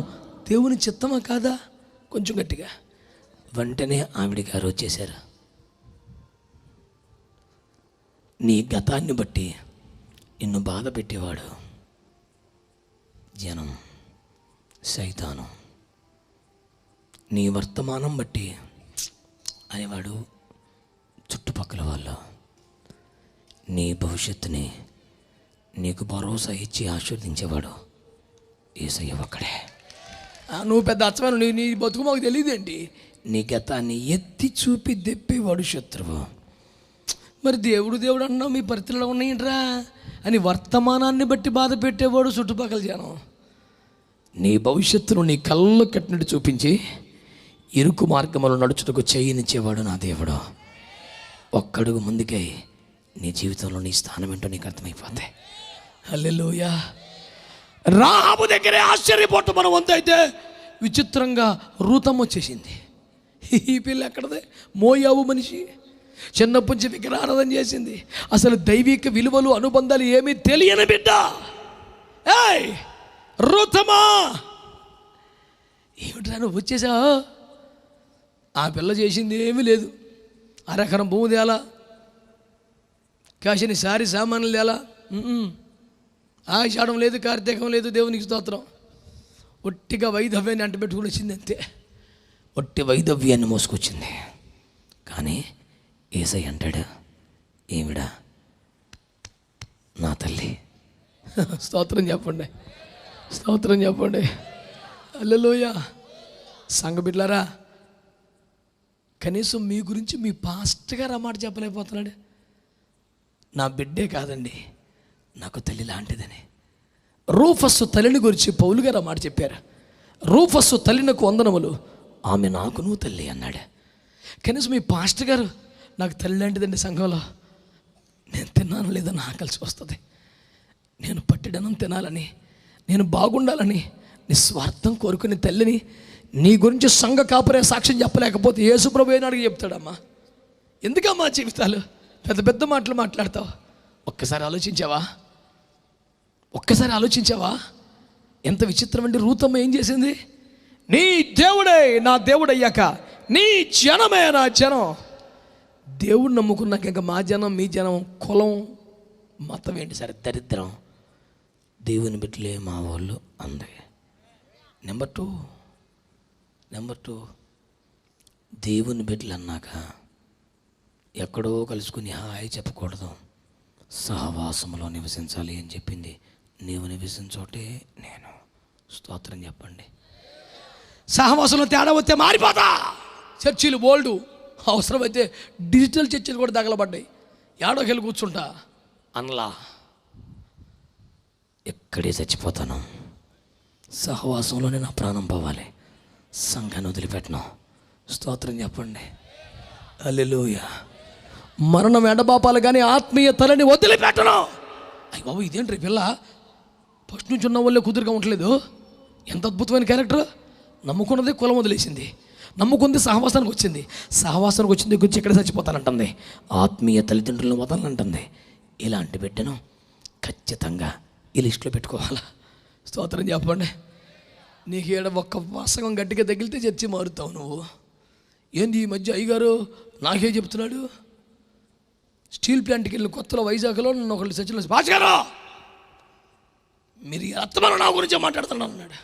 దేవుని చిత్తమా కాదా? కొంచెం గట్టిగా. వెంటనే ఆవిడ గారు వచ్చేశారు. నీ గతాన్ని బట్టి నిన్ను బాధ పెట్టేవాడు జనం, సైతాను. నీ వర్తమానం బట్టి అనేవాడు చుట్టుపక్కల వాళ్ళు. నీ భవిష్యత్తుని నీకు భరోసా ఇచ్చి ఆశీర్వదించేవాడు యేసయ్య ఒక్కడే. నువ్వు పెద్ద అచ్చమైన నీ బతుకు మాకు తెలియదేంటి? నీ గతాన్ని ఎత్తి చూపి దెప్పేవాడు శత్రువు. మరి దేవుడు అన్నావు, మీ పరిస్థితుల్లో ఉన్నాయంట్రా అని వర్తమానాన్ని బట్టి బాధ పెట్టేవాడు చుట్టుపక్కల జనం. నీ భవిష్యత్తును నీ కళ్ళు కట్టినట్టు చూపించి ఇరుకు మార్గంలో నడుచుటకు చేయనిచ్చేవాడు నా దేవుడు. ఒక్కడుగు ముందుకై నీ జీవితంలో నీ స్థానం ఏంటో నీకు అర్థమైపోతాయి. హల్లెలూయా. రాహాబు దగ్గరే ఆశ్చర్యపోవటం మనం వంతు అయితే విచిత్రంగా రూతం వచ్చేసింది. ఈ పిల్ల ఎక్కడదే? మోయాబు మనిషి, చిన్నప్పటి నుంచి విగ్రహారాధన చేసింది. అసలు దైవిక విలువలు అనుబంధాలు ఏమీ తెలియని బిడ్డ. ఏయ్ రూతమా, ఏమిట్రా నువ్వు వచ్చేసావు? ఆ పిల్ల చేసింది ఏమీ లేదు. అరెకరం భూమి తేలా, కాశని సారి సామాన్లు తేలా, ఆషాఢం లేదు, కార్తీకం లేదు. దేవునికి స్తోత్రం. ఒట్టిగా వైధవ్యాన్ని అంటబెట్టుకుని వచ్చింది అంతే. ఒట్టి వైధవ్యాన్ని మోసుకొచ్చింది. కానీ యేసయ్య అంటాడు, ఏమిడా నా తల్లి. స్తోత్రం చెప్పండి, స్తోత్రం చెప్పండి. హల్లెలూయా. సంఘ బిడ్డలారా, కనీసం మీ గురించి మీ పాస్టర్ గారు ఆ మాట చెప్పలేకపోతున్నాడు. నా బిడ్డే కాదండి, నాకు తల్లి లాంటిదని. రూఫస్సు తల్లిని గురించి పౌలు గారు ఆ మాట చెప్పారు. రూఫస్సు తల్లినకు వందనములు, ఆమె నాకును తల్లి అన్నాడు. కనీసం మీ పాస్టర్ గారు నాకు తల్లి లాంటిదండి. సంఘంలో నేను తిన్నాను లేదని ఆకలిసి వస్తుంది. నేను పట్టిడనం తినాలని, నేను బాగుండాలని నిస్వార్థం కోరుకునే తల్లిని నీ గురించి సంఘ కాపురే సాక్ష్యం చెప్పలేకపోతే యేసుప్రభు ఏనాడికి చెప్తాడమ్మా? ఎందుకమ్మా జీవితాలు పెద్ద పెద్ద మాటలు మాట్లాడతావు? ఒక్కసారి ఆలోచించావా? ఒక్కసారి ఆలోచించావా? ఎంత విచిత్రమండి. రూతమ్మ ఏం చేసింది? నీ దేవుడే నా దేవుడు అయ్యాక నీ జనమే నా జనం. దేవుడు నమ్ముకున్నాక ఇంకా మా జనం మీ జనం కులం మతం ఏంటి సరే దరిద్రం. దేవుని బిడ్డలే మా వాళ్ళు అంది. నెంబర్ టూ దేవుని బిడ్డలు అన్నాక ఎక్కడో కలుసుకుని హాయ్ చెప్పకూడదు, సహవాసంలో నివసించాలి అని చెప్పింది. నీవు నివసించోటే నేను. స్తోత్రం చెప్పండి. సహవాసంలో తేడా వస్తే మారిపోతా. చర్చిలు బోల్డు, అవసరమైతే డిజిటల్ చర్చిలు కూడా తగలబడ్డాయి. ఏడోకి వెళ్ళి కూర్చుంటా అనలా. ఎక్కడే చచ్చిపోతాను, సహవాసంలోనే నా ప్రాణం పోవాలి. సంఘాన్ని వదిలిపెట్టను. స్తోత్రం చెప్పండి. హల్లెలూయా. మరణం ఎడబాపాలి కానీ ఆత్మీయ తలని వదిలిపెట్టను. అయ్య బాబు ఇదేంటి పిల్ల ఫస్ట్ నుంచి ఉన్న వాళ్ళే కుదురుగా ఉండలేదు. ఎంత అద్భుతమైన క్యారెక్టర్. నమ్ముకున్నది కులం వదిలేసింది, నమ్ముకుంది సహవాసానికి వచ్చింది, సహవాసానికి వచ్చింది గురించి ఎక్కడ చచ్చిపోతానంటుంది. ఆత్మీయ తల్లిదండ్రులను వదలనంటుంది. ఇలాంటి బిడ్డను ఖచ్చితంగా ఈ లిస్టులో పెట్టుకోవాలా? స్తోత్రం చెప్పండి. నీకు ఏడ ఒక్క వాసకం గట్టిగా తగిలితే చర్చి మారుతావు నువ్వు. ఏంది ఈ మధ్య అయ్యగారు నాకే చెప్తున్నాడు? స్టీల్ ప్లాంట్కి వెళ్ళిన కొత్తలో వైజాగ్లో నన్ను ఒకళ్ళు చర్చిలో భాషగారు మీరు అత్తమాన నా గురించే మాట్లాడుతున్నాను అన్నాడు.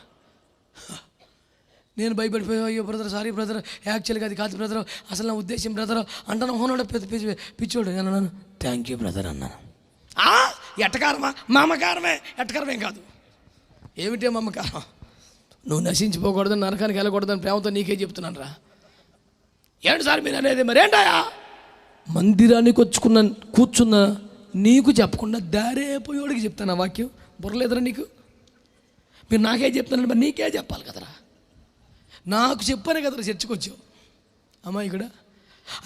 నేను భయపడిపోయా, అయ్యో బ్రదర్ సారీ బ్రదర్, యాక్చువల్గా అది కాదు బ్రదర్, అసలు నా ఉద్దేశం బ్రదర్ అంటాను. హోనాడు పిచ్చోడు. నేను అన్నాను థ్యాంక్ యూ బ్రదర్ అన్నాను. ఎట్టకారమా? మమకారమే. ఎట్టకారమేం కాదు. ఏమిటే మమకారం? నువ్వు నశించిపోకూడదని, నరకానికి వెళ్ళకూడదని ప్రేమతో నీకే చెప్తున్నాను రా. ఏంటి సార్ మీరు అనేది? మరేంటాయా? మందిరానికి కూర్చున్న నీకు చెప్పకుండా దారేపోయేవాడికి చెప్తాను ఆ వాక్యం. బుర్రలేదురా నీకు? మీరు నాకే చెప్తాను, మరి నీకే చెప్పాలి కదరా. నాకు చెప్పానే కదరా చర్చకు వచ్చావు అమ్మాయి కూడా.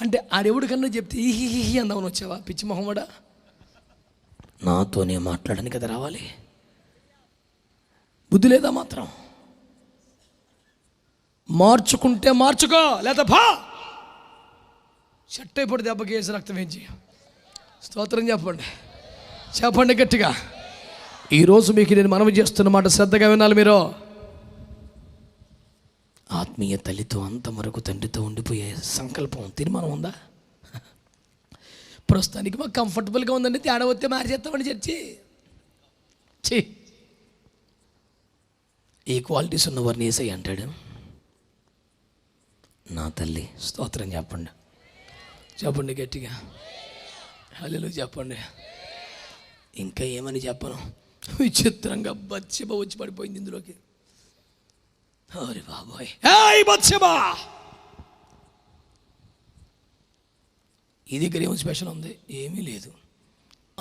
అంటే ఆడెవడికన్నా చెప్తే ఈ అందామని వచ్చావా పిచ్చి మొహమ్మడా? నాతోనే మాట్లాడని కదా రావాలి, బుద్ధి లేదా మాత్రం? మార్చుకుంటే మార్చుకో, లేదా భా చెట్టు అయిపోయి దెబ్బకి వేసి రక్తం వేయించి. స్తోత్రం చెప్పండి, చెప్పండి గట్టిగా. ఈరోజు మీకు నేను మనవి చేస్తున్న మాట శ్రద్ధగా వినాలి మీరు. ఆత్మీయ తల్లితో అంతవరకు తండ్రితో ఉండిపోయే సంకల్పం తీర్మానం ఉందా? ప్రస్తుతానికి మాకు కంఫర్టబుల్గా ఉందండి, తేడా వస్తే మార్చేస్తామని చర్చి. ఈ క్వాలిటీస్ ఉన్నవారిని ఏసై అంటాడు, నా తల్లి. స్తోత్రం చెప్పండి, చెప్పండి గట్టిగా, హల్లెలూయా చెప్పండి. ఇంకా ఏమని చెప్పను, విచిత్రంగా బత్షెబ వచ్చి పడిపోయింది ఇందులోకి. అరే బాబోయ్, ఏయ్ బత్షెబ, ఈ దగ్గర ఏమో స్పెషల్ ఉంది? ఏమీ లేదు.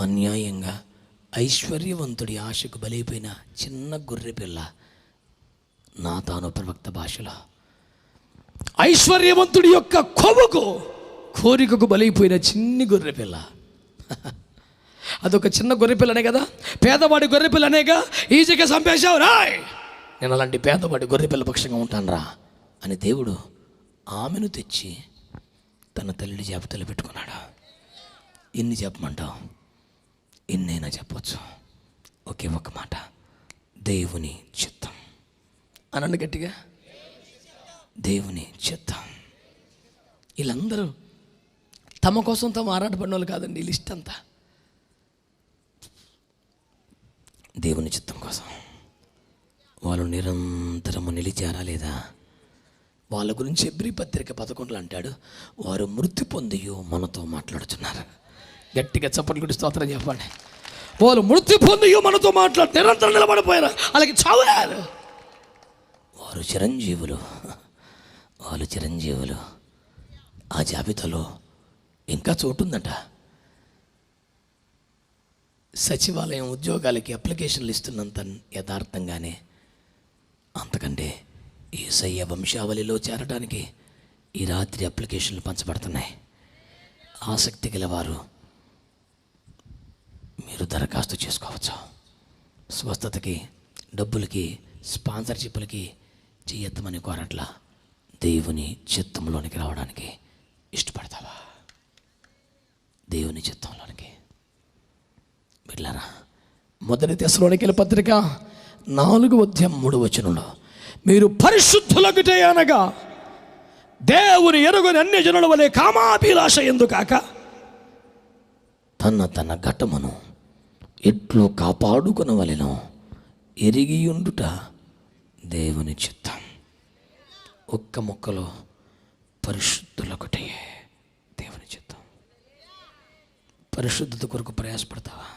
అన్యాయంగా ఐశ్వర్యవంతుడి ఆశకు బలైపోయిన చిన్న గొర్రె పిల్ల, నా తాను ప్రవక్త భాషలో ఐశ్వర్యవంతుడి యొక్క కోరికకు బలైపోయిన చిన్ని గొర్రె పిల్ల. అదొక చిన్న గొర్రె పిల్లనే కదా, పేదవాడి గొర్రె పిల్లనేగా ఈజీగా చంపేశావు. రాయ్, నేను అలాంటి పేదవాడి గొర్రె పిల్ల పక్షంగా ఉంటాను రా అని దేవుడు ఆమెను తెచ్చి తన తల్లి జాబితాలో పెట్టుకున్నాడు. ఎన్ని చెప్పమంటావు? ఎన్నైనా చెప్పవచ్చు, ఒకే ఒక మాట, దేవుని చిత్తం అనండి గట్టిగా, దేవుని చిత్తం. వీళ్ళందరూ తమ కోసం తాము ఆరాటపడిన వాళ్ళు కాదండి, ఈ లిస్ట్ అంతా దేవుని చిత్తం కోసం. వాళ్ళు నిరంతరము నిలిచారా లేదా? వాళ్ళ గురించి హెబ్రీ పత్రిక 11 అంటాడు, వారు మృతి పొంది మనతో మాట్లాడుతున్నారు. గట్టిగా చప్పట్లు కొట్టి స్తోత్రం చెప్పండి. వాళ్ళు మృతి పొంది మనతో నిరంతరం నిలబడిపోయారు, అలాగే చావలేరు. వారు చిరంజీవులు, వాళ్ళు చిరంజీవులు. ఆ జాబితాలో ఇంకా చోటుందట. సచివాలయం ఉద్యోగాలకి అప్లికేషన్లు ఇస్తున్నంత యథార్థంగానే అంతకంటే యేసయ్య వంశావళిలో చేరడానికి ఈ రాత్రి అప్లికేషన్లు పంచబడుతున్నాయి. ఆసక్తి గలవారు మీరు దరఖాస్తు చేసుకోవచ్చు. స్వస్థతకి, డబ్బులకి, స్పాన్సర్షిప్లకి చెయ్యొద్దమని కోరట్లా, దేవుని చిత్తంలోనికి రావడానికి ఇష్టపడతావా? దేవుని చిత్తంలోనికి బిడ్డలారా, 1 తెస్సలోనికీయుల పత్రిక 4:3 మీరు పరిశుద్ధులగుటే అనగా దేవుని ఎరుగని అన్య జనుల వలె కామాభిలాష ఎందుకాక తన ఘటమును ఎట్లు కాపాడుకునవలెనో ఎరిగియుండుట దేవుని చిత్తం. ఒక్క మొక్కలో పరిశుద్ధులొకటే దేవుని చిత్తం. పరిశుద్ధత కొరకు ప్రయాసపడతావా?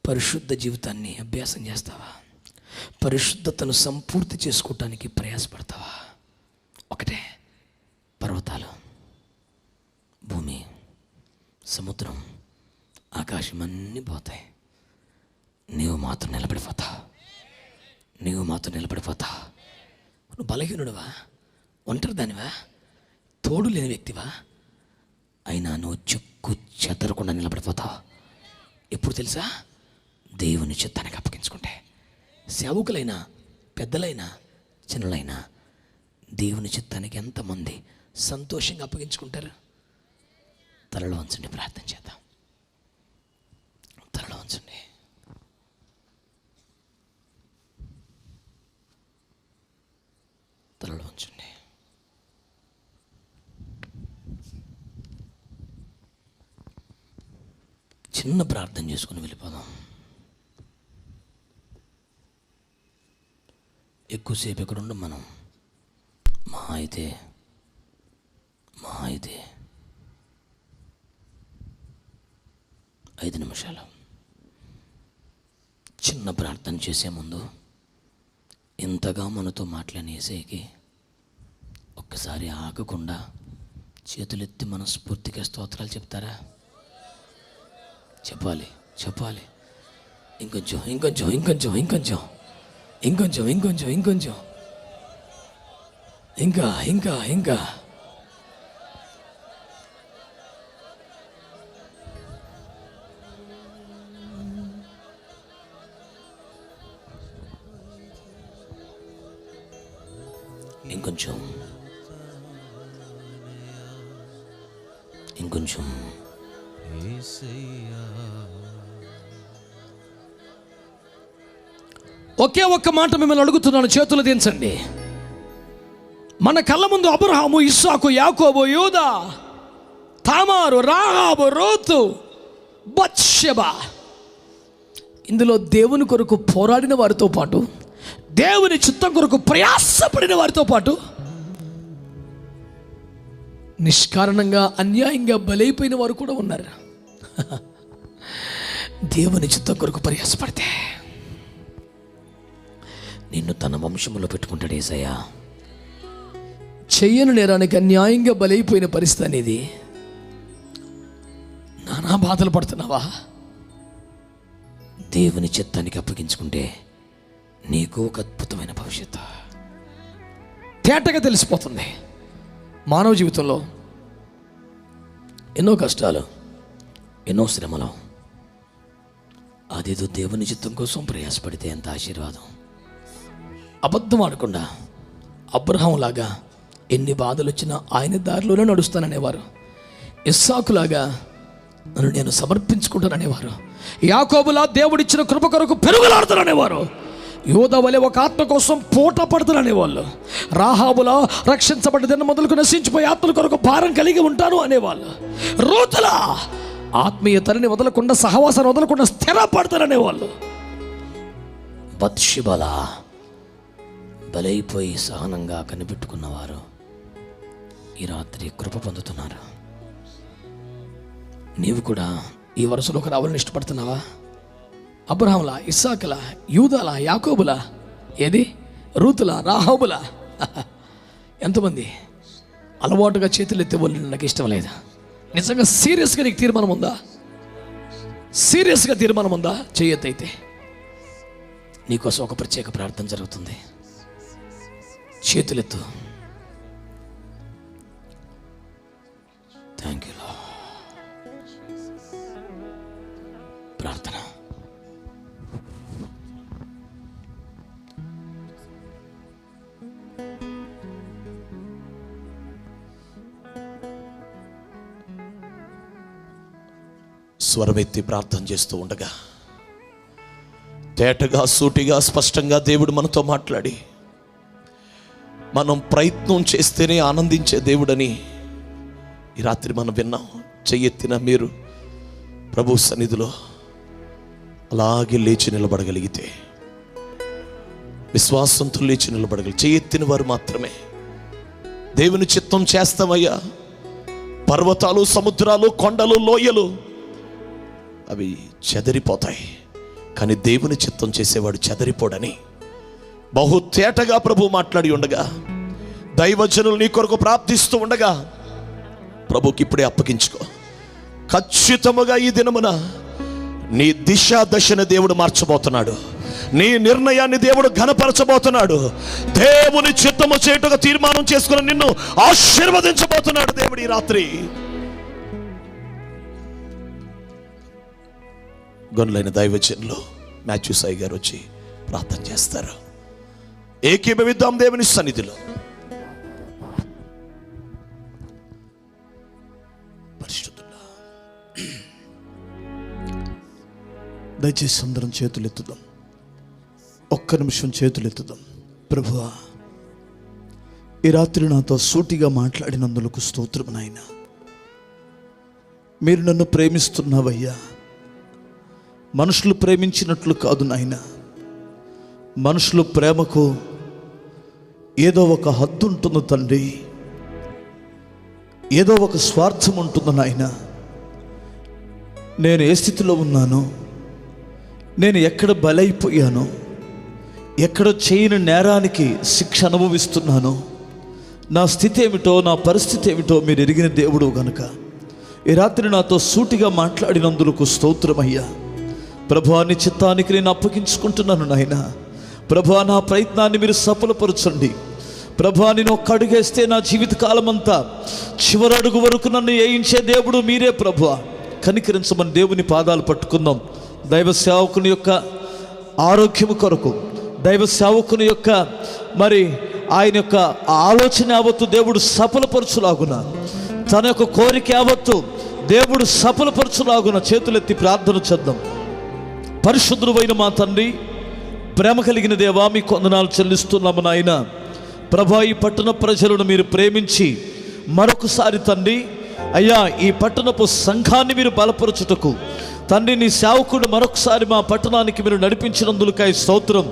పరిశుద్ధ జీవితాన్ని అభ్యాసం చేస్తావా? పరిశుద్ధతను సంపూర్తి చేసుకోవటానికి ప్రయాసపడతావా? ఒకటే, పర్వతాలు, భూమి, సముద్రం, ఆకాశం అన్నీ పోతాయి, నీవు మాత్రం నిలబడిపోతావు. నువ్వు బలహీనుడివా? ఒంటరి దానివా? తోడు లేని వ్యక్తివా? అయినా నువ్వు చెక్కు చెదరకుండా నిలబడిపోతావు. ఎప్పుడు తెలుసా? దేవుని చిత్తానికి అప్పగించుకుంటే. సేవకులైనా, పెద్దలైనా, చిన్నలైనా దేవుని చిత్తానికి ఎంతమంది సంతోషంగా అప్పగించుకుంటారు? తలలో ఉంచండి, ప్రార్థన చేద్దాం. తలలో ఉంచండి. తలలో ఉంచండి. చిన్న ప్రార్థన చేసుకుని వెళ్ళిపోదాం. ఎక్కువసేపు ఎక్కడ ఉండం మనం. మహా అయితే 5 నిమిషాలు చిన్న ప్రార్థన చేసే ముందు ఇంతగా మనతో మాట్లాడిన యేసయ్యకి ఒక్కసారి ఆగకుండా చేతులెత్తి మనస్ఫూర్తిగా స్తోత్రాలు చెప్తారా? చెప్పాలి. ఇంకొంచెం ఇంకా ఇంకొంచెం ఒకే ఒక్క మాట మిమ్మల్ని అడుగుతున్నాను, చేతులు దించండి. మన కళ్ళ ముందు అబ్రహాము, ఇస్సాకు, యాకోబు, యూదా, తామారు, రాహాబు, రూతు, బత్షెబ, ఇందులో దేవుని కొరకు పోరాడిన వారితో పాటు, దేవుని చిత్తం కొరకు ప్రయాసపడిన వారితో పాటు, నిష్కారణంగా అన్యాయంగా బలైపోయిన వారు కూడా ఉన్నారు. దేవుని చిత్తం కొరకు ప్రయాసపడితే నిన్ను తన వంశంలో పెట్టుకుంటాడు యేసయ్యా. చెయ్యను నేరానికి అన్యాయంగా బలైపోయిన పరిస్థితి అనేది, నానా బాధలు పడుతున్నావా? దేవుని చిత్తానికి అప్పగించుకుంటే నీకు ఒక అద్భుతమైన భవిష్యత్తు తేటగా తెలిసిపోతుంది. మానవ జీవితంలో ఎన్నో కష్టాలు, ఎన్నో శ్రమలు, అదేదో దేవుని చిత్తం కోసం ప్రయాసపడితే ఎంత ఆశీర్వాదం. అబద్ధం ఆడకుండా అబ్రహాం లాగా ఎన్ని బాధలు వచ్చినా ఆయన దారిలోనే నడుస్తాననేవారు. ఇస్సాకులాగా నన్ను నేను సమర్పించుకుంటాననేవారు. యాకోబులా దేవుడిచ్చిన కృప కొరకు పెరుగులాడుతాననేవారు. యూదా వలె ఒక ఆత్మ కోసం పోట పడతాననేవాళ్ళు. రాహాబులా రక్షించబడ్డ దినం మొదలుకు నశించిపోయి ఆత్మల కొరకు భారం కలిగి ఉంటాను అనేవాళ్ళు. రూతులా ఆత్మీయతని వదలకుండా, సహవాసాన్ని వదలకుండా స్థిరపడతాననేవాళ్ళు. బత్షెబలా బలైపోయి సహనంగా కనిపెట్టుకున్నవారు ఈ రాత్రి కృప పొందుతున్నారు. నీవు కూడా ఈ వరుసలోకి రావాలని ఇష్టపడుతున్నావా? అబ్రహాంలా, ఇస్సాకులా, యూదాలా, యాకోబులా, ఏది రూతులా, రాహాబులా, ఎంతమంది అలవాటుగా చేతులు ఎత్తే వాళ్ళు నాకు ఇష్టం లేదా? నిజంగా సీరియస్గా నీకు తీర్మానం ఉందా? సీరియస్గా తీర్మానం ఉందా? చెయ్యొద్దైతే నీకోసం ఒక ప్రత్యేక ప్రార్థన జరుగుతుంది. చేతులెత్తు. Thank you. ప్రార్థన. స్వరమెత్తి ప్రార్థన చేస్తూ ఉండగా తేటగా, సూటిగా, స్పష్టంగా దేవుడు మనతో మాట్లాడి, మనం ప్రయత్నం చేస్తేనే ఆనందించే దేవుడని ఈ రాత్రి మనం విన్నాం. చెయ్యెత్తిన మీరు ప్రభు సన్నిధిలో అలాగే లేచి నిలబడగలిగితే, విశ్వాసంతో లేచి నిలబడగలిగి, చెయ్యెత్తిన వారు మాత్రమే దేవుని చిత్తం చేస్తామయ్యా. పర్వతాలు, సముద్రాలు, కొండలు, లోయలు అవి చెదరిపోతాయి, కానీ దేవుని చిత్తం చేసేవాడు చెదరిపోడని బహు తేటగా ప్రభు మాట్లాడి ఉండగా, దైవజనులు నీ కొరకు ప్రార్థిస్తూ ఉండగా, ప్రభుకి ఇప్పుడే అప్పగించుకో. ఖచ్చితముగా ఈ దినమున నీ దిశ దశను దేవుడు మార్చబోతున్నాడు. నీ నిర్ణయాన్ని దేవుడు ఘనపరచబోతున్నాడు. దేవుని చిత్తము చేయుటకు తీర్మానం చేసుకుని నిన్ను ఆశీర్వదించబోతున్నాడు దేవుడు ఈ రాత్రి. గనులైన దైవజనులు మాథ్యూ సాయి గారు వచ్చి ప్రార్థన చేస్తారు. ఏకీభవిద్దాం దేవుని సన్నిధిలో. పరిశుద్ధుడా, దయచేసి అందరం చేతులు ఎత్తుదాం. ఒక్క నిమిషం చేతులు ఎత్తుదాం. ప్రభువా, ఈ రాత్రి నాతో సూటిగా మాట్లాడినందులకు స్తోత్రం నాయనా. మీరు నన్ను ప్రేమిస్తున్నావయ్యా. మనుషులు ప్రేమించినట్లు కాదు నాయనా. మనుషులు ప్రేమకు ఏదో ఒక హద్దు ఉంటుంది తండ్రి, ఏదో ఒక స్వార్థం ఉంటుంది నాయనా. నేను ఏ స్థితిలో ఉన్నానో, నేను ఎక్కడ బలైపోయానో, ఎక్కడ చేయని నేరానికి శిక్ష అనుభవిస్తున్నానో, నా స్థితి ఏమిటో, నా పరిస్థితి ఏమిటో మీరు ఎరిగిన దేవుడు గనుక ఈ రాత్రి నాతో సూటిగా మాట్లాడినందుకు స్తోత్రమయ్యా. ప్రభువా, నీ చిత్తానికి నేను అప్పగించుకుంటున్నాను నాయనా. ప్రభువా, నా ప్రయత్నాన్ని మీరు సఫలపరచండి. ప్రభువా, నేను ఒక్క అడుగేస్తే నా జీవితకాలం అంతా చివరి అడుగు వరకు నన్ను వేయించే దేవుడు మీరే ప్రభువా. కనికరించమని దేవుని పాదాలు పట్టుకుందాం. దైవ సేవకుని యొక్క ఆరోగ్యము కొరకు, దైవ సేవకుని యొక్క మరి ఆయన యొక్క ఆలోచన యావత్తు దేవుడు సఫలపరచులాగున, తన యొక్క కోరిక యావత్తు దేవుడు సఫలపరచులాగున చేతులెత్తి ప్రార్థన చేద్దాం. పరిశుద్ధుడైన మా తండ్రి, ప్రేమ కలిగిన దేవా, మీ వందనాలు చెల్లిస్తున్నాము నాయన. ప్రభా, ఈ పట్టణ ప్రజలను మీరు ప్రేమించి మరొకసారి తండ్రి అయ్యా ఈ పట్టణపు సంఘాన్ని మీరు బలపరచుటకు తండ్రి నీ సేవకుడు మరొకసారి మా పట్టణానికి మీరు నడిపించినందులకై స్తోత్రం.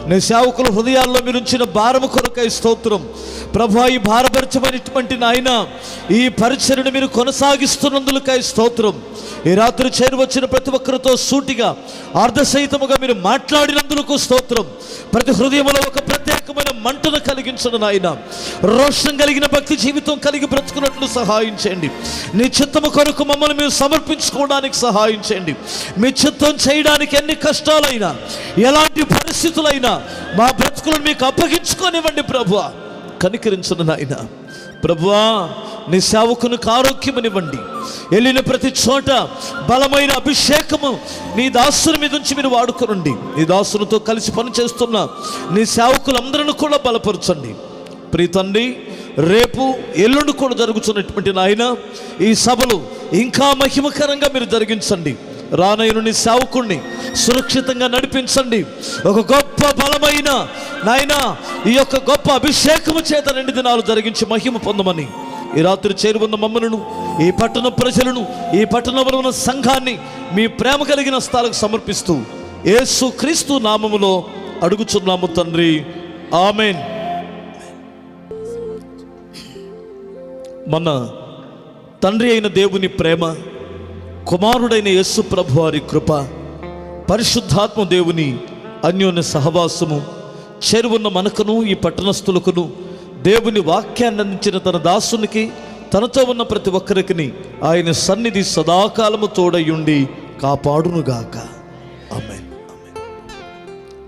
నీ సేవకుల హృదయాల్లో మీరు ఉంచిన భారము కొరకై స్తోత్రం. ప్రభా, ఈ భారపరచమైనటువంటి నాయన ఈ పరిచర్యను మీరు కొనసాగిస్తున్నందులకై స్తోత్రం. ఈ రాత్రి చేరువచ్చిన ప్రతి ఒక్కరితో సూటిగా అర్ధసహితముగా మీరు మాట్లాడినందులకు స్తోత్రం. ప్రతి హృదయంలో ఒక ప్రత్యేకమైన మంటను కలిగించండి నాయన. రోషం కలిగిన భక్తి జీవితం కలిగి బ్రతుకున్నట్లు సహాయం చేయండి. నీ చిత్తము కొరకు మమ్మల్ని మేము సమర్పించుకోవడానికి సహాయం చేయండి. మీ చిత్తం చేయడానికి ఎన్ని కష్టాలైనా, ఎలాంటి పరిస్థితులైనా మా బ్రతుకులను మీకు అప్పగించుకోనివ్వండి ప్రభువా. కనికరించండి నాయన. ప్రభువా, నీ సేవకునికి ఆరోగ్యమనివ్వండి. వెళ్ళిన ప్రతి చోట బలమైన అభిషేకము నీ దాసుని మీద నుంచి మీరు వాడుకోనండి. నీ దాసునితో కలిసి పనిచేస్తున్న నీ సేవకులందరిని కూడా బలపరచండి. ప్రీతండి, రేపు ఎల్లుండి కూడా జరుగుతున్నటువంటి నాయన ఈ సభలు ఇంకా మహిమకరంగా మీరు జరిగించండి. రానయ్యను నీ సేవకుణ్ణి సురక్షితంగా నడిపించండి. ఒక గొప్ప బలమైన నాయన ఈ యొక్క గొప్ప అభిషేకము చేత 2 దినాలు జరిగించి మహిమ పొందమని ఈ రాత్రి చేరుకున్న మమ్మలను, ఈ పట్టణ ప్రజలను, ఈ పట్టణంలో ఉన్న సంఘాన్ని మీ ప్రేమ కలిగిన స్థాలకు సమర్పిస్తూ యేసు క్రీస్తు నామములో అడుగుచున్నాము తండ్రి, ఆమెన్. మన తండ్రి అయిన దేవుని ప్రేమ, కుమారుడైన యేసు ప్రభు వారి కృప, పరిశుద్ధాత్మ దేవుని అన్యోన్య సహవాసము చేరువున్న మనకును ఈ పట్టణస్థులకును దేవుని వాక్యాన్ని అందించిన తన దాసునికి, తనతో ఉన్న ప్రతి ఒక్కరికి ఆయన సన్నిధి సదాకాలము తోడయుండి కాపాడునుగాక.